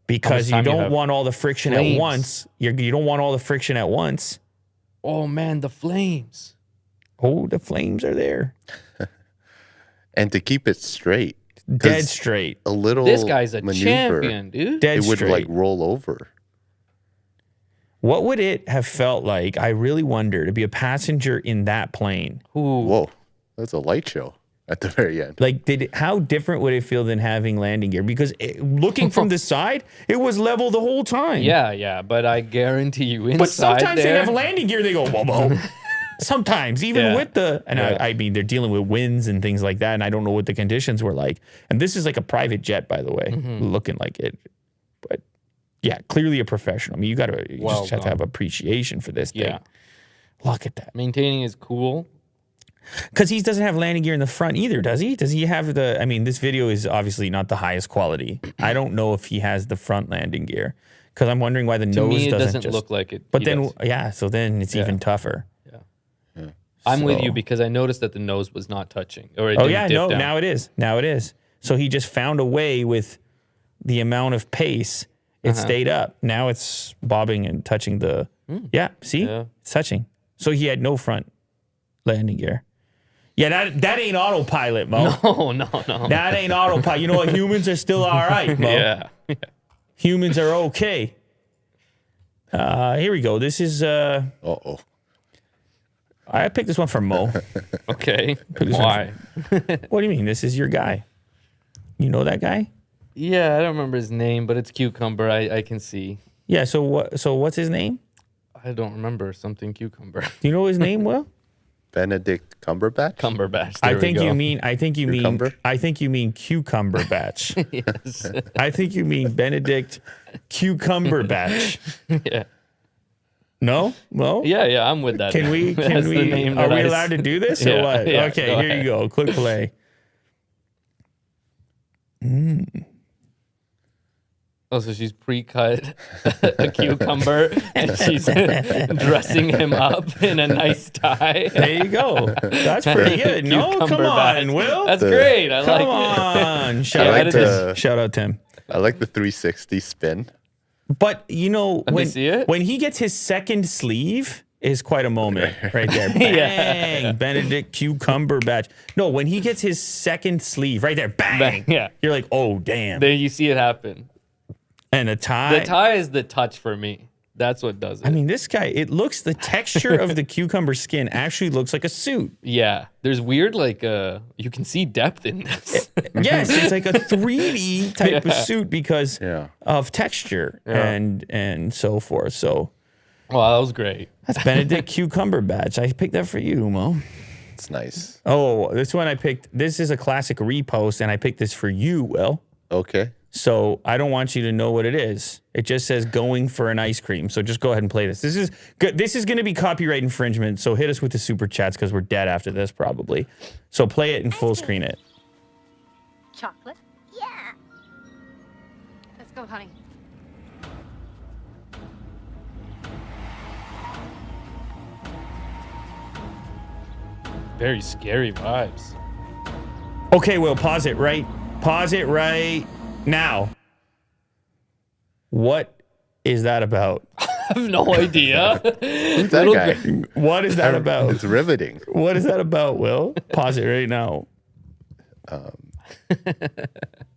Because you don't want all the friction flames at once. You don't want all the friction at once. Oh, man, the flames. Oh, the flames are there. And to keep it straight. Dead straight. A little This guy's a maneuver, champion, dude. Dead it would straight. like roll over. What would it have felt like, I really wonder, to be a passenger in that plane? Ooh. Whoa. That's a light show at the very end. Like, how different would it feel than having landing gear? Because looking from the side, it was level the whole time. Yeah, but I guarantee you inside But sometimes there, they have landing gear, they go, whoa. Sometimes, even with the, and I mean, they're dealing with winds and things like that, and I don't know what the conditions were like. And this is like a private jet, by the way, looking like it. But yeah, clearly a professional. I mean, you just have to have appreciation for this thing. Yeah. Look at that. Maintaining is cool. Because he doesn't have landing gear in the front either, does he? Does he have I mean, this video is obviously not the highest quality. I don't know if he has the front landing gear. Because I'm wondering why the To nose me, it doesn't doesn't look like it. But he then, does. so then it's even tougher. I'm with So- you because I noticed that the nose was not touching. Or it didn't dip down. now it is. Now it is. So he just found a way with the amount of pace, it stayed up. Now it's bobbing and touching the, see? Yeah. It's touching. So he had no front landing gear. Yeah, that ain't autopilot, Mo. No. That ain't autopilot. You know what? Humans are still all right, Mo. Yeah. Humans are okay. Here we go. This is, Uh-oh. I picked this one for Mo. Okay. this Why? What do you mean? This is your guy. You know that guy? Yeah, I don't remember his name, but it's Cucumber. I can see. Yeah, so what's his name? I don't remember something Cucumber. Do you know his name, Will? Benedict Cucumberbatch? Cumberbatch. I There we think go. you mean Cucumber? I think you mean Cucumberbatch. Yes. I think you mean Benedict Cucumberbatch. Yeah. No? Yeah, I'm with that. Can we That's the name are that we I allowed to do this or Yeah, what? yeah, Okay, go here ahead. you go. Click play. Oh, so she's pre-cut a cucumber and she's dressing him up in a nice tie. There you go. That's pretty good. No, come Cucumberbatch. on, Will. That's great. I Come like it. on. Shout Yeah, out that Tim. is- Shout out Tim. I like the 360 spin. But you know me see it. when he gets his second sleeve, is quite a moment right there. Bang! Benedict Cucumberbatch. No, when he gets his second sleeve right there, bang! Yeah. You're like, oh, damn. There you see it happen. And a tie. The tie is the touch for me. That's what does it. I mean, this guy, the texture of the cucumber skin actually looks like a suit. Yeah. There's weird, you can see depth in this. Yes, it's like a 3D type of suit because of texture and so forth. So, wow, that was great. that's Benedict Cucumberbatch. I picked that for you, Mo. It's nice. Oh, this one I picked. This is a classic repost, and I picked this for you, Will. Okay. So I don't want you to know what it is. It just says going for an ice cream. So just go ahead and play this. This is good. This is going to be copyright infringement. So hit us with the super chats because we're dead after this probably. So play it and full screen it. Chocolate? Yeah. Let's go, honey. Very scary vibes. Okay, Will, pause it right. Pause it right now. What is that about? I have no idea. Who's that guy? What is that about? It's riveting. What is that about, Will? Pause it right now.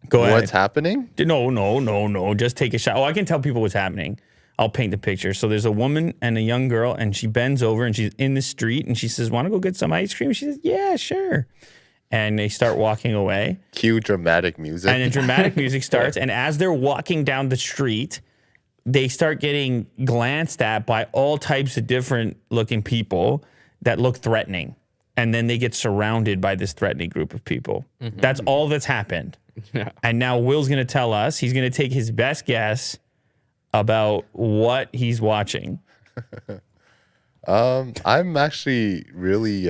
Go ahead. What's happening? No. Just take a shot. Oh, I can tell people what's happening. I'll paint the picture. So there's a woman and a young girl, and she bends over, and she's in the street, and she says, want to go get some ice cream? She says, yeah, sure. And they start walking away. Cue dramatic music. And then dramatic music starts, and as they're walking down the street, they start getting glanced at by all types of different looking people that look threatening. And then they get surrounded by this threatening group of people. Mm-hmm. That's all that's happened. Yeah. And now Will's going to tell us, he's going to take his best guess about what he's watching. I'm actually really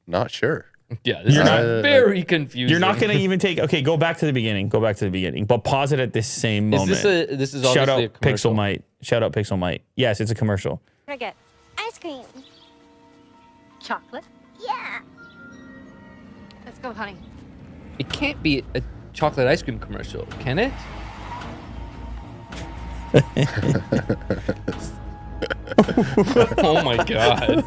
not sure. Yeah, this is very confusing. You're not going to even take... Okay, go back to the beginning. But pause it at this same moment. This is obviously a commercial. Shout out Pixelmite. Yes, it's a commercial. What I get? Ice cream. Chocolate? Yeah. Let's go, honey. It can't be a chocolate ice cream commercial, can it? Oh my god.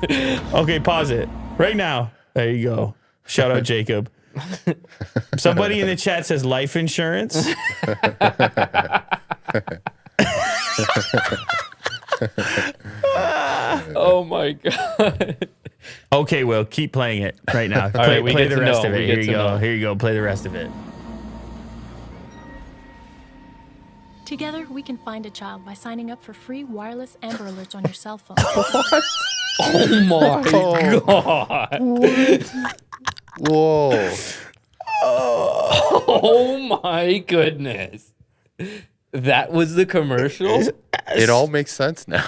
Okay, pause it. Right now. There you go. Shout out Jacob. Somebody in the chat says life insurance. Oh my god. Okay, Will, keep playing it right now. Right, play the rest of it. Here you go. Here you go. Play the rest of it. Together, we can find a child by signing up for free wireless Amber Alerts on your cell phone. Oh my god. Whoa. Oh my goodness. That was the commercial? It all makes sense now.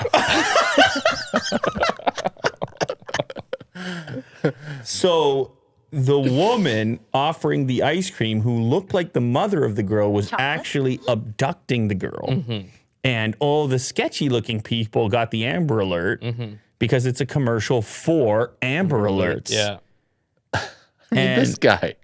So the woman offering the ice cream who looked like the mother of the girl was actually abducting the girl. Mm-hmm. And all the sketchy looking people got the Amber Alert because it's a commercial for Amber Alerts. Yeah. And this guy.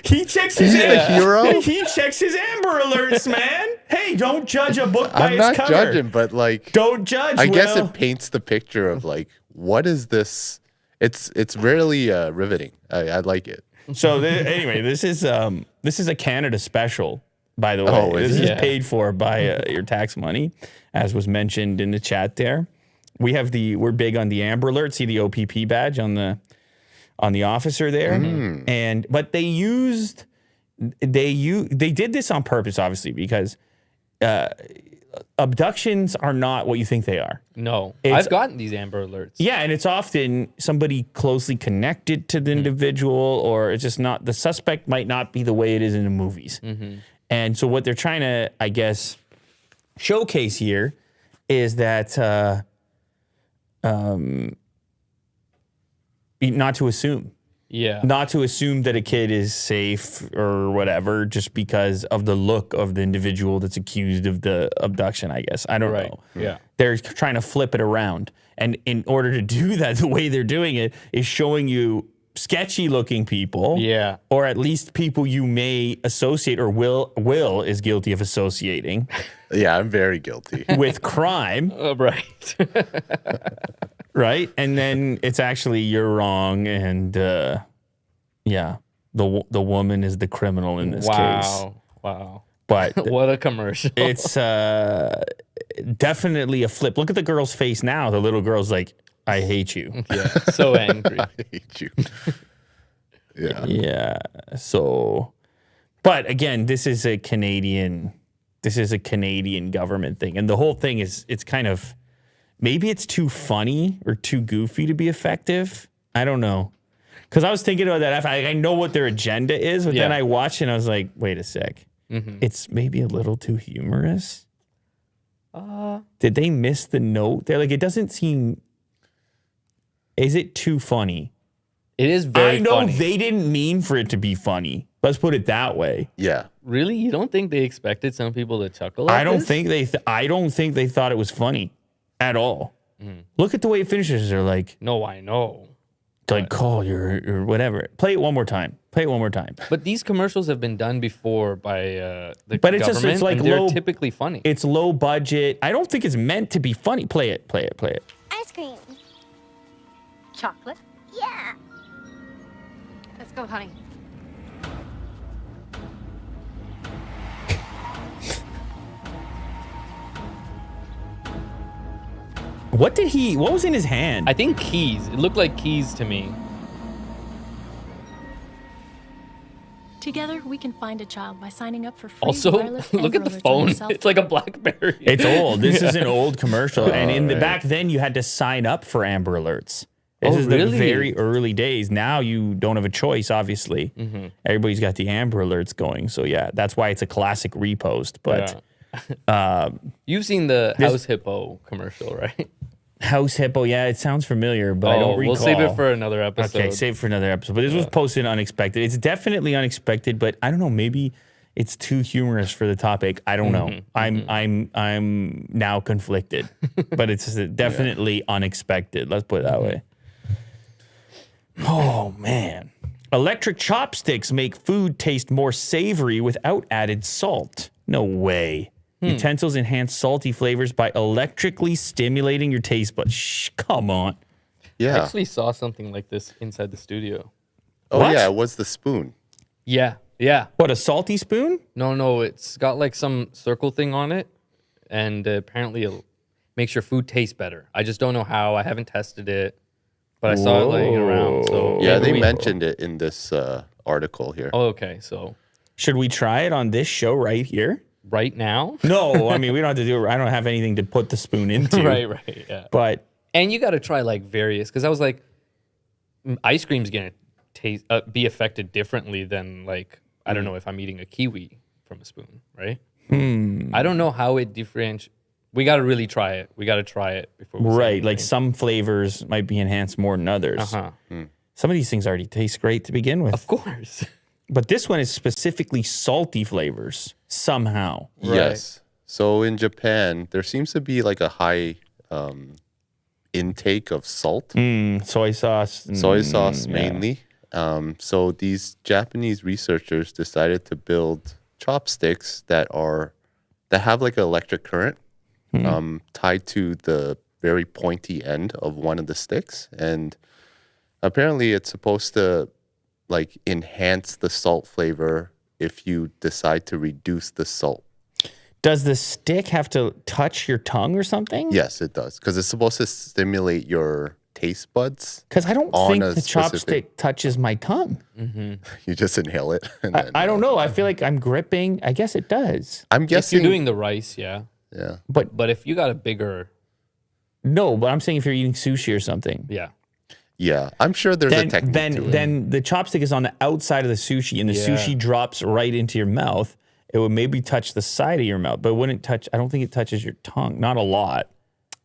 He checks his the hero? He checks his Amber Alerts, man. Hey, don't judge a book by I'm its not cover. judging, but like, Don't judge. I guess Will. it paints the picture of like, what is this? It's really riveting. I like it. So anyway, this is a Canada special, by the way. Oh, this is Yeah. paid for by your tax money, as was mentioned in the chat there. We're big on the Amber Alert. See the OPP badge on the officer there, but they did this on purpose, obviously, because abductions are not what you think they are. No. It's- I've gotten these Amber Alerts. Yeah, and it's often somebody closely connected to the individual, or it's just not, the suspect might not be the way it is in the movies. Mm-hmm. And so what they're trying to, I guess, showcase here is that not to assume. Yeah. Not to assume that a kid is safe or whatever just because of the look of the individual that's accused of the abduction, I guess. I don't know. Yeah. They're trying to flip it around. And in order to do that, the way they're doing it is showing you sketchy looking people. Yeah. Or at least people you may associate or will is guilty of associating Yeah, I'm very guilty. with crime. Right. Right? And then it's actually you're wrong and yeah, the woman is the criminal in this case. Wow. But What a commercial. it's definitely a flip. Look at the girl's face now. The little girl's like, I hate you. Yeah, so angry. I hate you. Yeah. Yeah. So, but again, this is a Canadian government thing. And the whole thing is, it's kind of, maybe it's too funny or too goofy to be effective. I don't know. Because I was thinking about that. I know what their agenda is, but then I watched it and I was like, wait a sec. It's maybe a little too humorous. Did they miss the note? They're like, it doesn't seem, is it too funny? It is very I know funny. they didn't mean for it to be funny. Let's put it that way. Yeah. Really? You don't think they expected some people to chuckle at I don't this? think they thought it was funny at all. Look at the way it finishes. They're like, No, I know. call your whatever. Play it one more time. But these commercials have been done before by the But it's government, just, it's like and they're low, typically funny. It's low budget. I don't think it's meant to be funny. Play it. Ice cream. Chocolate? Yeah. Let's go, honey. What was in his hand? I think keys. It looked like keys to me. Together, we can find a child by signing up for free Also, wireless look Amber at the Alerts on phone. your cell It's like a BlackBerry. It's old. This is an old commercial. And in the man. back then, you had to sign up for Amber Alerts. This is the really? very early days. Now you don't have a choice, obviously. Everybody's got the Amber Alerts going. So, yeah, that's why it's a classic repost. But You've seen the House Hippo commercial, right? House Hippo, yeah, it sounds familiar, but I don't recall. We'll save it for another episode. Okay, save it for another episode. But this was posted unexpected. It's definitely unexpected, but I don't know, maybe it's too humorous for the topic. I don't know. I'm now conflicted. But it's definitely unexpected. Let's put it that way. Oh man. Electric chopsticks make food taste more savory without added salt. No way. Utensils enhance salty flavors by electrically stimulating your taste buds. Shh, come on. I Yeah. actually saw something like this inside the studio. Oh, What? yeah. It was the spoon. Yeah. What, a salty spoon? No, it's got like some circle thing on it, and apparently it makes your food taste better. I just don't know how. I haven't tested it, but I saw it laying around. So Yeah, maybe they we- mentioned it in this article here. Oh, okay, so Should we try it on this show right here? right now, No, I mean, we don't have to do it. I don't have anything to put the spoon into. right, yeah. But And you got to try like various, because I was like, ice cream's gonna taste be affected differently than like I don't know if I'm eating a kiwi from a spoon, right? I don't know how it differentiates. We got to really try it. We got to try it before. We say right, like anything. some flavors might be enhanced more than others. Uh-huh. Some of these things already taste great to begin with. Of course. But this one is specifically salty flavors somehow. Yes. So in Japan, there seems to be like a high intake of salt, Soy sauce. soy sauce yeah. mainly. So these Japanese researchers decided to build chopsticks that have like an electric current tied to the very pointy end of one of the sticks, and apparently it's supposed to like enhance the salt flavor if you decide to reduce the salt. Does the stick have to touch your tongue or something? Yes, it does, because it's supposed to stimulate your taste buds. Because I don't On think a the chopstick specific- touches my tongue. You just inhale it. And then, I don't know. I feel like I'm gripping. I guess it does. I'm If guessing. you're doing the rice, yeah. yeah. But if you got a bigger, No, but I'm saying if you're eating sushi or something. yeah. Yeah, I'm sure there's a technique to it. Then the chopstick is on the outside of the sushi, and the Yeah. sushi drops right into your mouth. It would maybe touch the side of your mouth, but it wouldn't touch. I don't think it touches your tongue. Not a lot.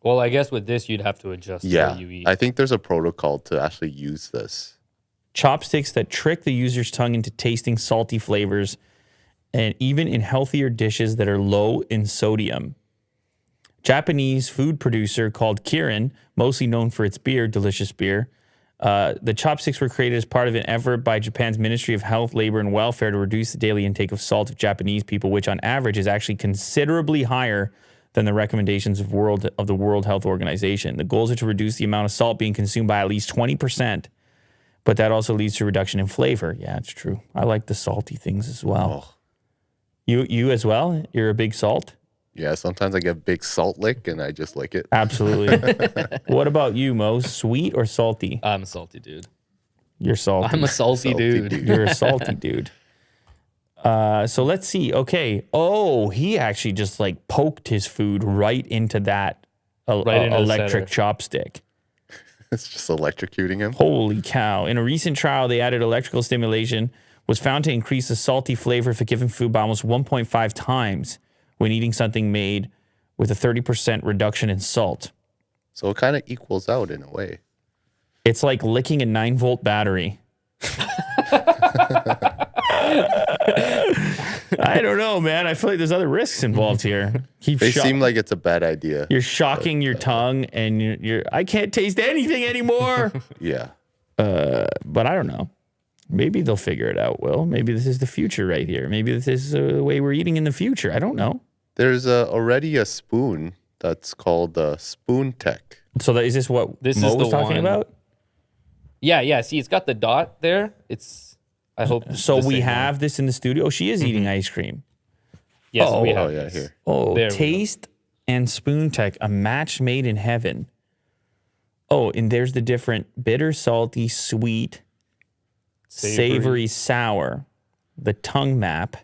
Well, I guess with this, you'd have to adjust Yeah, how you eat. I think there's a protocol to actually use this. Chopsticks that trick the user's tongue into tasting salty flavors, and even in healthier dishes that are low in sodium. Japanese food producer called Kirin, mostly known for its beer, delicious beer, The chopsticks were created as part of an effort by Japan's Ministry of Health, Labor, and Welfare to reduce the daily intake of salt of Japanese people, which on average is actually considerably higher than the recommendations of the World Health Organization. The goals are to reduce the amount of salt being consumed by at least 20%, but that also leads to a reduction in flavor. Yeah, it's true. I like the salty things as well. Oh. You as well? You're a big salt? Yeah, sometimes I get a big salt lick and I just lick it. Absolutely. What about you, Mo? Sweet or salty? I'm a salty dude. You're salty. I'm a salty dude. You're a salty dude. So let's see. Okay. Oh, he actually just like poked his food right into that electric chopstick. It's just electrocuting him. Holy cow. In a recent trial, they added electrical stimulation, was found to increase the salty flavor for given food by almost 1.5 times when eating something made with a 30% reduction in salt. So it kind of equals out in a way. It's like licking a 9-volt battery. I don't know, man. I feel like there's other risks involved here. They seem like it's a bad idea. You're shocking your tongue, and you're I can't taste anything anymore. Yeah. But I don't know. Maybe they'll figure it out, Will. Maybe this is the future right here. Maybe this is the way we're eating in the future. I don't know. There's already a spoon that's called Spoon Tech. So is this what Mo was talking about? Yeah. See, it's got the dot there. I hope. So we have this in the studio. She is eating ice cream. Yes, we have. Oh, yeah, this. here. Oh, There we Taste and Spoon Tech, a match made in heaven. Oh, and there's the different bitter, salty, sweet, savory, sour. The tongue map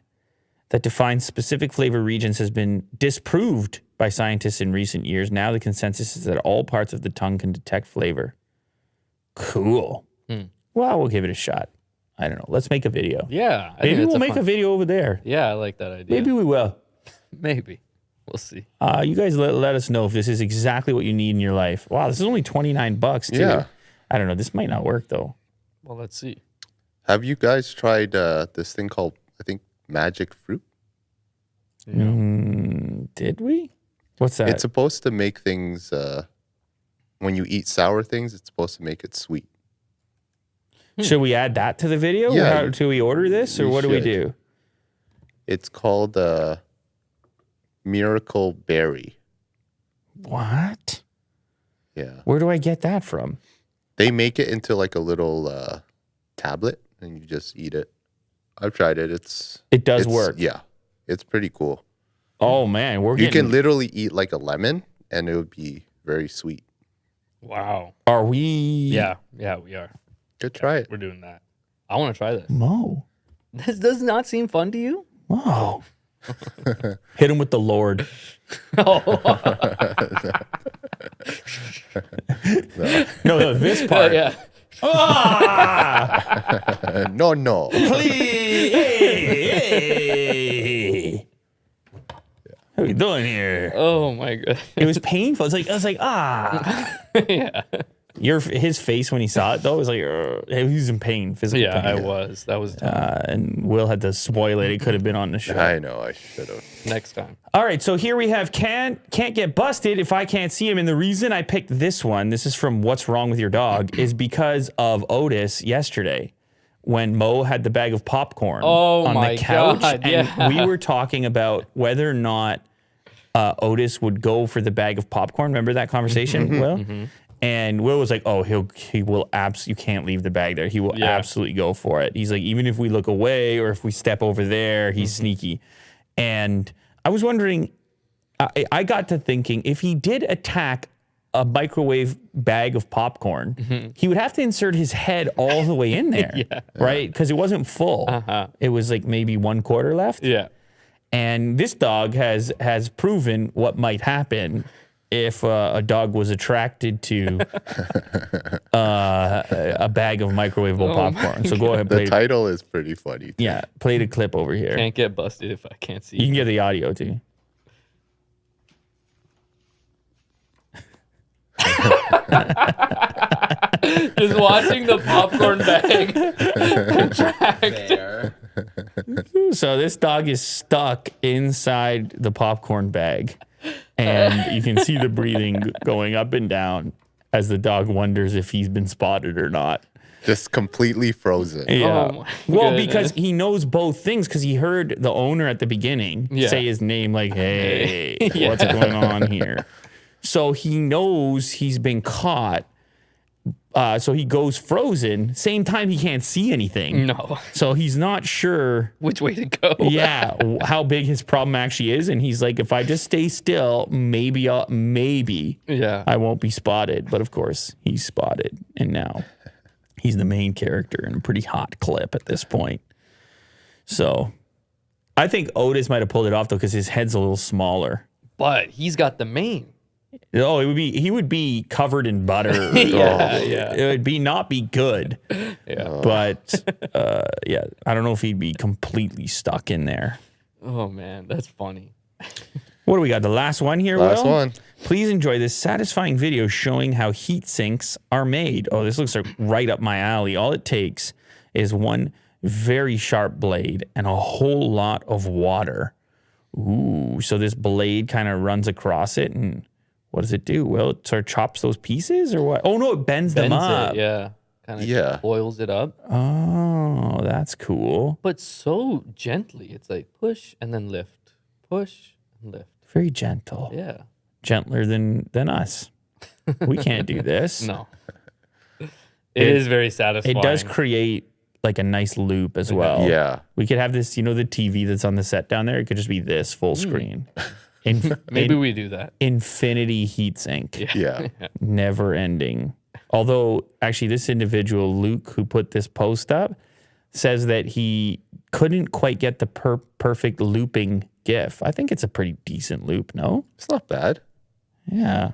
that defines specific flavor regions has been disproved by scientists in recent years. Now the consensus is that all parts of the tongue can detect flavor. Cool. Well, we'll give it a shot. I don't know. Let's make a video. Yeah. Maybe we'll make a video over there. Yeah, I like that idea. Maybe we will. Maybe. We'll see. You guys let us know if this is exactly what you need in your life. Wow, this is only $29 too. Yeah. I don't know. This might not work though. Well, let's see. Have you guys tried this thing called, I think, Magic Fruit? Did we? What's that? It's supposed to make things, when you eat sour things, it's supposed to make it sweet. Should we add that to the video? Yeah. Do we order this or We what do we should. do? It's called Miracle Berry. What? Yeah. Where do I get that from? They make it into like a little tablet and you just eat it. I've tried it. It does work. Yeah. It's pretty cool. Oh man, You can literally eat like a lemon and it would be very sweet. Wow. Are we? Yeah, we are. Good, try it. We're doing that. I want to try this. Mo. This does not seem fun to you? Mo. Hit him with the Lord. No, this part. Yeah. No. Please. Hey. What are we doing here? Oh my god. It was painful. I was like, Yeah. His face when he saw it though was like, he was in pain, physical Yeah, pain. I was. That was tough. And Will had to spoil it. It could have been on the show. I know. I should have. Next time. All right, so here we have can't get busted if I can't see him. And the reason I picked this one, this is from What's Wrong With Your Dog, is because of Otis yesterday when Mo had the bag of popcorn on the couch. God, and yeah. we were talking about whether or not Otis would go for the bag of popcorn. Remember that conversation, Will? And Will was like, "Oh, he will absolutely. You can't leave the bag there. He will absolutely go for it." He's like, even if we look away or if we step over there, he's sneaky. And I was wondering, I got to thinking, if he did attack a microwave bag of popcorn, he would have to insert his head all the way in there, right? Because it wasn't full. It was like maybe 1/4 left. Yeah. And this dog has proven what might happen if a dog was attracted to a bag of microwavable popcorn. So go ahead, play. The title is pretty funny. Yeah, play the clip over here. Can't get busted if I can't see. You can get the audio too. Just watching the popcorn bag contract. So this dog is stuck inside the popcorn bag, and you can see the breathing going up and down as the dog wonders if he's been spotted or not. Just completely frozen. Yeah. Oh my Well, goodness. because he knows both things because he heard the owner at the beginning say his name like, hey, what's going on here? So he knows he's been caught. So he goes frozen. Same time he can't see anything. No. So he's not sure Which way to go? how big his problem actually is. And he's like, if I just stay still, maybe I won't be spotted. But of course, he's spotted. And now he's the main character in a pretty hot clip at this point. So I think Otis might have pulled it off, though, because his head's a little smaller. But he's got the mane. Oh, he would be covered in butter. It would not be good. Yeah. But I don't know if he'd be completely stuck in there. Oh man, that's funny. What do we got? The last one here, Last Will? one. Please enjoy this satisfying video showing how heat sinks are made. Oh, this looks like right up my alley. All it takes is one very sharp blade and a whole lot of water. Ooh, so this blade kind of runs across it, and what does it do? Well, it sort of chops those pieces, or what? Oh no, it bends them up. Kind of boils it up. Oh, that's cool. But so gently. It's like push and then lift. Push and lift. Very gentle. Yeah. Gentler than us. We can't do this. No. It is very satisfying. It does create like a nice loop as well. Yeah. We could have this, the TV that's on the set down there. It could just be this full screen. Maybe we do that. Infinity heatsink. Yeah. Never ending. Although, actually, this individual, Luke, who put this post up, says that he couldn't quite get the perfect looping GIF. I think it's a pretty decent loop, no? It's not bad. Yeah.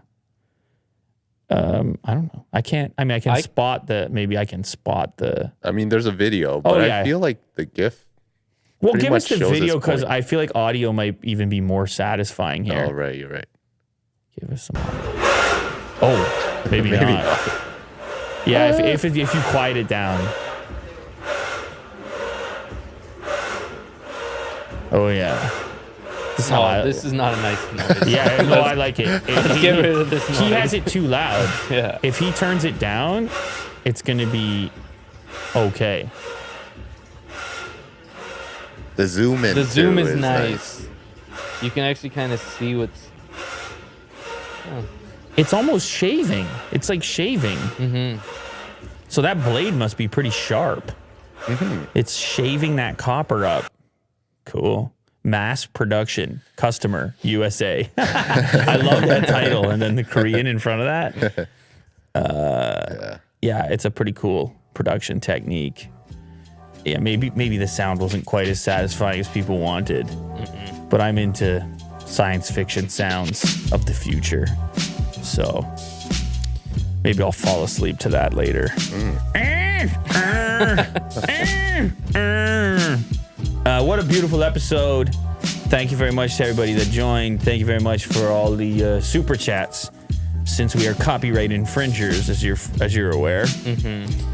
I don't know. I can spot the, maybe I can spot the. I mean, there's a video, but I feel like the GIF. Well, give us the shows video his because point. I feel like audio might even be more satisfying here. Oh, right. You're right. Give us some audio. Oh, maybe not. Yeah, if you quiet it down. Oh, yeah. This is not a nice noise. Yeah, no, I like it. Let's get rid of this noise. He has it too loud. Yeah. If he turns it down, it's going to be okay. The zoom in. The zoom is nice. nice. You can actually kind of see what's. It's almost shaving. It's like shaving. Mm-hmm. So that blade must be pretty sharp. Mm-hmm. It's shaving that copper up. Cool. Mass production, customer, USA. I love that title. And then the Korean in front of that. Yeah, it's a pretty cool production technique. Yeah, maybe the sound wasn't quite as satisfying as people wanted. Mm-mm. But I'm into science fiction sounds of the future. So maybe I'll fall asleep to that later. What a beautiful episode. Thank you very much to everybody that joined. Thank you very much for all the super chats, since we are copyright infringers, as you're aware. Mm-hmm.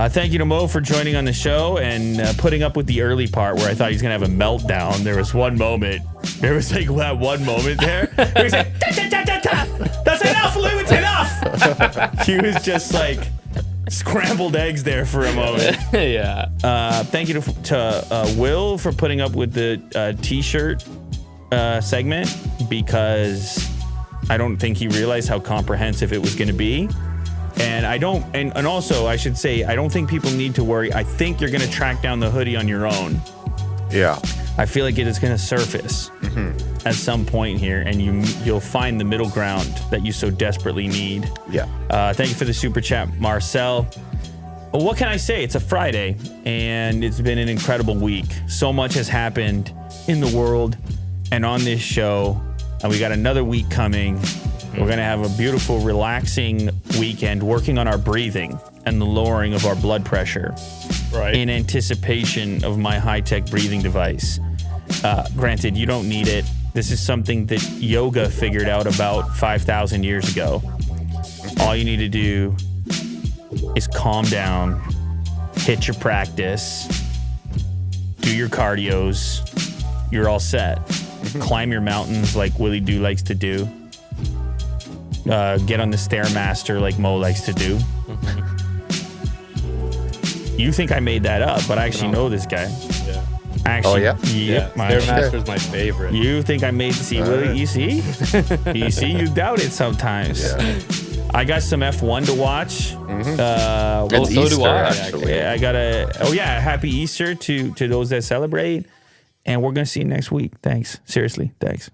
Thank you to Mo for joining on the show and putting up with the early part where I thought he was going to have a meltdown. There was one moment. There was like that one moment there. He was like, that's enough, Lou, it's enough. He was just like scrambled eggs there for a moment. Yeah. Thank you to Will for putting up with the t-shirt segment, because I don't think he realized how comprehensive it was going to be. And and also I should say, I don't think people need to worry. I think you're going to track down the hoodie on your own. Yeah. I feel like it is going to surface at some point here, and you'll find the middle ground that you so desperately need. Yeah. Thank you for the super chat, Marcel. What can I say? It's a Friday, and it's been an incredible week. So much has happened in the world and on this show, and we got another week coming. We're going to have a beautiful, relaxing weekend working on our breathing and the lowering of our blood pressure. Right. In anticipation of my high-tech breathing device. Granted, you don't need it. This is something that yoga figured out about 5,000 years ago. All you need to do is calm down, hit your practice, do your cardios. You're all set. Climb your mountains like Willie Doo likes to do. get on the Stairmaster like Mo likes to do. You think I made that up, but I actually know this guy. Yeah. Actually, yeah? Yep, Stairmaster's my favorite. You think I made? See, Willie, you see, you doubt it sometimes. Yeah. I got some F1 to watch. It's so do Easter, I, actually. I got happy Easter to those that celebrate, and we're gonna see you next week. Thanks, seriously, thanks.